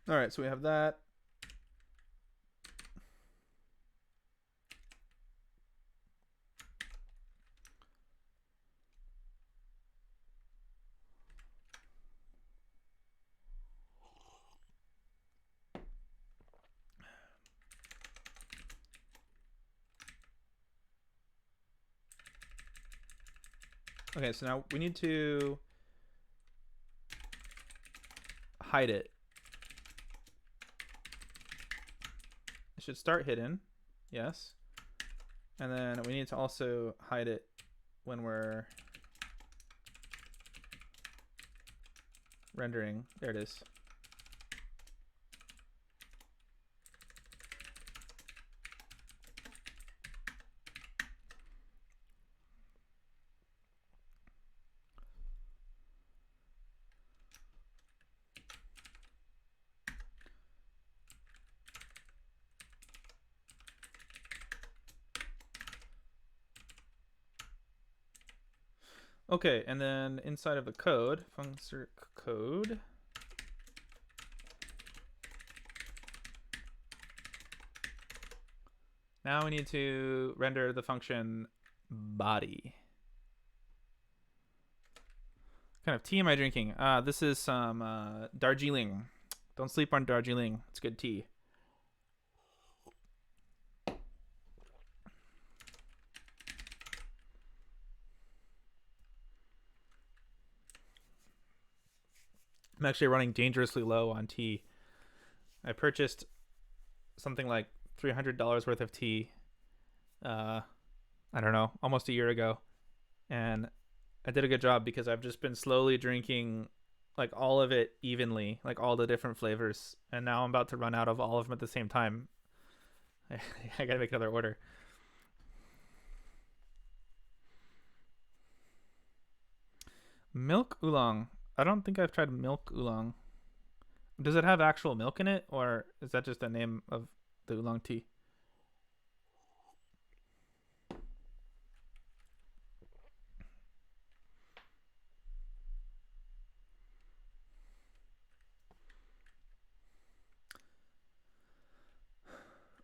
Speaker 1: All right, so we have that. Okay, so now we need to hide it. It should start hidden, yes. And then we need to also hide it when we're rendering. There it is. Okay, and then inside of the code, function code. Now we need to render the function body. What kind of tea am I drinking? This is some Darjeeling. Don't sleep on Darjeeling. It's good tea. I'm actually running dangerously low on tea. I purchased something like $300 worth of tea, I don't know, almost a year ago. And I did a good job because I've just been slowly drinking like all of it evenly, like all the different flavors. And now I'm about to run out of all of them at the same time. I gotta make another order. Milk oolong. I don't think I've tried milk oolong. Does it have actual milk in it, or is that just the name of the oolong tea?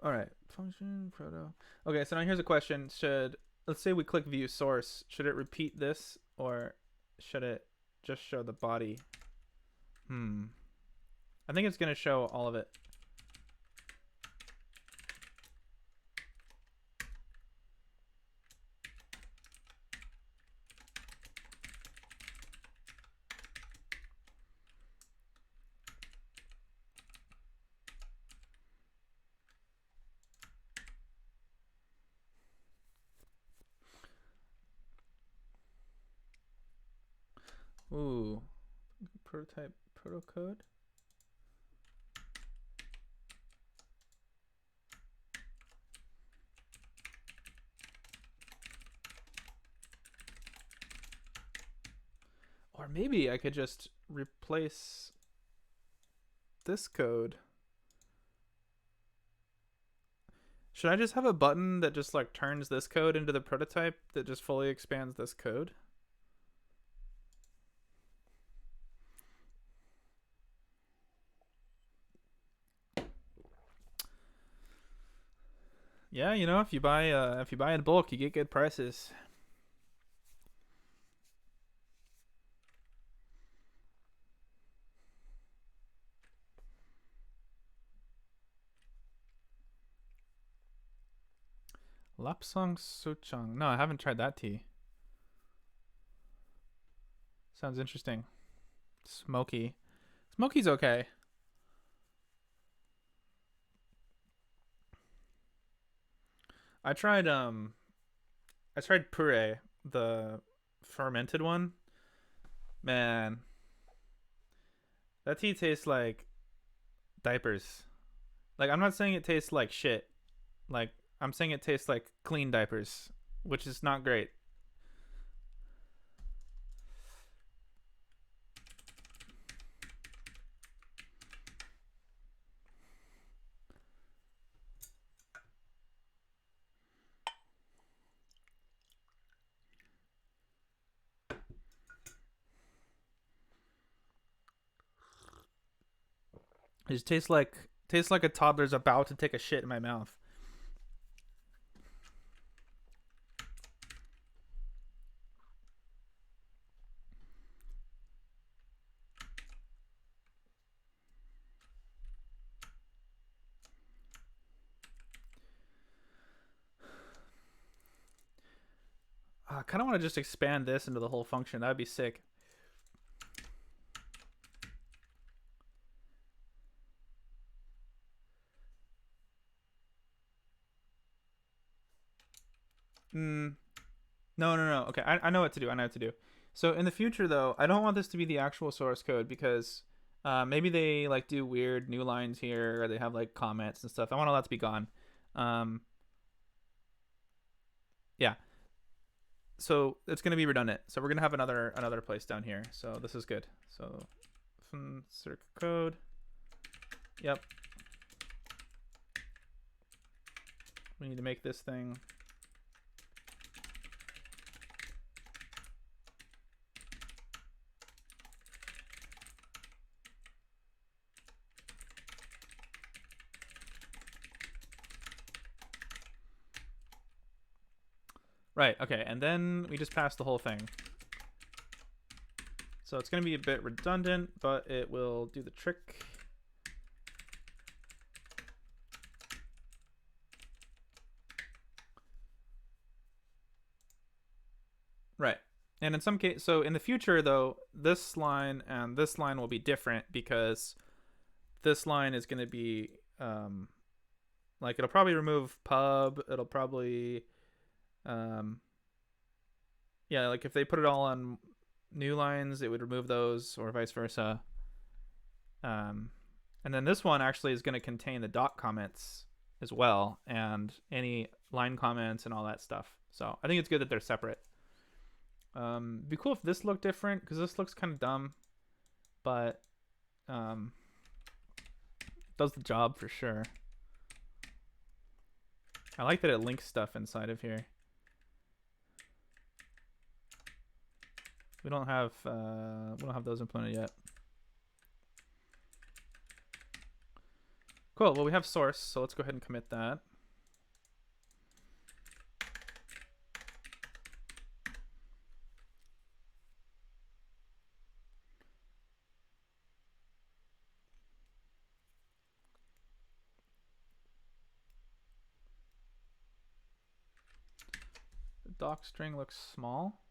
Speaker 1: All right, function proto. Okay, so now here's a question. Let's say we click view source, should it repeat this, or should it just show the body? I think it's gonna show all of it. Ooh, prototype protocode. Or maybe I could just replace this code. Should I just have a button that just like turns this code into the prototype that just fully expands this code? Yeah, you know, if you buy in bulk, you get good prices. Lapsang Souchong. No, I haven't tried that tea. Sounds interesting. Smoky. Smoky's okay. I tried puree, the fermented one. Man, that tea tastes like diapers. Like, I'm not saying it tastes like shit. Like, I'm saying it tastes like clean diapers, which is not great. It just tastes like a toddler's about to take a shit in my mouth. I kind of want to just expand this into the whole function. That'd be sick. No. Okay, I know what to do. I know what to do. So in the future, though, I don't want this to be the actual source code because maybe they like do weird new lines here, or they have like comments and stuff. I want all that to be gone. Um, yeah. So it's gonna be redundant. So we're gonna have another place down here. So this is good. So circuit code. Yep. We need to make this thing. Right, okay, and then we just pass the whole thing. So it's going to be a bit redundant, but it will do the trick. Right. And in some case, so in the future, though, this line and this line will be different because this line is going to be, like, it'll probably remove pub. It'll probably, yeah, like if they put it all on new lines, it would remove those, or vice versa. And then this one actually is going to contain the doc comments as well, and any line comments and all that stuff. So I think it's good that they're separate. It'd be cool if this looked different, because this looks kind of dumb, but does the job for sure. I like that it links stuff inside of here. We don't have those implemented yet. Cool. Well, we have source, so let's go ahead and commit that. The doc string looks small.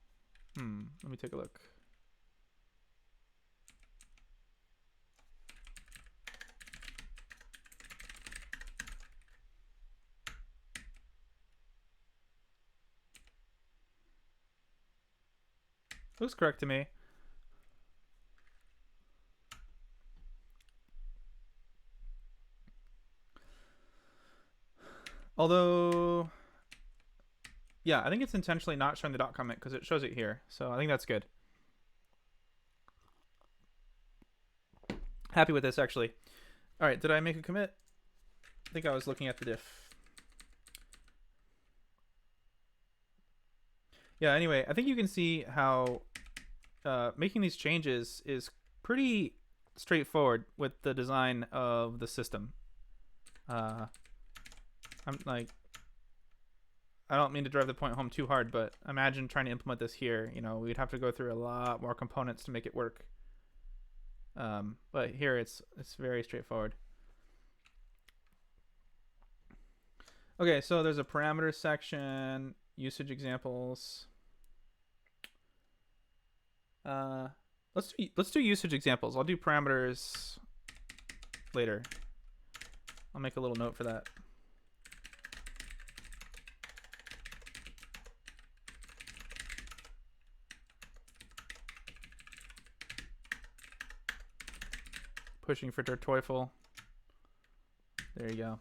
Speaker 1: Let me take a look. Looks correct to me. Although, yeah, I think it's intentionally not showing the dot comment because it shows it here. So I think that's good. Happy with this, actually. All right, did I make a commit? I think I was looking at the diff. Yeah, anyway, I think you can see how making these changes is pretty straightforward with the design of the system. I'm like, I don't mean to drive the point home too hard, but imagine trying to implement this here. You know, we'd have to go through a lot more components to make it work. But here it's very straightforward. Okay, so there's a parameters section, usage examples. Let's do usage examples. I'll do parameters later. I'll make a little note for that. pushing for Der Teufel. There you go.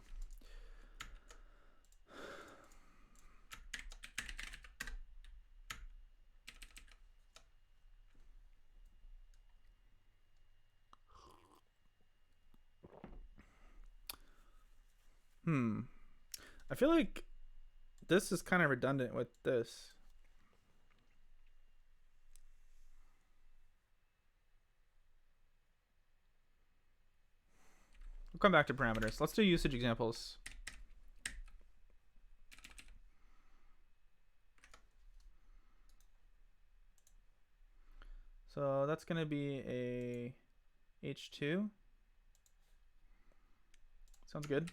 Speaker 1: I feel like this is kind of redundant with this. We'll come back to parameters. Let's do usage examples. So that's going to be a H2. Sounds good.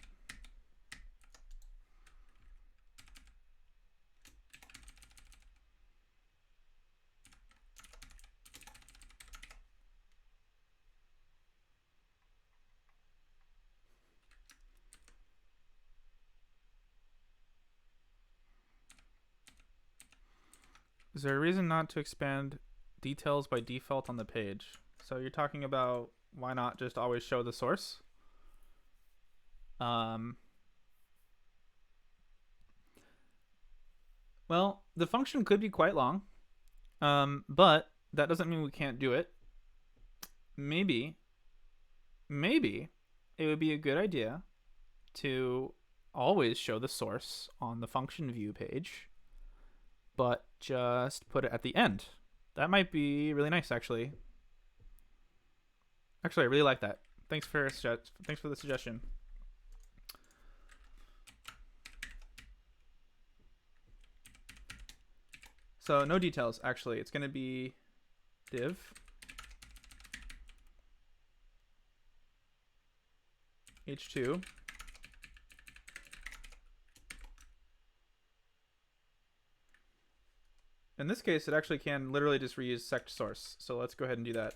Speaker 1: Is there a reason not to expand details by default on the page? So you're talking about why not just always show the source? Well, the function could be quite long, but that doesn't mean we can't do it. Maybe it would be a good idea to always show the source on the function view page, but just put it at the end. That might be really nice, actually. Actually, I really like that. Thanks for the suggestion. So no details, actually. It's going to be div h2 in this case, it actually can literally just reuse sect source. So let's go ahead and do that.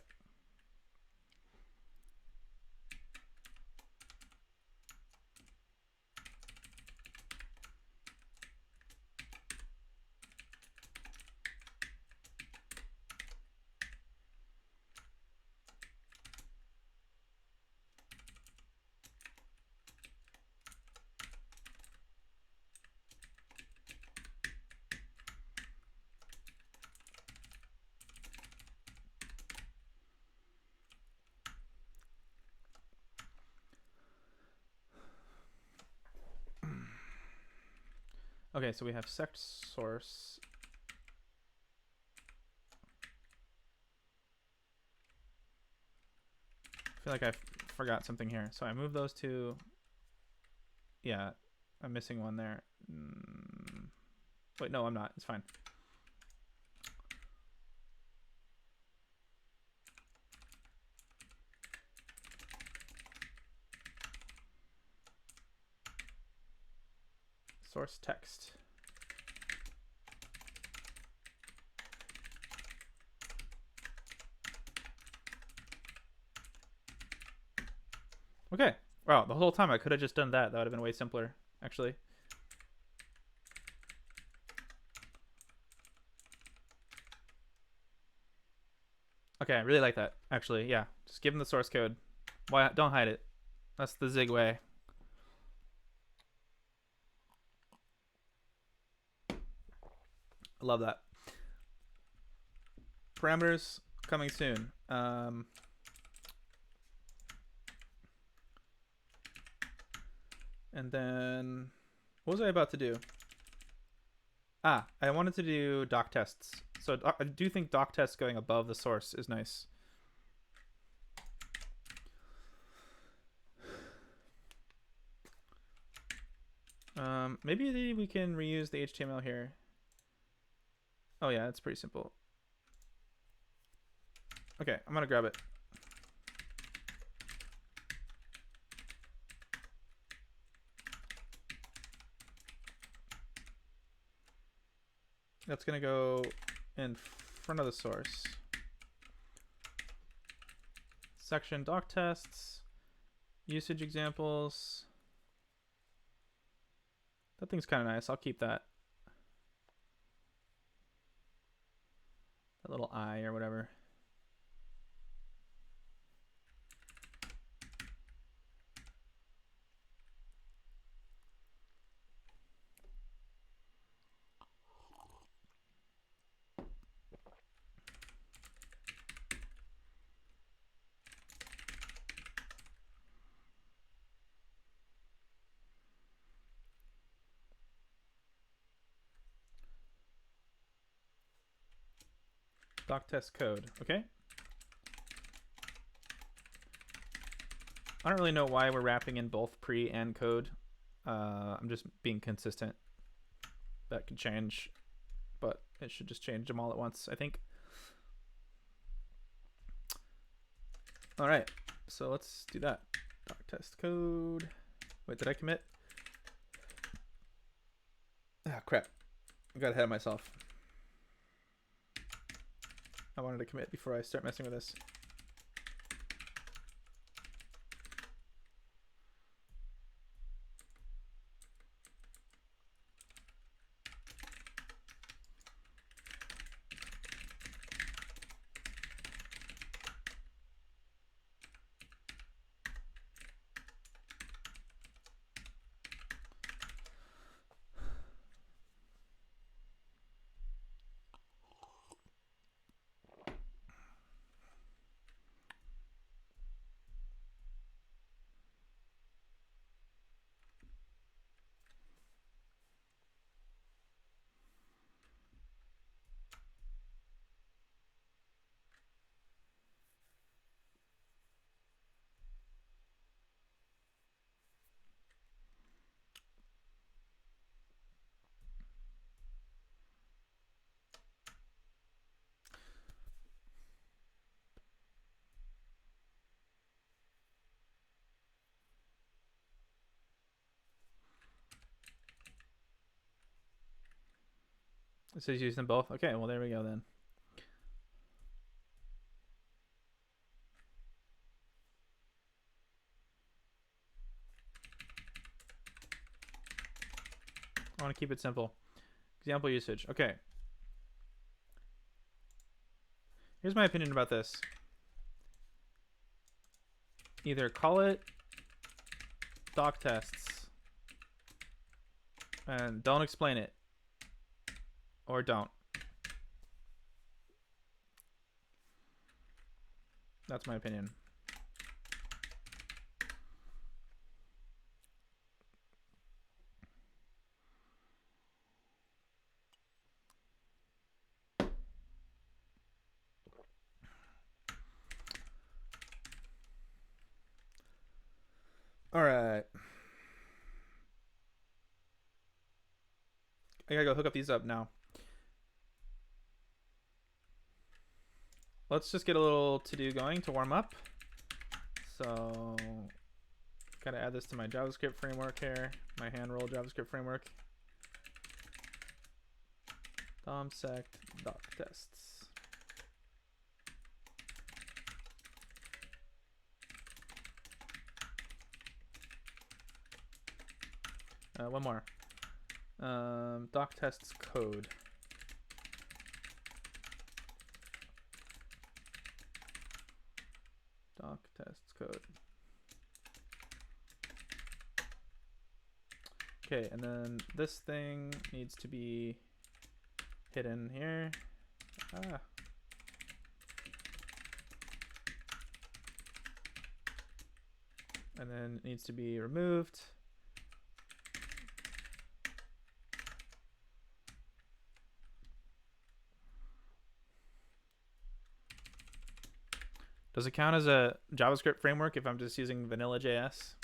Speaker 1: Okay, so we have sect source. I feel like I forgot something here. So I move those two. Yeah, I'm missing one there. Wait, no, I'm not. It's fine. Source text. Okay. Wow, the whole time I could have just done that. That would have been way simpler, actually. Okay, I really like that, actually. Yeah, just give them the source code. Why don't hide it? That's the Zig way. I love that. Parameters coming soon. And then what was I about to do? I wanted to do doc tests. So I do think doc tests going above the source is nice. Maybe we can reuse the HTML here. Oh yeah, it's pretty simple. Okay, I'm gonna grab it. That's gonna go in front of the source. Section doc tests, usage examples. That thing's kind of nice. I'll keep that. That little I or whatever. doc test code. Okay. I don't really know why we're wrapping in both pre and code. I'm just being consistent. That could change, but it should just change them all at once, I think. All right, so let's do that. Doc test code. Wait, did I commit? Ah, crap. I got ahead of myself. I wanted to commit before I start messing with this. It says use them both. Okay, well, there we go then. I want to keep it simple. Example usage. Okay. Here's my opinion about this. Either call it doc tests and don't explain it, or don't. That's my opinion. All right. I gotta go hook up these up now. Let's just get a little to-do going to warm up. So, gotta add this to my JavaScript framework here, my hand roll JavaScript framework. DOM/sect doc tests. One more. Doc tests code. Doc tests code. Okay, and then this thing needs to be hidden here. Ah. And then it needs to be removed. Does it count as a JavaScript framework if I'm just using vanilla JS?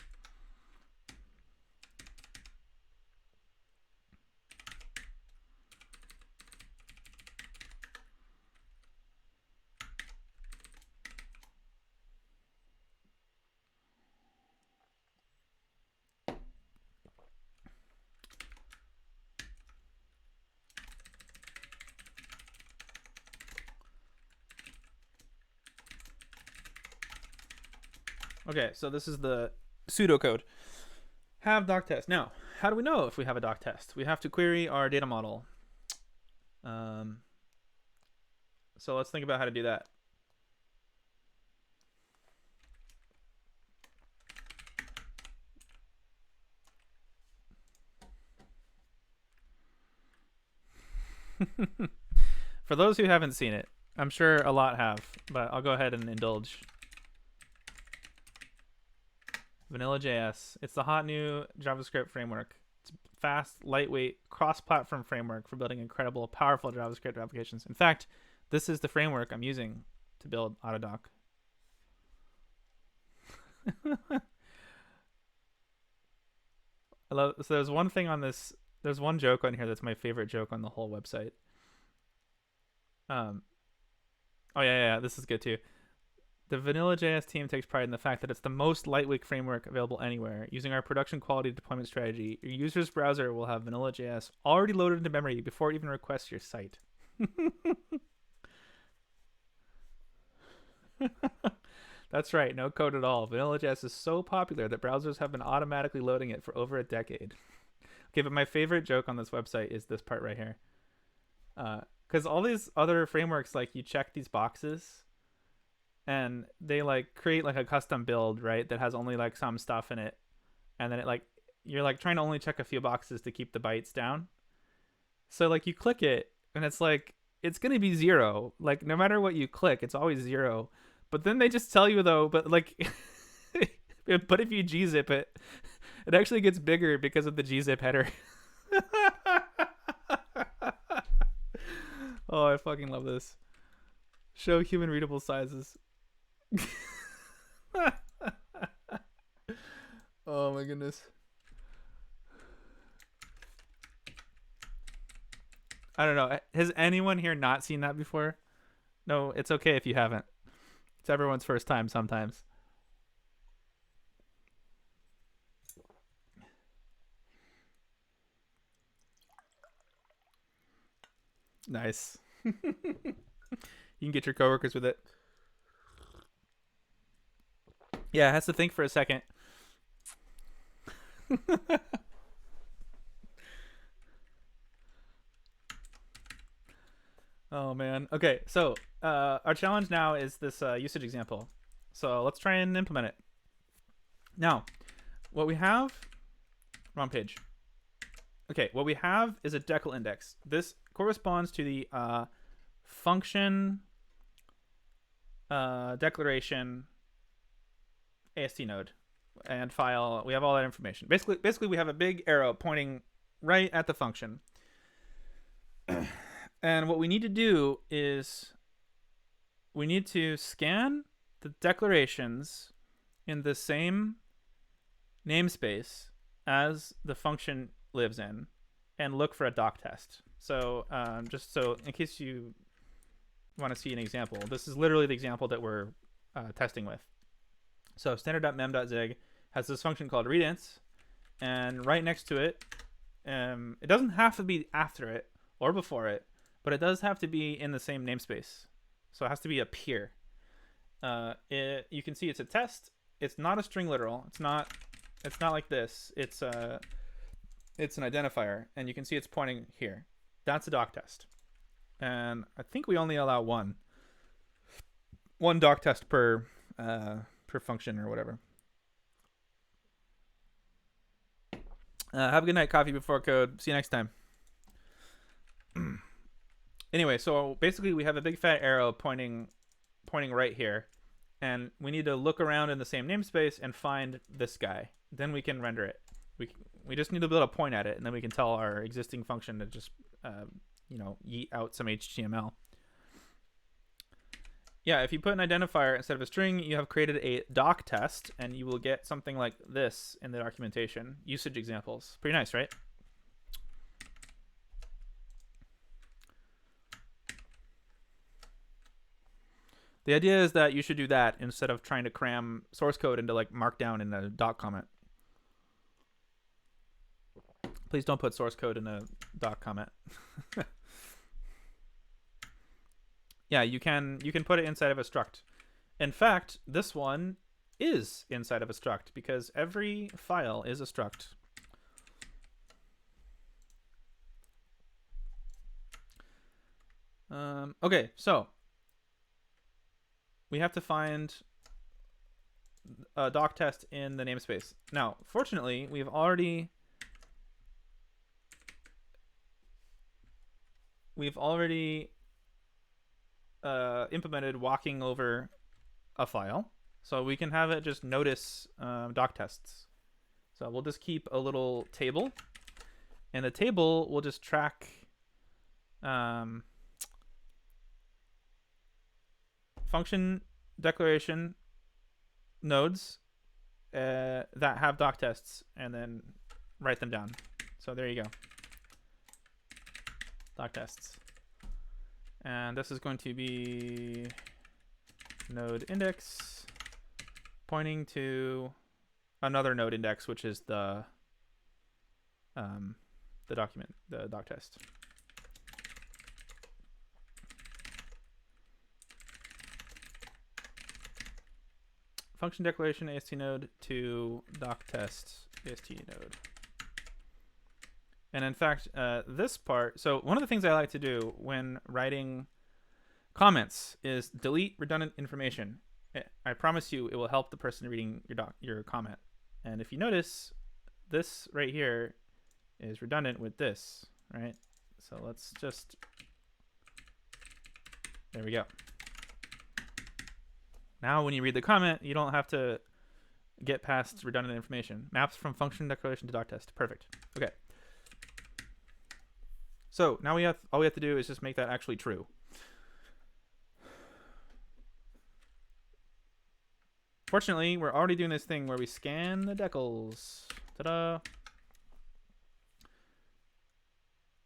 Speaker 1: Okay, so this is the pseudocode. Have doc test. Now, how do we know if we have a doc test? We have to query our data model. So let's think about how to do that. For those who haven't seen it, I'm sure a lot have, but I'll go ahead and indulge. Vanilla.js. It's the hot new JavaScript framework. It's fast, lightweight, cross-platform framework for building incredible, powerful JavaScript applications. In fact, This is the framework I'm using to build Autodoc. So there's one thing on this. There's one joke on here that's my favorite joke on the whole website. Oh yeah, this is good too. The Vanilla.js team takes pride in the fact that it's the most lightweight framework available anywhere. Using our production quality deployment strategy, your user's browser will have Vanilla.js already loaded into memory before it even requests your site. That's right, no code at all. Vanilla.js is so popular that browsers have been automatically loading it for over a decade. Okay, but my favorite joke on this website is this part right here. Because all these other frameworks, like, you check these boxes and they like create like a custom build, right, that has only like some stuff in it, and then it like you're like trying to only check a few boxes to keep the bytes down. So like you click it and it's like it's gonna be 0, like no matter what you click it's always 0. But then they just tell you though, but like but if you gzip it, it actually gets bigger because of the gzip header. Oh, I fucking love this. Show human readable sizes. Oh my goodness. I don't know. Has anyone here not seen that before? No, it's okay if you haven't. It's everyone's first time sometimes. Nice. You can get your coworkers with it. Yeah, it has to think for a second. Oh man. Okay, so our challenge now is this usage example. So let's try and implement it. Now, what we have, wrong page. Okay, what we have is a decal index. This corresponds to the function declaration AST node and file. We have all that information. Basically, we have a big arrow pointing right at the function. And what we need to do is we need to scan the declarations in the same namespace as the function lives in and look for a doc test. So just so in case you want to see an example, this is literally the example that we're testing with. So standard.mem.zig has this function called readints, and right next to it, it doesn't have to be after it or before it, but it does have to be in the same namespace. So it has to be up here. You can see it's a test. It's not a string literal. It's not like this. It's an identifier, and you can see it's pointing here. That's a doc test. And I think we only allow one doc test per function or whatever. Have a good night. Coffee before code. See you next time. Anyway, so basically we have a big fat arrow pointing right here, and we need to look around in the same namespace and find this guy. Then we can render it. We just need to be able to point at it, and then we can tell our existing function to just yeet out some HTML. Yeah, if you put an identifier instead of a string, you have created a doc test, and you will get something like this in the documentation. Usage examples. Pretty nice, right? The idea is that you should do that instead of trying to cram source code into like Markdown in a doc comment. Please don't put source code in a doc comment. Yeah, you can put it inside of a struct. In fact, this one is inside of a struct because every file is a struct. Okay, so we have to find a doc test in the namespace. Now, fortunately, we've already implemented walking over a file, so we can have it just notice doc tests. So we'll just keep a little table, and the table will just track function declaration nodes that have doc tests, and then write them down. So there you go. Doc tests. And this is going to be node index pointing to another node index, which is the document, the doc test. Function declaration AST node to doc test AST node. And in fact, this part, so one of the things I like to do when writing comments is delete redundant information. I promise you it will help the person reading your comment. And if you notice, this right here is redundant with this, right? So let's just, there we go. Now when you read the comment, you don't have to get past redundant information. Maps from function declaration to doc test. Perfect. Okay. So now all we have to do is just make that actually true. Fortunately, we're already doing this thing where we scan the decals. Ta-da!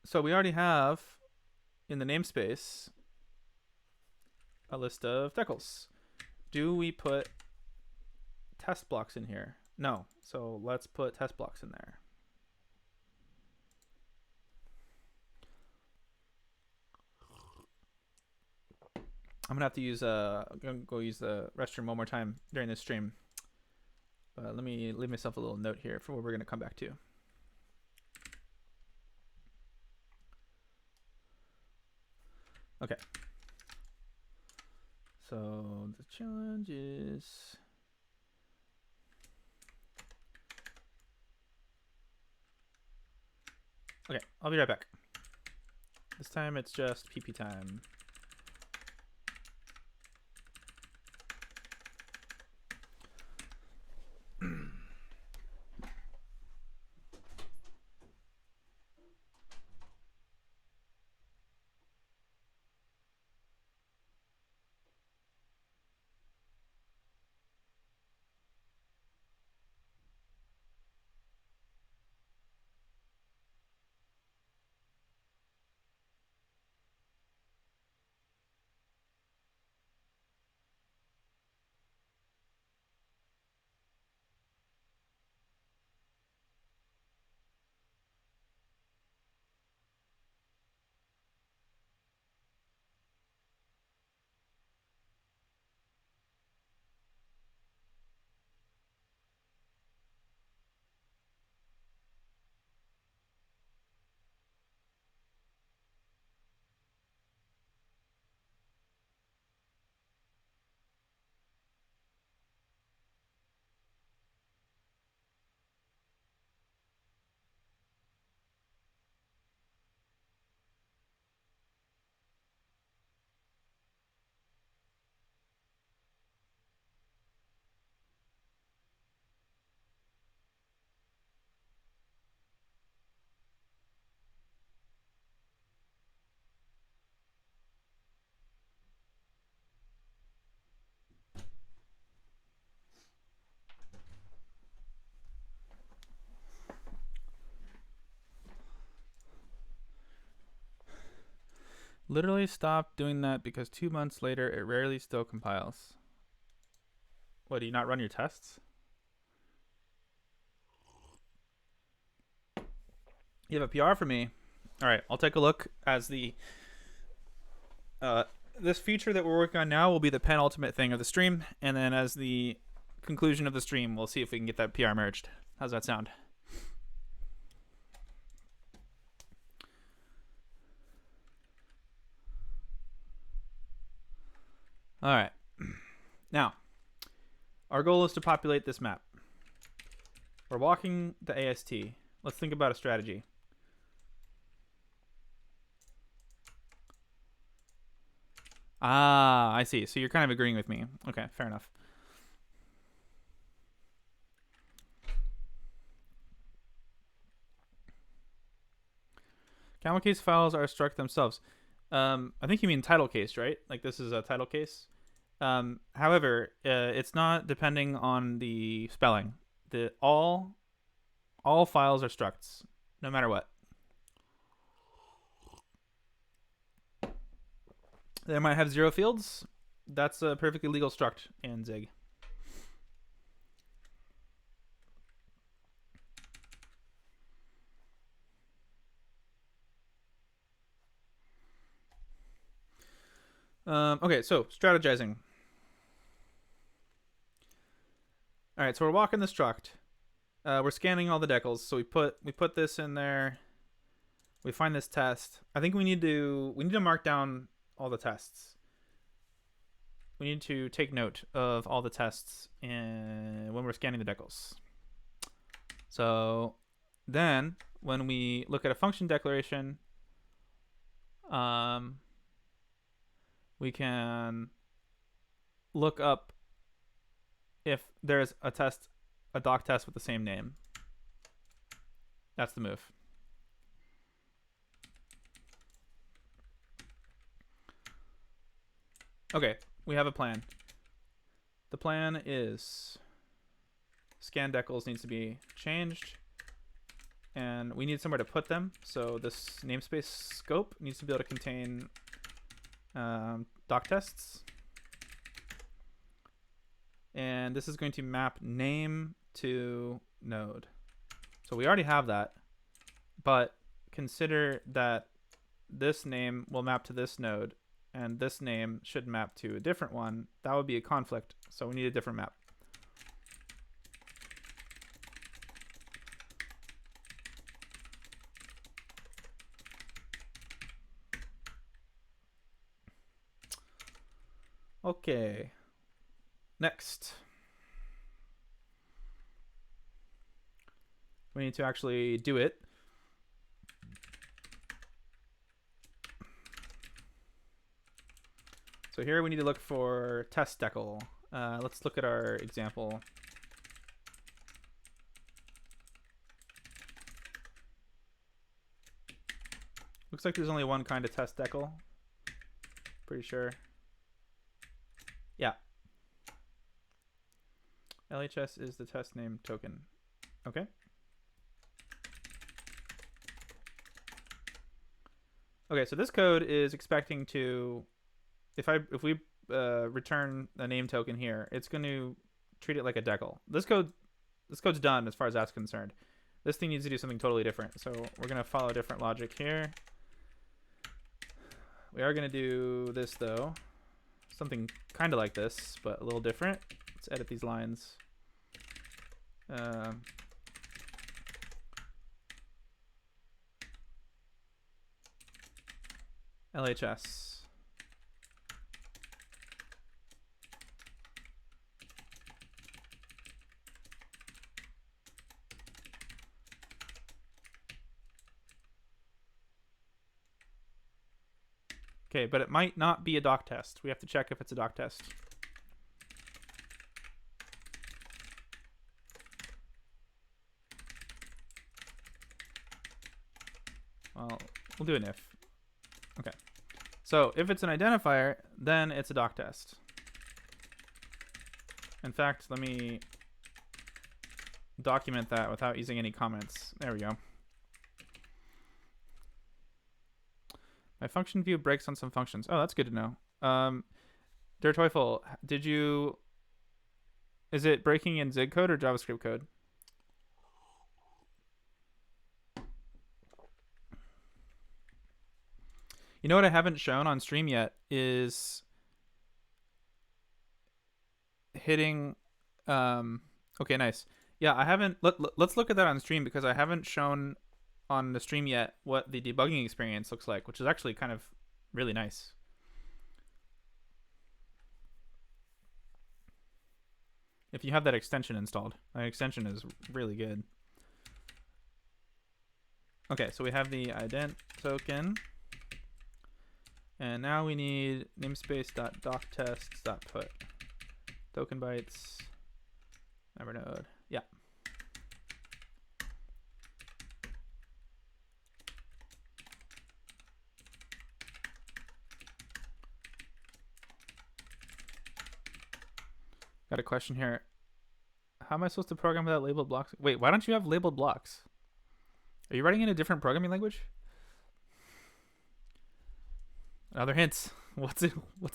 Speaker 1: So we already have in the namespace a list of decals. Do we put test blocks in here? No. So let's put test blocks in there. I'm gonna have to use I'm gonna go use the restroom one more time during this stream. Let me leave myself a little note here for what we're gonna come back to. Okay. So the challenge is okay. I'll be right back. This time it's just PP time. Literally stopped doing that because 2 months later it rarely still compiles. What, do you not run your tests? You have a PR for me. All right, I'll take a look as the this feature that we're working on now will be the penultimate thing of the stream, and then as the conclusion of the stream, we'll see if we can get that PR merged. How's that sound? All right. Now, our goal is to populate this map. We're walking the AST. Let's think about a strategy. Ah, I see. So you're kind of agreeing with me. Okay, fair enough. Camel case files are struct themselves. I think you mean title case, right? Like this is a title case. However, it's not depending on the spelling. The all files are structs, no matter what. They might have 0 fields. That's a perfectly legal struct in Zig. Okay, so strategizing. All right, so we're walking the struct. We're scanning all the decals. So we put this in there. We find this test. I think we need to mark down all the tests. We need to take note of all the tests when we're scanning the decals. So then when we look at a function declaration, we can look up if there's a doc test with the same name. That's the move. Okay, we have a plan. The plan is scan decals needs to be changed, and we need somewhere to put them. So this namespace scope needs to be able to contain doc tests. And this is going to map name to node. So we already have that, but consider that this name will map to this node, and this name should map to a different one. That would be a conflict, so we need a different map. Okay, next. We need to actually do it. So here we need to look for test decal. Let's look at our example. Looks like there's only one kind of test decal. Pretty sure. Yeah. LHS is the test name token. Okay. Okay, so this code is expecting to, if we return a name token here, it's going to treat it like a decal. This code's done as far as that's concerned. This thing needs to do something totally different. So we're going to follow different logic here. We are going to do this though. Something kind of like this, but a little different. Let's edit these lines. LHS. Okay, but it might not be a doc test. We have to check if it's a doc test. Well, we'll do an if. Okay. So if it's an identifier, then it's a doc test. In fact, let me document that without using any comments. There we go. My function view breaks on some functions. Oh, that's good to know. Der Teufel, is it breaking in Zig code or JavaScript code? You know what I haven't shown on stream yet is hitting, okay, nice. Yeah, I haven't, let's look at that on stream because I haven't shown on the stream yet what the debugging experience looks like, which is actually kind of really nice. If you have that extension installed, that extension is really good. Okay, so we have the ident token, and now we need namespace.doctests.put token bytes member node. Yeah. Got a question here. How am I supposed to program without labeled blocks? Wait, why don't you have labeled blocks? Are you writing in a different programming language? Other hints. What's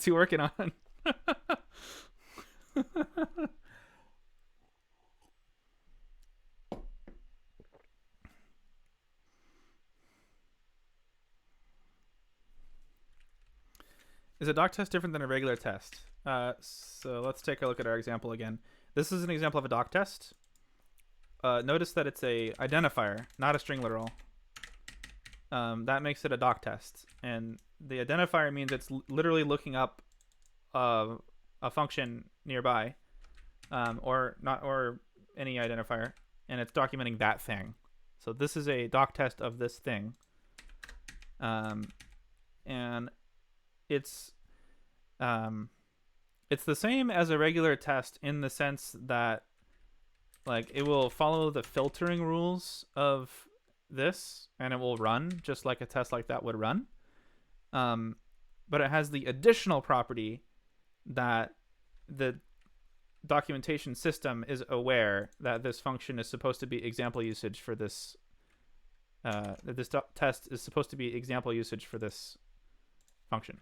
Speaker 1: he working on? Is a doc test different than a regular test? So let's take a look at our example again. This is an example of a doc test. Notice that it's a identifier, not a string literal. That makes it a doc test. And the identifier means it's literally looking up a function nearby, or any identifier, and it's documenting that thing. So this is a doc test of this thing. And it's the same as a regular test in the sense that like it will follow the filtering rules of this and it will run just like a test like that would run. But it has the additional property that the documentation system is aware that this function is supposed to be example usage for this. This test is supposed to be example usage for this function.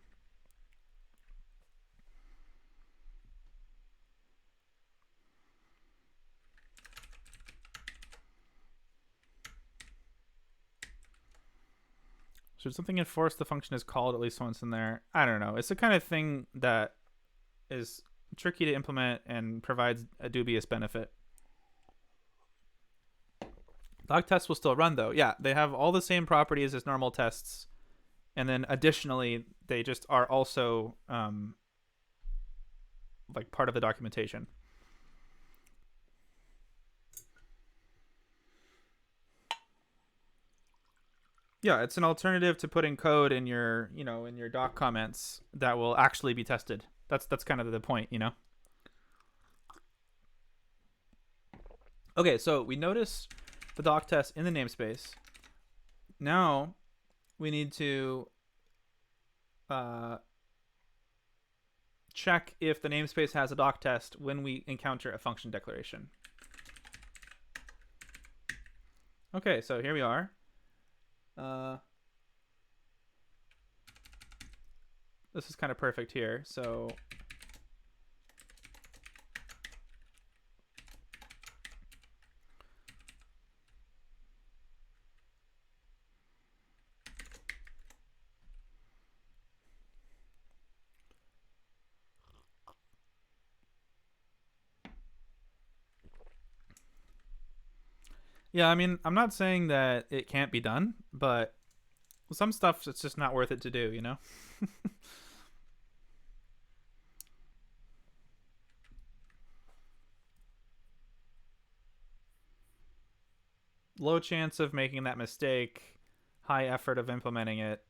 Speaker 1: Should something enforce the function is called at least once in there? I don't know. It's the kind of thing that is tricky to implement and provides a dubious benefit. Doc tests will still run though. Yeah, they have all the same properties as normal tests. And then additionally, they just are also like part of the documentation. Yeah, it's an alternative to putting code in your, in your doc comments that will actually be tested. That's kind of the point, Okay, so we notice the doc test in the namespace. Now we need to check if the namespace has a doc test when we encounter a function declaration. Okay, so here we are. This is kind of perfect here. So yeah, I mean, I'm not saying that it can't be done, but some stuff it's just not worth it to do, Low chance of making that mistake, high effort of implementing it,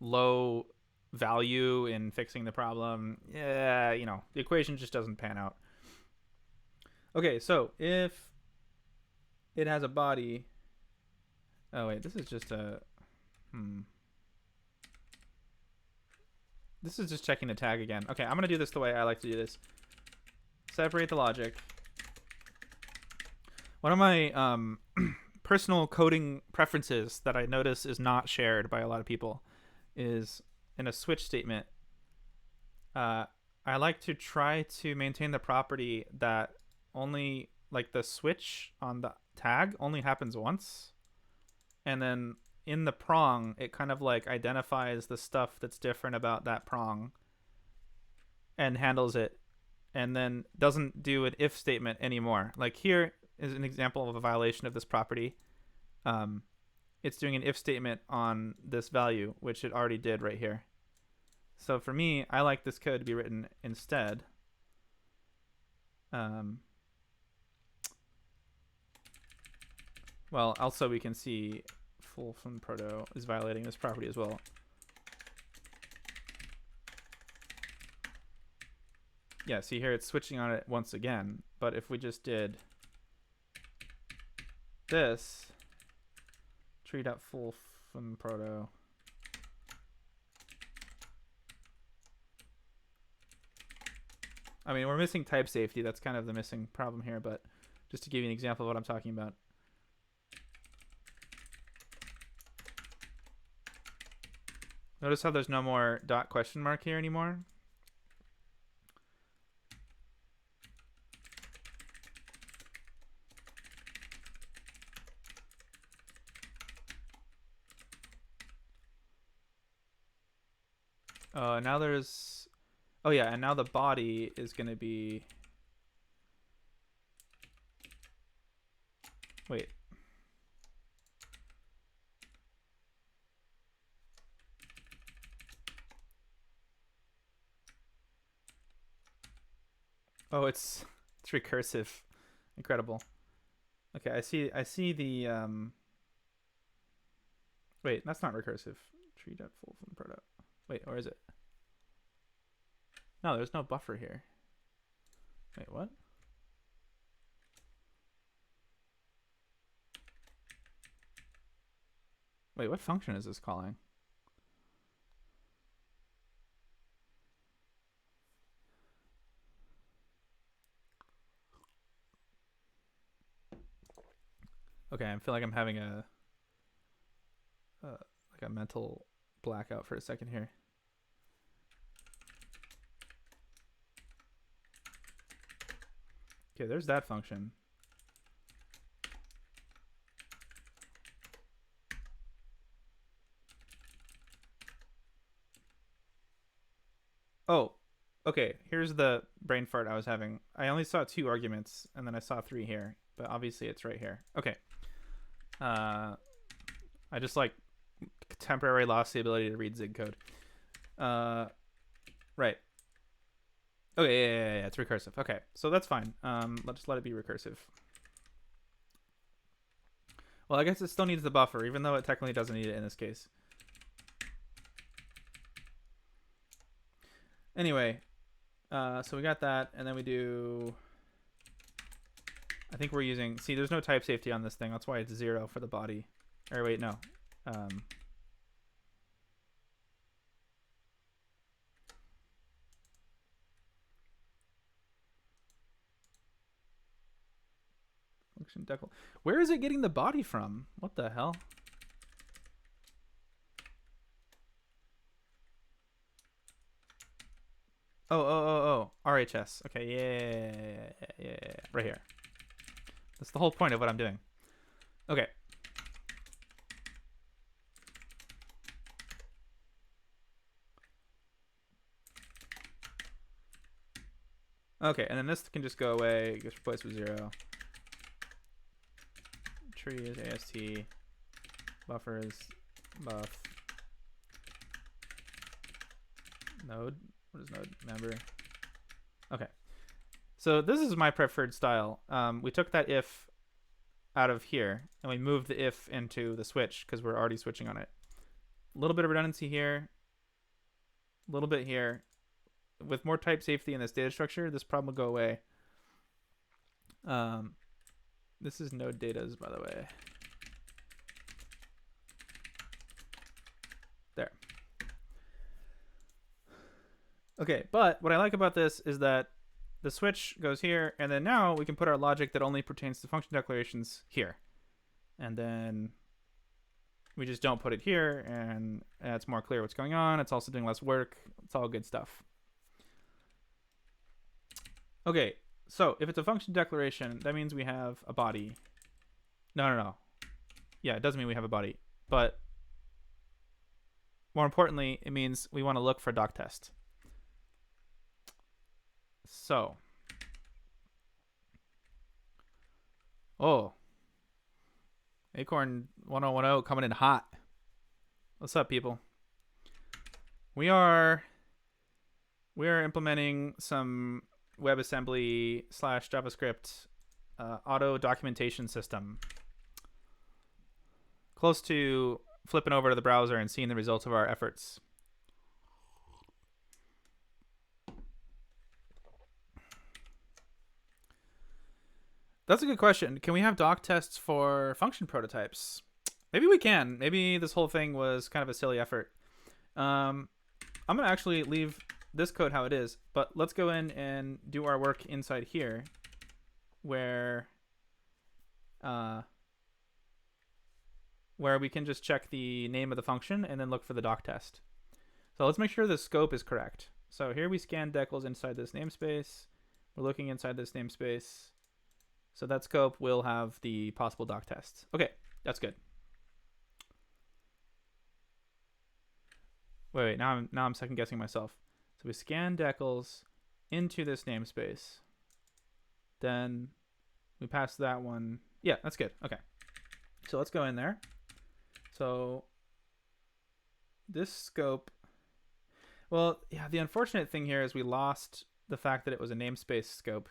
Speaker 1: low value in fixing the problem. Yeah, the equation just doesn't pan out. Okay, so if it has a body. Oh wait, this is just a This is just checking the tag again. Okay, I'm gonna do this the way I like to do this. Separate the logic. One of my personal coding preferences that I notice is not shared by a lot of people is in a switch statement. I like to try to maintain the property that only like the switch on the tag only happens once, and then in the prong it kind of like identifies the stuff that's different about that prong and handles it, and then doesn't do an if statement anymore. Like here is an example of a violation of this property. It's doing an if statement on this value, which it already did right here. So for me, I like this code to be written instead. Well, also we can see full from proto is violating this property as well. Yeah, see here it's switching on it once again. But if we just did this, tree.full from proto, I mean, we're missing type safety. That's kind of the missing problem here, but just to give you an example of what I'm talking about. Notice how there's no more dot question mark here anymore. Now there's, oh yeah, and now the body is going to be, wait. Oh, it's recursive. Incredible. Okay, I see the wait, that's not recursive. Tree.full from proto. Wait, or is it? No, there's no buffer here. Wait, what? Wait, what function is this calling? Okay, I feel like I'm having a like a mental blackout for a second here. Okay, there's that function. Oh, okay, here's the brain fart I was having. I only saw 2 arguments, and then I saw 3 here, but obviously it's right here. Okay. I just like temporarily lost the ability to read Zig code. Right. Okay, yeah, it's recursive. Okay, so that's fine. Let's just let it be recursive. Well, I guess it still needs the buffer, even though it technically doesn't need it in this case. Anyway, so we got that, and then we do, I think we're using, see, there's no type safety on this thing. That's why it's 0 for the body. Or wait, no. Function decl. Where is it getting the body from? What the hell? Oh. RHS. Okay, yeah. Right here. That's the whole point of what I'm doing. Okay. Okay, and then this can just go away. It gets replaced with 0. Tree is AST. Buffer is buff. Node. What is node? Member. Okay. So this is my preferred style. We took that if out of here, and we moved the if into the switch because we're already switching on it. A little bit of redundancy here. A little bit here. With more type safety in this data structure, this problem will go away. This is node datas, by the way. There. Okay, but what I like about this is that the switch goes here, and then now we can put our logic that only pertains to function declarations here. And then we just don't put it here, and it's more clear what's going on. It's also doing less work. It's all good stuff. Okay, so if it's a function declaration, that means we have a body. No. Yeah, it doesn't mean we have a body. But more importantly, it means we want to look for doc test. So. Oh. Acorn 1010 coming in hot. What's up, people? We are implementing some WebAssembly / JavaScript auto documentation system. Close to flipping over to the browser and seeing the results of our efforts. That's a good question. Can we have doc tests for function prototypes? Maybe we can. Maybe this whole thing was kind of a silly effort. I'm going to actually leave this code how it is, but let's go in and do our work inside here where we can just check the name of the function and then look for the doc test. So let's make sure the scope is correct. So here we scan decals inside this namespace. We're looking inside this namespace. So that scope will have the possible doc tests. Okay, that's good. Wait, now I'm second guessing myself. So we scan decals into this namespace. Then we pass that one. Yeah, that's good. Okay. So let's go in there. So this scope, well, yeah, the unfortunate thing here is we lost the fact that it was a namespace scope.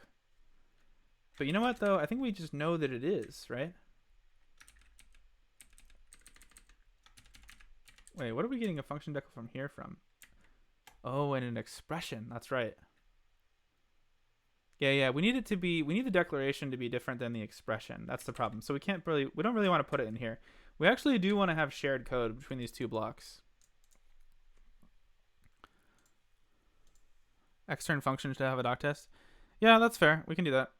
Speaker 1: But you know what, though? I think we just know that it is, right? Wait, what are we getting a function decal from here from? Oh, and an expression. That's right. Yeah, we need it to be, we need the declaration to be different than the expression. That's the problem. So we don't really want to put it in here. We actually do want to have shared code between these two blocks. Extern function should have a doc test. Yeah, that's fair. We can do that.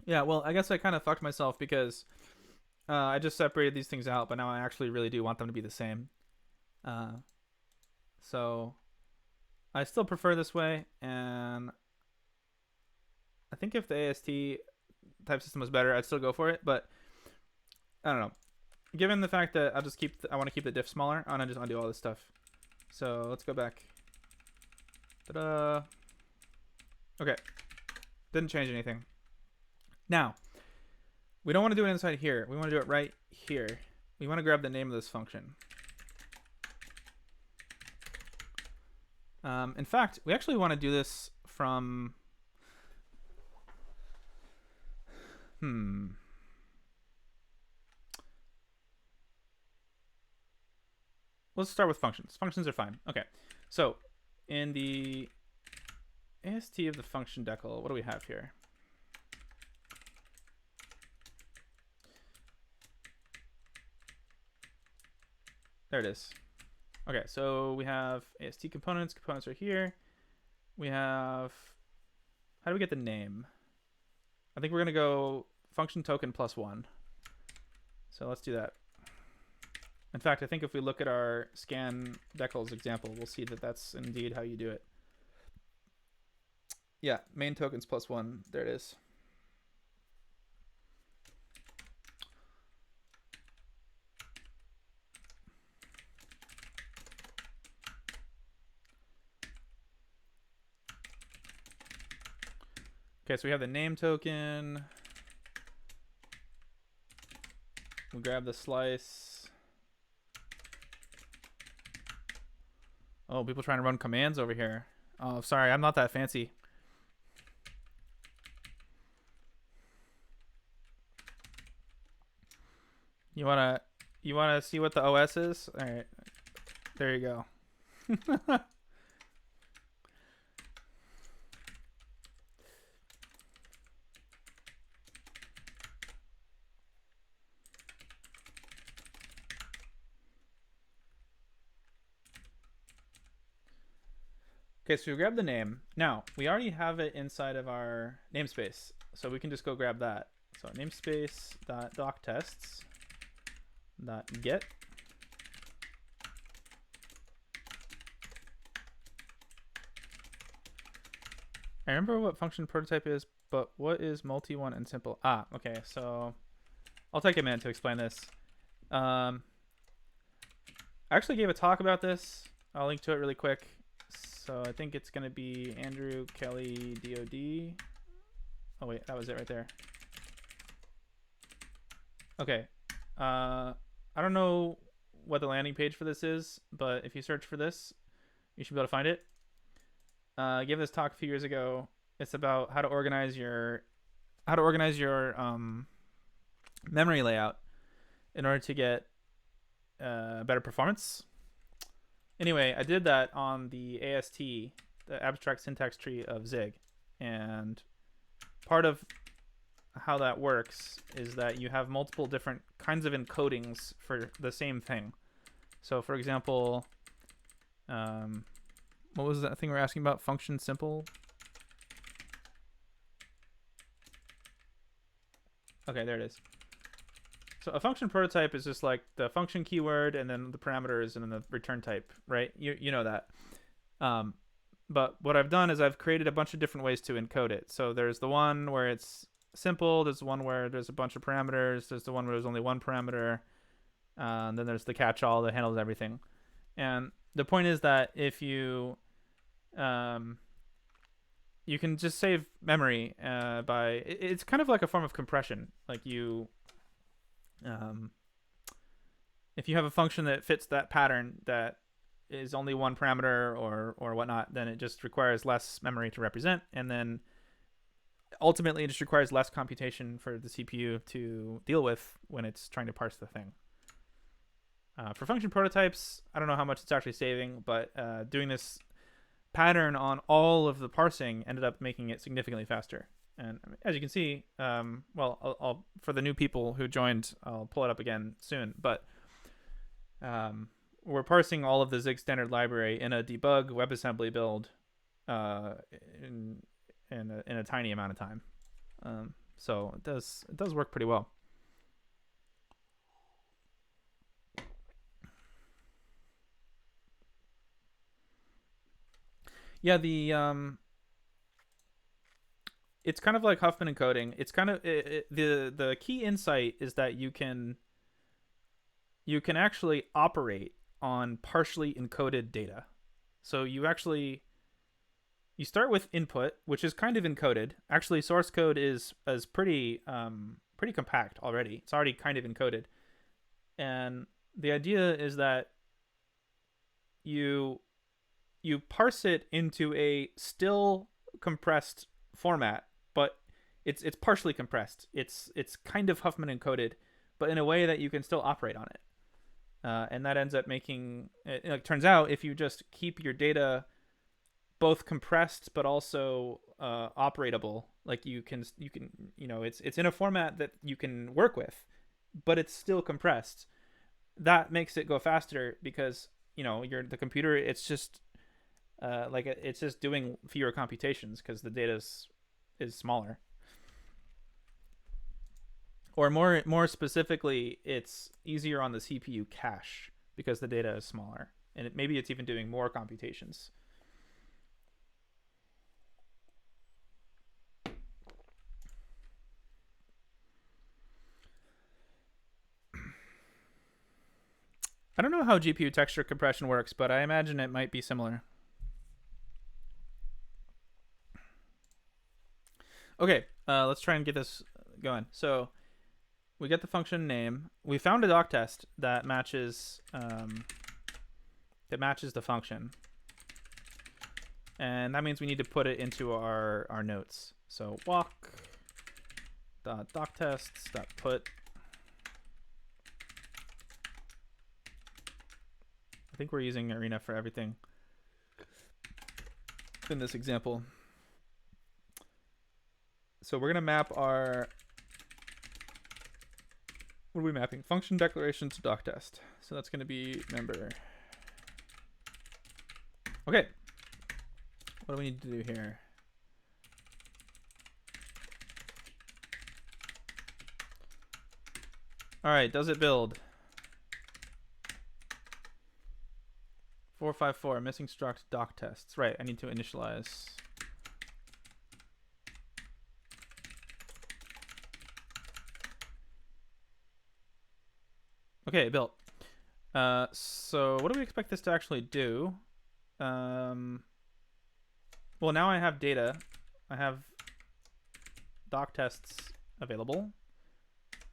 Speaker 1: Yeah, well, I guess I kind of fucked myself because I just separated these things out, but now I actually really do want them to be the same. So I still prefer this way, and I think if the AST type system was better, I'd still go for it, but I don't know. Given the fact that I want to keep the diff smaller, I'm gonna just undo all this stuff. So let's go back. Ta-da. Okay, didn't change anything. Now, we don't want to do it inside here. We want to do it right here. We want to grab the name of this function. In fact, we actually want to do this from... Let's start with functions. Functions are fine. Okay, so in the AST of the function decal, what do we have here? There it is. Okay, so we have AST components. Components are here. We have... How do we get the name? I think we're going to go function token +1. So let's do that. In fact, I think if we look at our scan decals example, we'll see that that's indeed how you do it. Yeah, main tokens +1. There it is. Okay, so we have the name token. We'll grab the slice. Oh, people trying to run commands over here. Oh, sorry, I'm not that fancy. You wanna see what the OS is? All right, there you go. Okay, so we grab the name. Now, we already have it inside of our namespace, so we can just go grab that. So namespace.doctests.get. I remember what function prototype is, but what is multi-one and simple? Ah, okay, so I'll take a minute to explain this. I actually gave a talk about this. I'll link to it really quick. So I think it's going to be Andrew Kelley DOD. Oh wait, that was it right there. Okay. I don't know what the landing page for this is, but if you search for this, you should be able to find it. I gave this talk a few years ago. It's about how to organize your memory layout in order to get better performance. Anyway, I did that on the AST, the abstract syntax tree of Zig. And part of how that works is that you have multiple different kinds of encodings for the same thing. So for example, What was that thing we were asking about? Function simple. Okay, there it is. So a function prototype is just like the function keyword and then the parameters and then the return type, right? You know that. But what I've done is I've created a bunch of different ways to encode it. So there's the one where it's simple. There's one where there's a bunch of parameters. There's the one where there's only one parameter. And then there's the catch-all that handles everything. And the point is that if you you can just save memory by it's kind of like a form of compression. Like you if you have a function that fits that pattern that is only one parameter or whatnot, then it just requires less memory to represent, and then ultimately it just requires less computation for the CPU to deal with when it's trying to parse the thing. For function prototypes, I don't know how much it's actually saving, but doing this pattern on all of the parsing ended up making it significantly faster. And as you can see, well, I'll for the new people who joined, I'll pull it up again soon. But we're parsing all of the Zig standard library in a debug WebAssembly build in a tiny amount of time. So it does work pretty well. Yeah, it's kind of like Huffman encoding. It's kind of the key insight is that you can actually operate on partially encoded data. So you start with input, which is kind of encoded. Actually, source code is pretty compact already. It's already kind of encoded, and the idea is that you parse it into a still compressed format, but it's partially compressed. It's kind of Huffman encoded, but in a way that you can still operate on it. And that ends up making it turns out if you just keep your data both compressed but also operatable, like you can it's in a format that you can work with, but it's still compressed. That makes it go faster because the computer it's just it's just doing fewer computations because the data is smaller. Or more specifically, it's easier on the CPU cache because the data is smaller, and maybe it's even doing more computations. I don't know how GPU texture compression works, but I imagine it might be similar. Okay, let's try and get this going. So we get the function name. We found a doc test that matches the function, and that means we need to put it into our notes. So walk doc tests put. I think we're using Arena for everything in this example. So we're gonna map our, what are we mapping? Function declaration to doc test. So that's gonna be member. Okay. What do we need to do here? All right, does it build? 454 missing struct doc tests. Right, I need to initialize. Okay, built. So what do we expect this to actually do? Well, now I have data. I have doc tests available.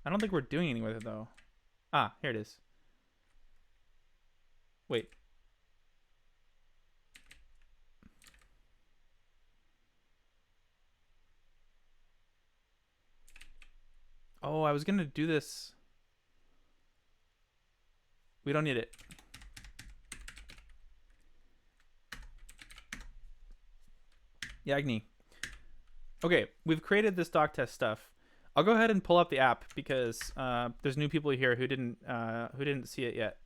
Speaker 1: I don't think we're doing anything with it though. Ah, here it is. Wait. Oh, I was gonna do this. We don't need it. Yagni. Okay, we've created this doc test stuff. I'll go ahead and pull up the app because there's new people here who didn't see it yet.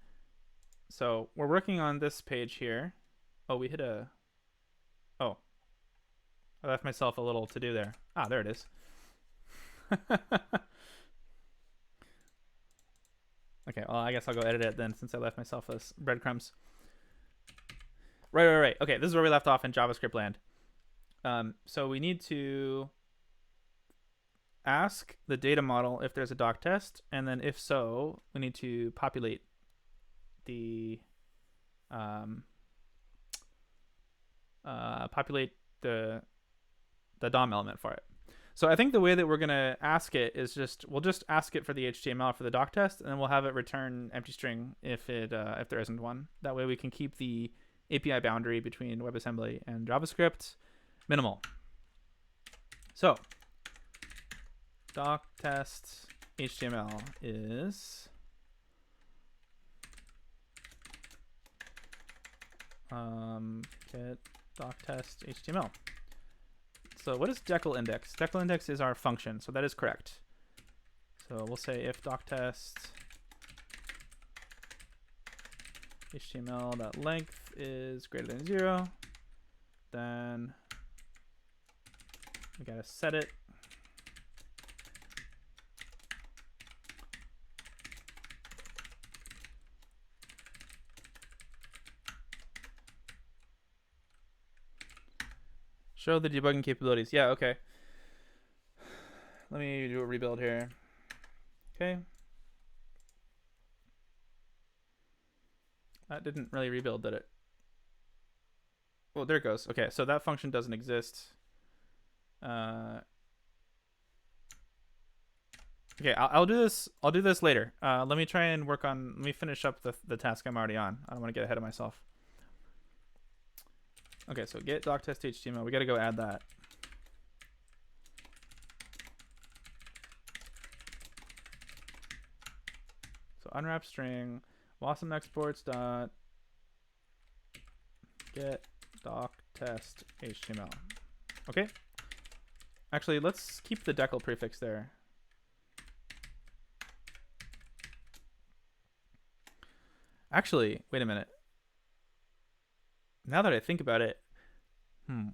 Speaker 1: So we're working on this page here. Oh, we hit a... Oh. I left myself a little to do there. Ah, there it is. Okay, well, I guess I'll go edit it then since I left myself as breadcrumbs. Right. Okay, this is where we left off in JavaScript land. So we need to ask the data model if there's a doc test, and then if so, we need to populate the DOM element for it. So I think the way that we're gonna ask it is we'll just ask it for the HTML for the doc test, and then we'll have it return empty string if there isn't one. That way we can keep the API boundary between WebAssembly and JavaScript minimal. So doc test HTML is get doc test HTML. So what is decal index? Decal index is our function, so that is correct. So we'll say if doc test HTML.length is greater than 0, then we gotta set it. Show the debugging capabilities. Yeah, okay. Let me do a rebuild here. Okay. That didn't really rebuild, did it? Well, there it goes. Okay, so that function doesn't exist. Okay, I'll do this. I'll do this later. Let me try and work on. Let me finish up the task I'm already on. I don't want to get ahead of myself. Okay, so get doc test HTML. We got to go add that. So unwrap string WASM exports dot get doc test HTML. Okay. Actually, let's keep the decal prefix there. Actually, wait a minute. Now that I think about it,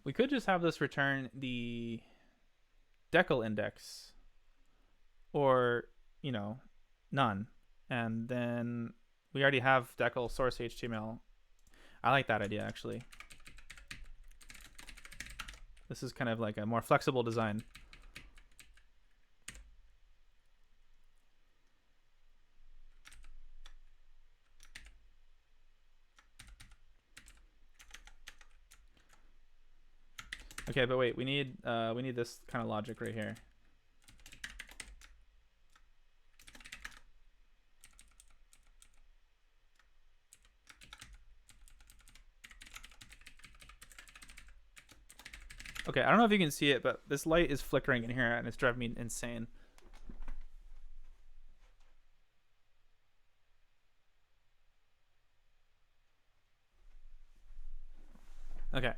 Speaker 1: we could just have this return the decal index, or none, and then we already have decal source HTML. I like that idea actually. This is kind of like a more flexible design. Okay, but wait, we need this kind of logic right here. Okay, I don't know if you can see it, but this light is flickering in here and it's driving me insane. Okay.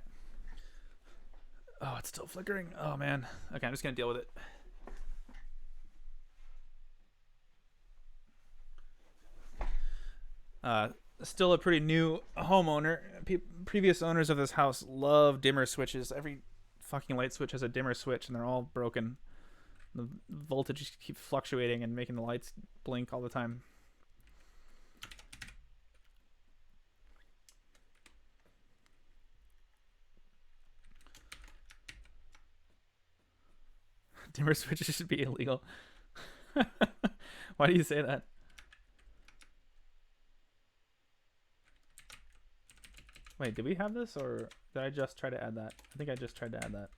Speaker 1: Oh, it's still flickering. Oh man. Okay, I'm just gonna deal with it. Still a pretty new homeowner. Previous owners of this house love dimmer switches. Every fucking light switch has a dimmer switch, and they're all broken. The voltage keeps fluctuating and making the lights blink all the time. Dimmer switches should be illegal. Why do you say that? Wait, did we have this, or did I just try to add that? I think I just tried to add that.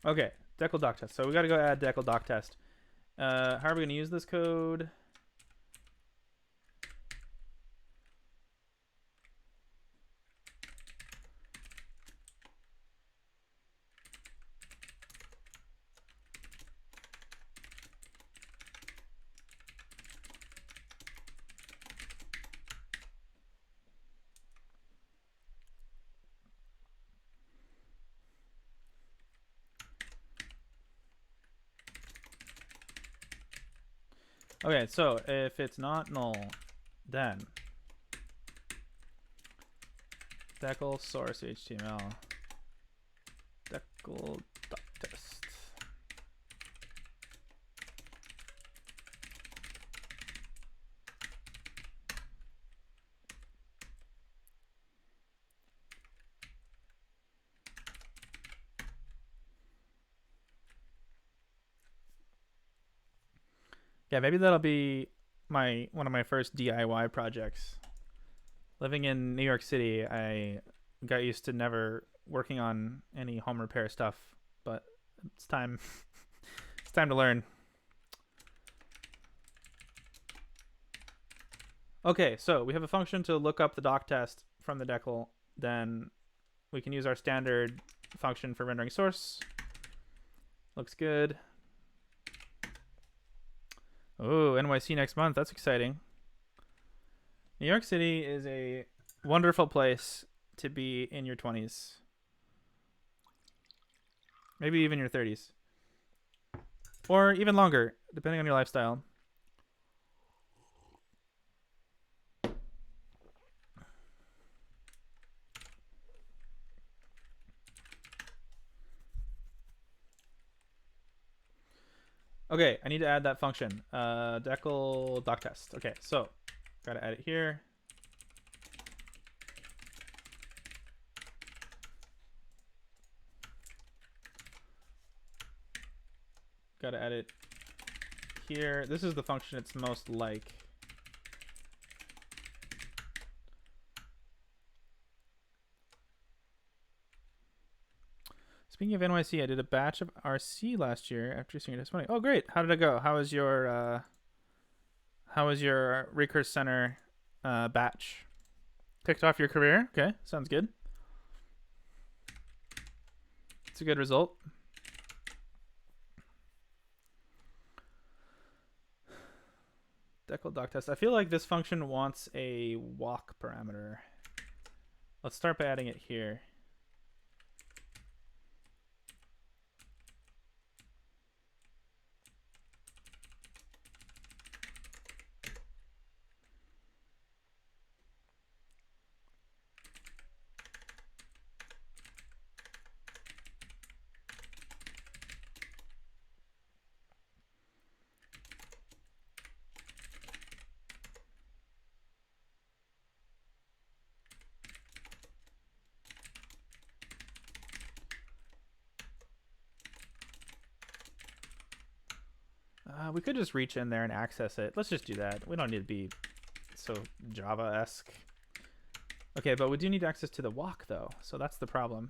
Speaker 1: Okay, decal doc test. So we got to go add decal doc test. How are we going to use this code? Okay, so if it's not null, then decal source HTML decal dot test. Yeah, maybe that'll be one of my first DIY projects. Living in New York City, I got used to never working on any home repair stuff, but it's time it's time to learn. Okay, so we have a function to look up the doc test from the decal. Then we can use our standard function for rendering source. Looks good. Oh, NYC next month. That's exciting. New York City is a wonderful place to be in your 20s. Maybe even your 30s. Or even longer, depending on your lifestyle. Okay, I need to add that function. Decal doc test. Okay, so gotta add it here. Gotta add it here. This is the function it's most like. Speaking of NYC, I did a batch of RC last year after seeing it. Oh, great! How did it go? How was your Recurse Center batch? Kicked off your career? Okay, sounds good. It's a good result. Decal doc test. I feel like this function wants a walk parameter. Let's start by adding it here. We could just reach in there and access it. Let's just do that. We don't need to be so Java-esque. Okay, but we do need access to the walk, though. So that's the problem.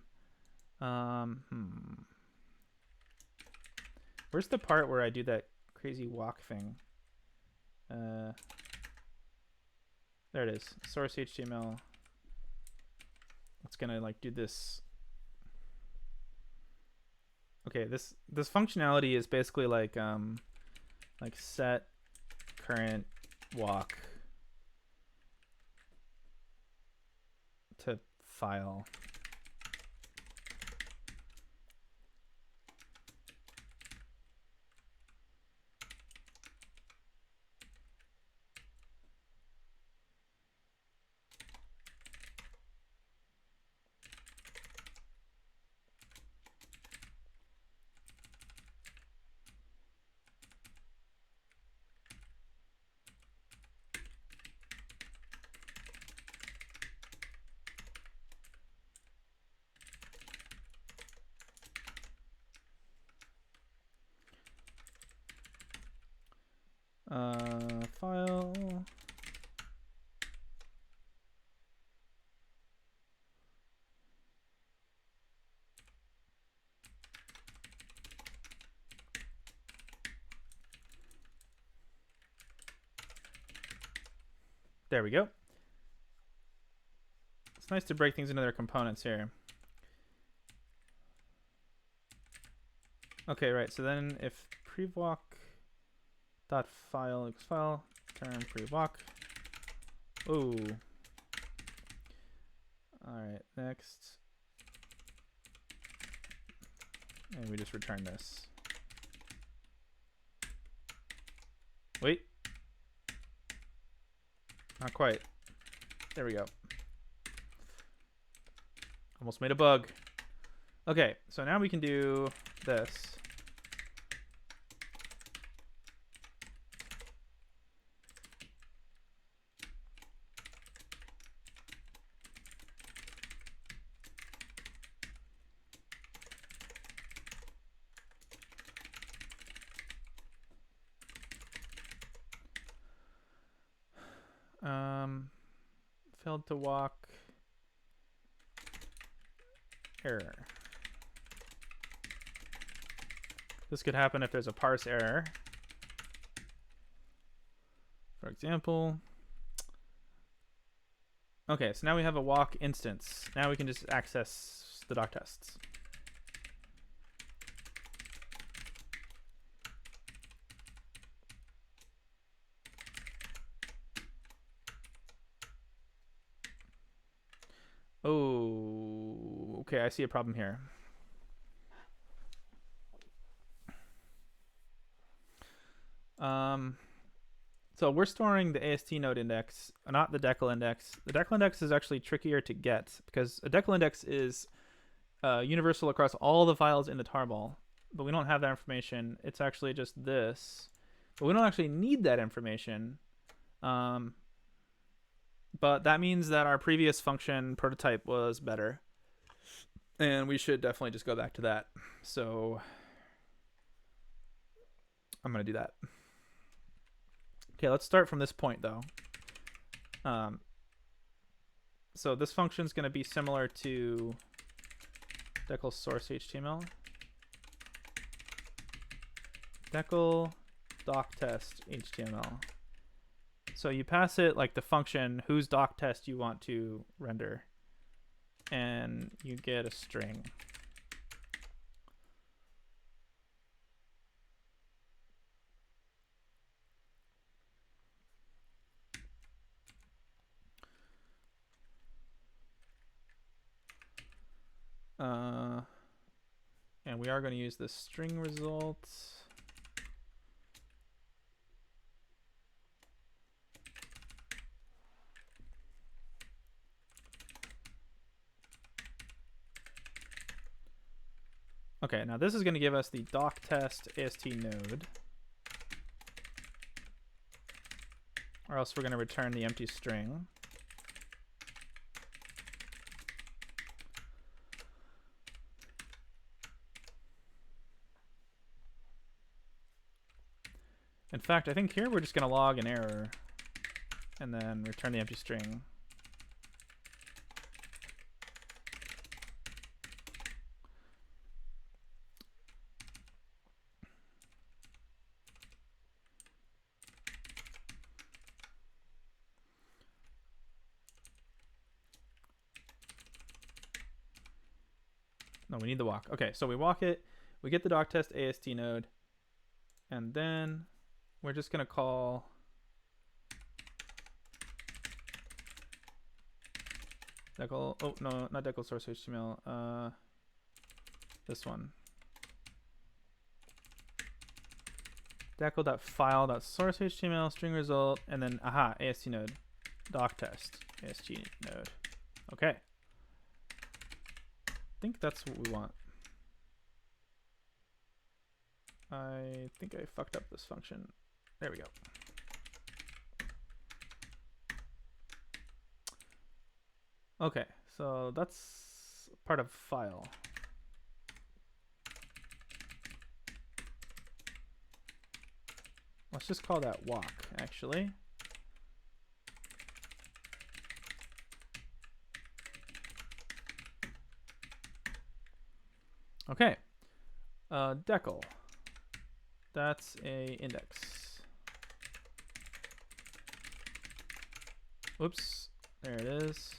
Speaker 1: Where's the part where I do that crazy walk thing? There it is. Source HTML. It's gonna like do this. Okay, this functionality is basically like set current walk to file. File. There we go. It's nice to break things into their components here. Okay, right. So then if prevwalk dot file equals file, term prevwalk. Ooh. All right, next. And we just return this. Wait, Not quite. There we go. Almost made a bug. Okay, so now we can do this. Failed to walk. Error. This could happen if there's a parse error. For example. Okay, so now we have a walk instance. Now we can just access the doc tests. Oh, okay, I see a problem here. So we're storing the AST node index, not the decal index. The decal index is actually trickier to get because a decal index is universal across all the files in the tarball, but we don't have that information. It's actually just this, but we don't actually need that information. But that means that our previous function prototype was better, and we should definitely just go back to that. So I'm going to do that. Okay, let's start from this point, though. So this function is going to be similar to decal source HTML. Decal doc test HTML. So you pass it like the function whose doc test you want to render, and you get a string. And we are going to use the string result. Okay, now this is going to give us the doc test AST node, or else we're going to return the empty string. In fact, I think here we're just going to log an error and then return the empty string. No, we need the walk. Okay, so we walk it, we get the doc test AST node, and then we're just going to call decal, oh no, not decal source HTML, this one. Decal.file.source HTML string result, and then aha, AST node, doc test, AST node. Okay. I think that's what we want. I think I fucked up this function. There we go. Okay, so that's part of file. Let's just call that walk, actually. Okay, decal. That's a index. Oops, there it is.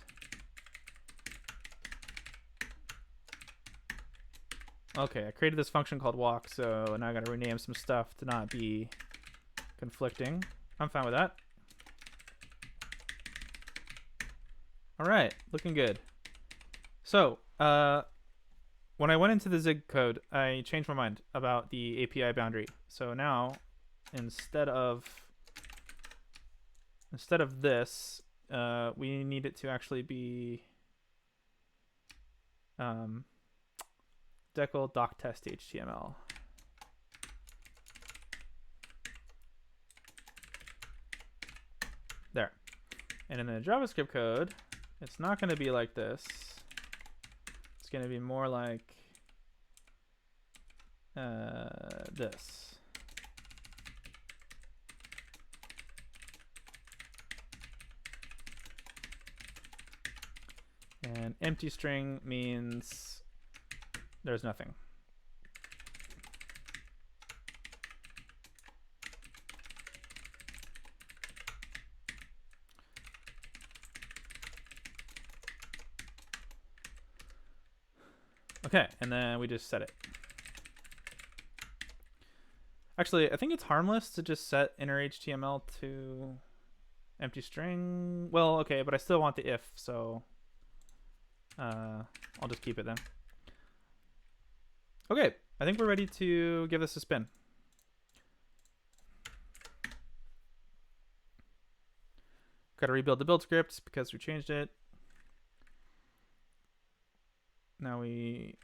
Speaker 1: Okay, I created this function called walk, so now I gotta rename some stuff to not be conflicting. I'm fine with that. All right, looking good. So, when I went into the Zig code, I changed my mind about the API boundary. So now, instead of instead of this, we need it to actually be decal doc test HTML. There. And in the JavaScript code, it's not going to be like this. It's going to be more like this. And empty string means there's nothing. Okay, and then we just set it. Actually, I think it's harmless to just set inner HTML to empty string. Well, okay, but I still want the if, so I'll just keep it then. Okay, I think we're ready to give this a spin. Got to rebuild the build script because we changed it. Now we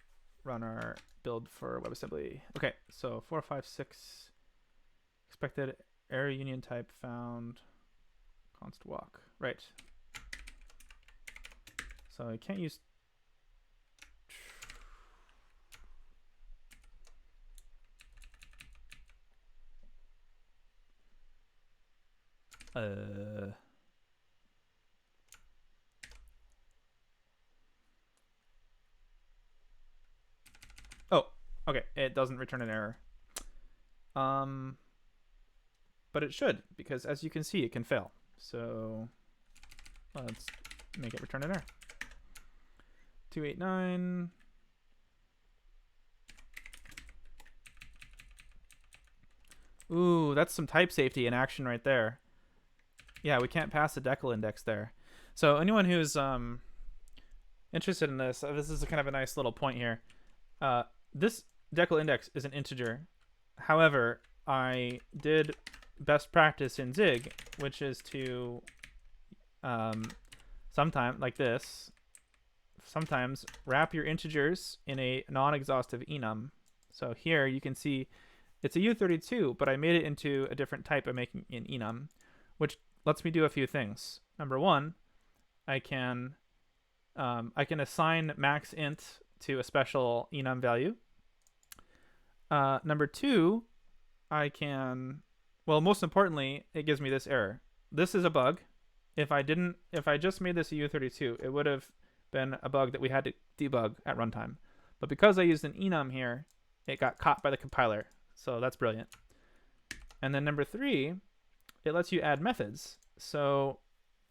Speaker 1: run our build for WebAssembly. Okay, so 4, 5, 6 expected error union type found const walk. Right. So I can't use oh, okay, it doesn't return an error. But it should, because as you can see, it can fail. So let's make it return an error. 289. Ooh, that's some type safety in action right there. Yeah, we can't pass the decal index there. So anyone who's interested in this, this is kind of a nice little point here. This decal index is an integer. However, I did best practice in Zig, which is to sometimes, like this, sometimes wrap your integers in a non-exhaustive enum. So here you can see it's a U32, but I made it into a different type by making an enum, which lets me do a few things. Number one, I can assign max int to a special enum value. Number two, I can, well, most importantly, it gives me this error. This is a bug. If I just made this a U32, it would have been a bug that we had to debug at runtime. But because I used an enum here, it got caught by the compiler. So that's brilliant. And then number three, it lets you add methods. So,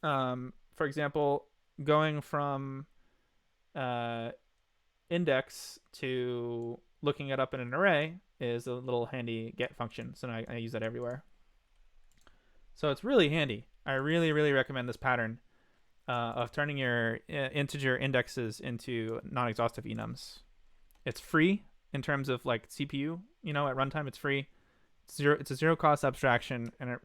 Speaker 1: for example, going from index to looking it up in an array is a little handy get function. So I use that everywhere. So it's really handy. I really, really recommend this pattern of turning your integer indexes into non-exhaustive enums. It's free in terms of like CPU, at runtime it's free. It's a zero cost abstraction, and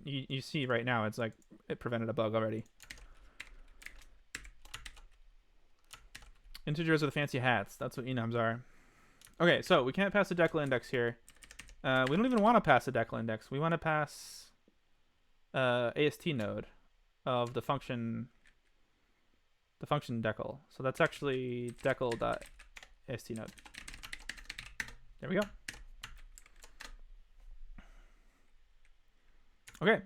Speaker 1: you see right now it's like it prevented a bug already. Integers with fancy hats. That's what enums are. Okay, so we can't pass the decal index here. We don't even want to pass the decal index. We want to pass AST node of the function decal. So that's actually decal.ast node. There we go. Okay.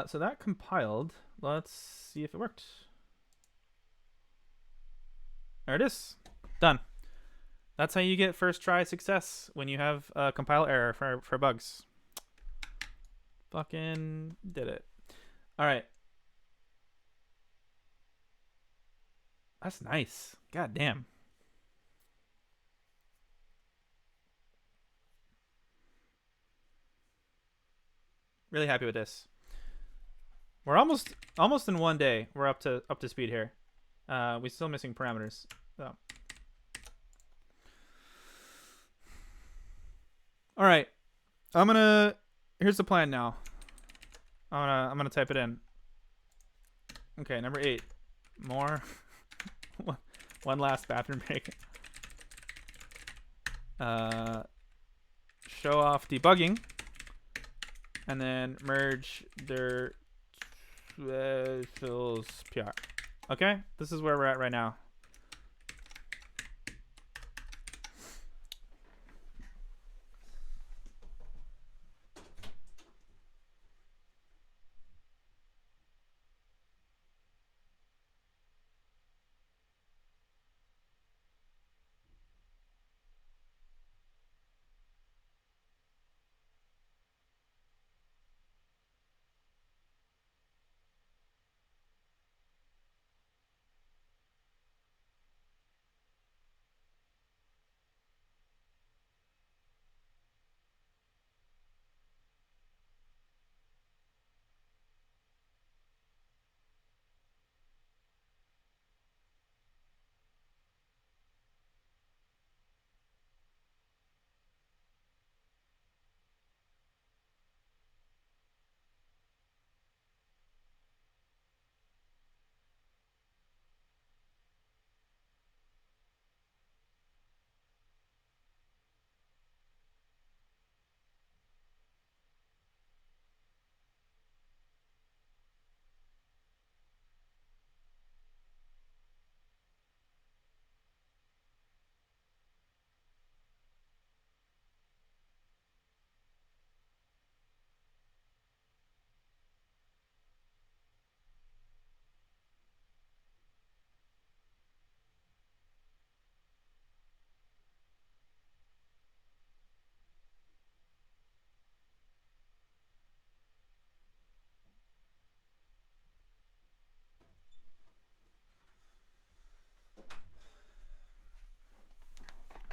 Speaker 1: So that compiled. Let's see if it worked. There it is. Done. That's how you get first try success when you have a compile error for bugs. Fucking did it. All right. That's nice. God damn. Really happy with this. We're almost in one day. We're up to speed here. We're still missing parameters. So. All right. Here's the plan now. I'm gonna type it in. Okay, number 8. More. One last bathroom break. Show off debugging, and then merge their fills PR. Okay, this is where we're at right now.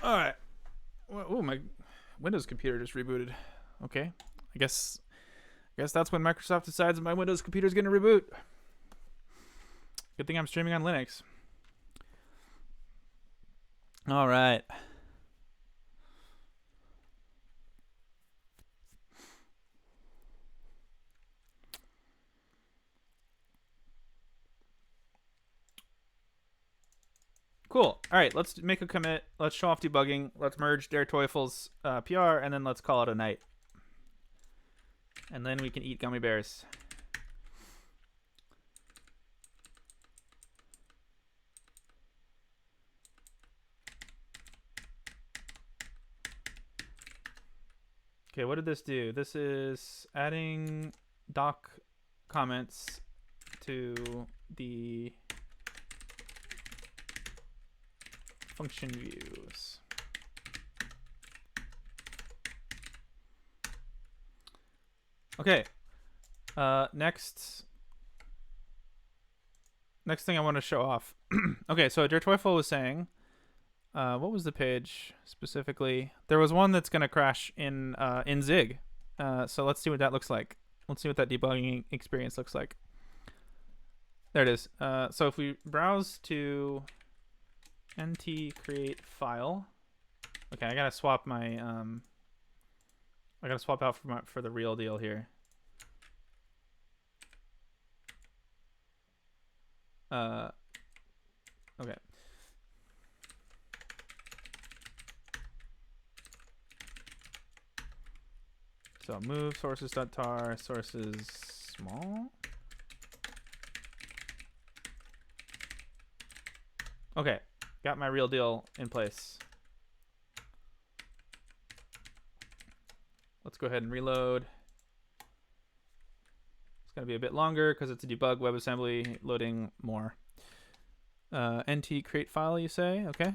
Speaker 1: All right. Oh, my Windows computer just rebooted. Okay. I guess that's when Microsoft decides my Windows computer is going to reboot. Good thing I'm streaming on Linux. All right. Cool. All right, let's make a commit. Let's show off debugging. Let's merge Der Teufel's PR, and then let's call it a night. And then we can eat gummy bears. Okay, what did this do? This is adding doc comments to the function views. Okay. Next thing I want to show off. Okay, so Der Teufel was saying, what was the page specifically? There was one that's gonna crash in Zig. So let's see what that looks like. Let's see what that debugging experience looks like. There it is. So if we browse to nt create file. Okay, I gotta swap my I gotta swap out for the real deal here. Okay. So move sources.tar, sources small. Okay, got my real deal in place. Let's go ahead and reload. It's gonna be a bit longer because it's a debug WebAssembly loading more. NT create file, you say? Okay.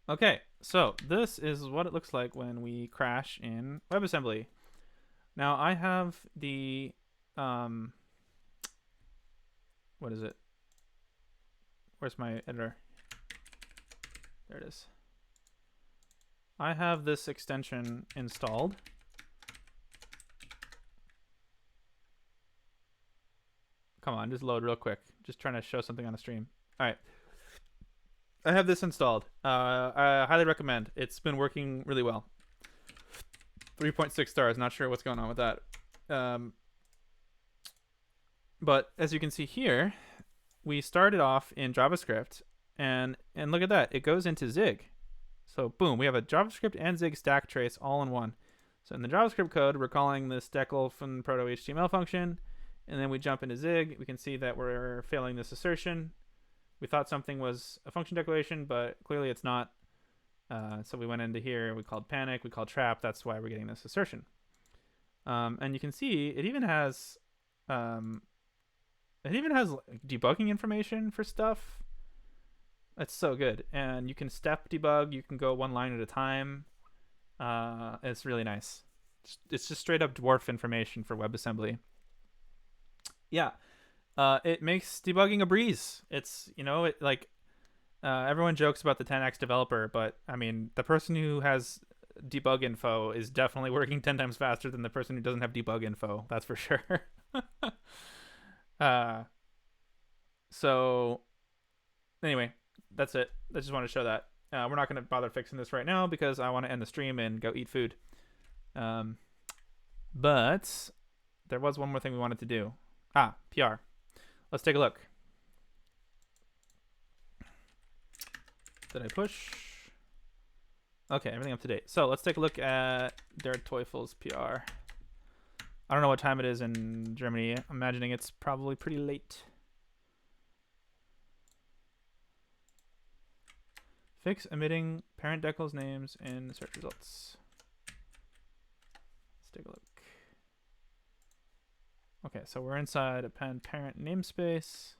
Speaker 1: Okay, so this is what it looks like when we crash in WebAssembly. Now I have the what is it? Where's my editor? There it is. I have this extension installed. Come on, just load real quick. Just trying to show something on the stream. All right. I have this installed. I highly recommend. It's been working really well. 3.6 stars. Not sure what's going on with that. But as you can see here, we started off in JavaScript, and look at that. It goes into Zig. So boom, we have a JavaScript and Zig stack trace all in one. So in the JavaScript code, we're calling this decal from proto HTML function, and then we jump into Zig. We can see that we're failing this assertion. We thought something was a function declaration, but clearly it's not. So we went into here. We called panic. We called trap. That's why we're getting this assertion. And you can see it even has debugging information for stuff. That's so good. And you can step debug. You can go one line at a time. It's really nice. It's just straight up dwarf information for WebAssembly. Yeah. It makes debugging a breeze. It's, everyone jokes about the 10x developer, but I mean, the person who has debug info is definitely working 10 times faster than the person who doesn't have debug info. That's for sure. So anyway, that's it. I just want to show that. We're not going to bother fixing this right now because I want to end the stream and go eat food. But there was one more thing we wanted to do. PR. Let's take a look. Did I push? Okay, everything up to date. So let's take a look at Der Teufel's PR. I don't know what time it is in Germany. I'm imagining it's probably pretty late. Fix omitting parent decals names in search results. Let's take a look. Okay, so we're inside a parent namespace.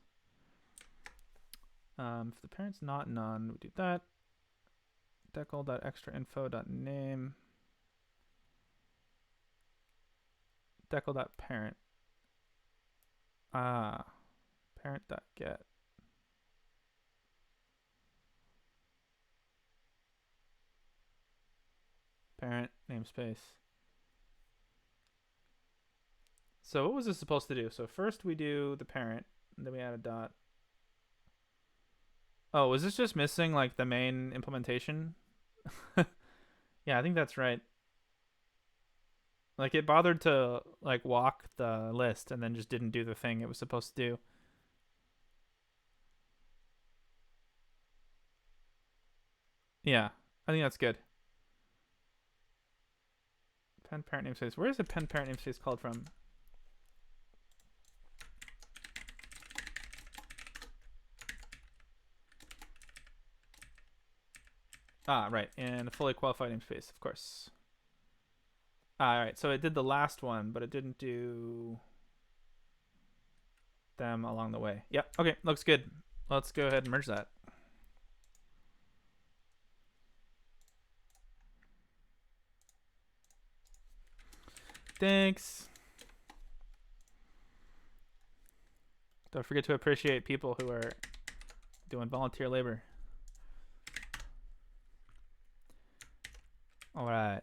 Speaker 1: If the parent's not none, we do that. Decal.extrainfo.name. Decal.parent. Parent.get. Parent namespace. So what was this supposed to do? So first we do the parent, and then we add a dot. Oh, was this just missing like the main implementation? Yeah, I think that's right. Like it bothered to like walk the list and then just didn't do the thing it was supposed to do. Yeah, I think that's good. Pen parent namespace. Where is the pen parent namespace called from? Right, and a fully qualified namespace, of course. All right, so it did the last one, but it didn't do them along the way. Yep, okay, looks good. Let's go ahead and merge that. Thanks. Don't forget to appreciate people who are doing volunteer labor. All right.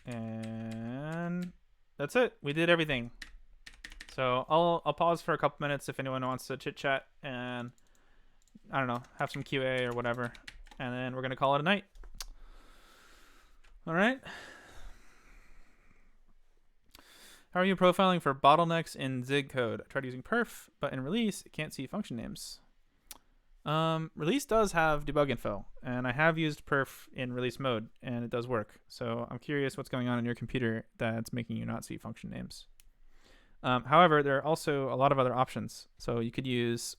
Speaker 1: And that's it. We did everything. So I'll pause for a couple minutes if anyone wants to chit chat and I don't know, have some QA or whatever. And then we're going to call it a night. All right. How are you profiling for bottlenecks in Zig code? I tried using perf, but in release, it can't see function names. Release does have debug info, and I have used perf in release mode, and it does work. So I'm curious what's going on in your computer that's making you not see function names. However, there are also a lot of other options. So you could use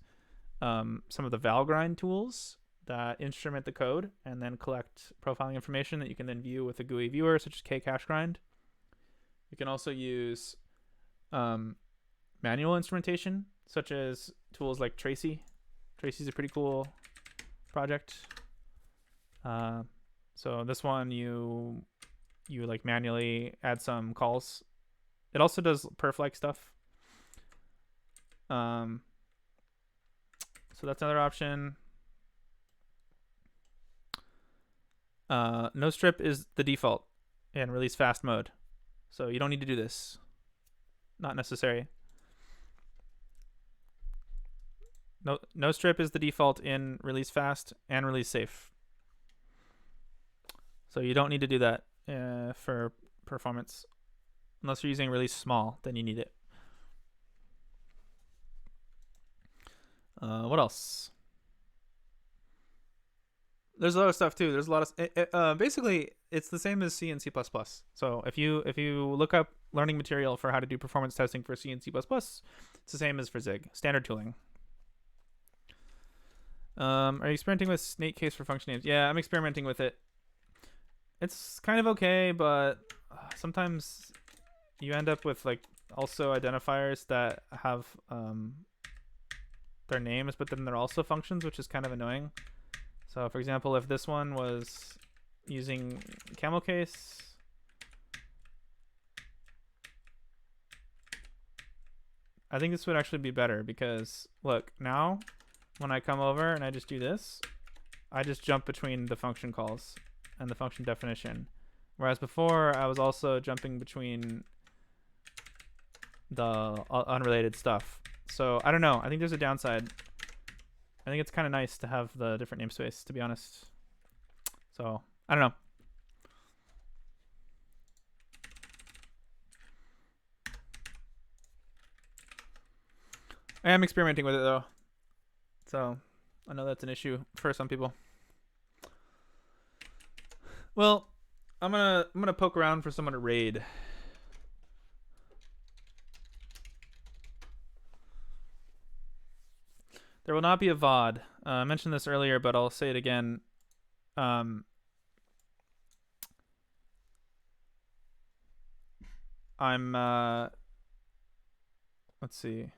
Speaker 1: some of the Valgrind tools that instrument the code and then collect profiling information that you can then view with a GUI viewer, such as kcachegrind. You can also use manual instrumentation, such as tools like Tracy. Tracy's a pretty cool project. So this one, you like manually add some calls. It also does perf-like stuff. So that's another option. No strip is the default in release fast mode. So you don't need to do this. Not necessary. No strip is the default in release fast and release safe. So you don't need to do that for performance. Unless you're using release small, then you need it. What else? There's a lot of stuff too. There's a lot of basically it's the same as C and C++. So if you look up learning material for how to do performance testing for C and C++, it's the same as for Zig. Standard tooling. Are you experimenting with snake case for function names? Yeah, I'm experimenting with it. It's kind of okay, but sometimes you end up with like also identifiers that have their names, but then they're also functions, which is kind of annoying. So for example, if this one was using camel case, I think this would actually be better because look, now when I come over and I just do this, I just jump between the function calls and the function definition. Whereas before I was also jumping between the unrelated stuff. So I don't know. I think there's a downside. I think it's kind of nice to have the different namespace, to be honest. So I don't know. I am experimenting with it though. So I know that's an issue for some people. Well, I'm gonna poke around for someone to raid. There will not be a VOD. I mentioned this earlier, but I'll say it again. I'm let's see.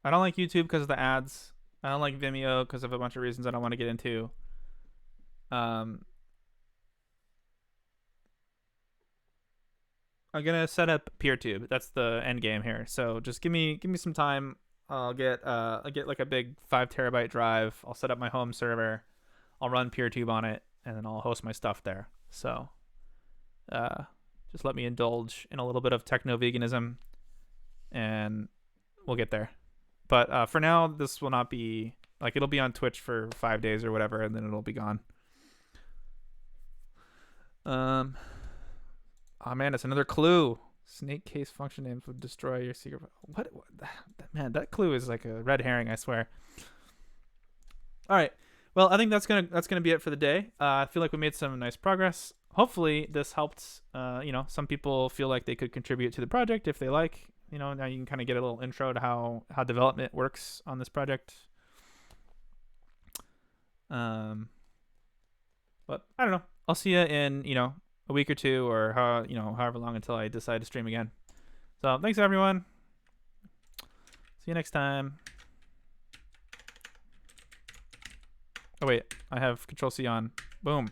Speaker 1: I don't like YouTube because of the ads. I don't like Vimeo because of a bunch of reasons I don't want to get into. I'm gonna set up PeerTube. That's the end game here. So just give me some time. I'll get like a big 5 terabyte drive. I'll set up my home server. I'll run PeerTube on it, and then I'll host my stuff there. So just let me indulge in a little bit of techno veganism, and we'll get there. But for now, this will not be like, it'll be on Twitch for 5 days or whatever, and then it'll be gone. Oh man, it's another clue. Snake case function names would destroy your secret. What? Man, that clue is like a red herring, I swear. All right. Well, I think that's gonna be it for the day. I feel like we made some nice progress. Hopefully, this helped. Some people feel like they could contribute to the project if they like. Now you can kind of get a little intro to how development works on this project. But I don't know. I'll see you in a week or two, or however long until I decide to stream again. So thanks everyone. See you next time. Oh wait, I have Control C on. Boom.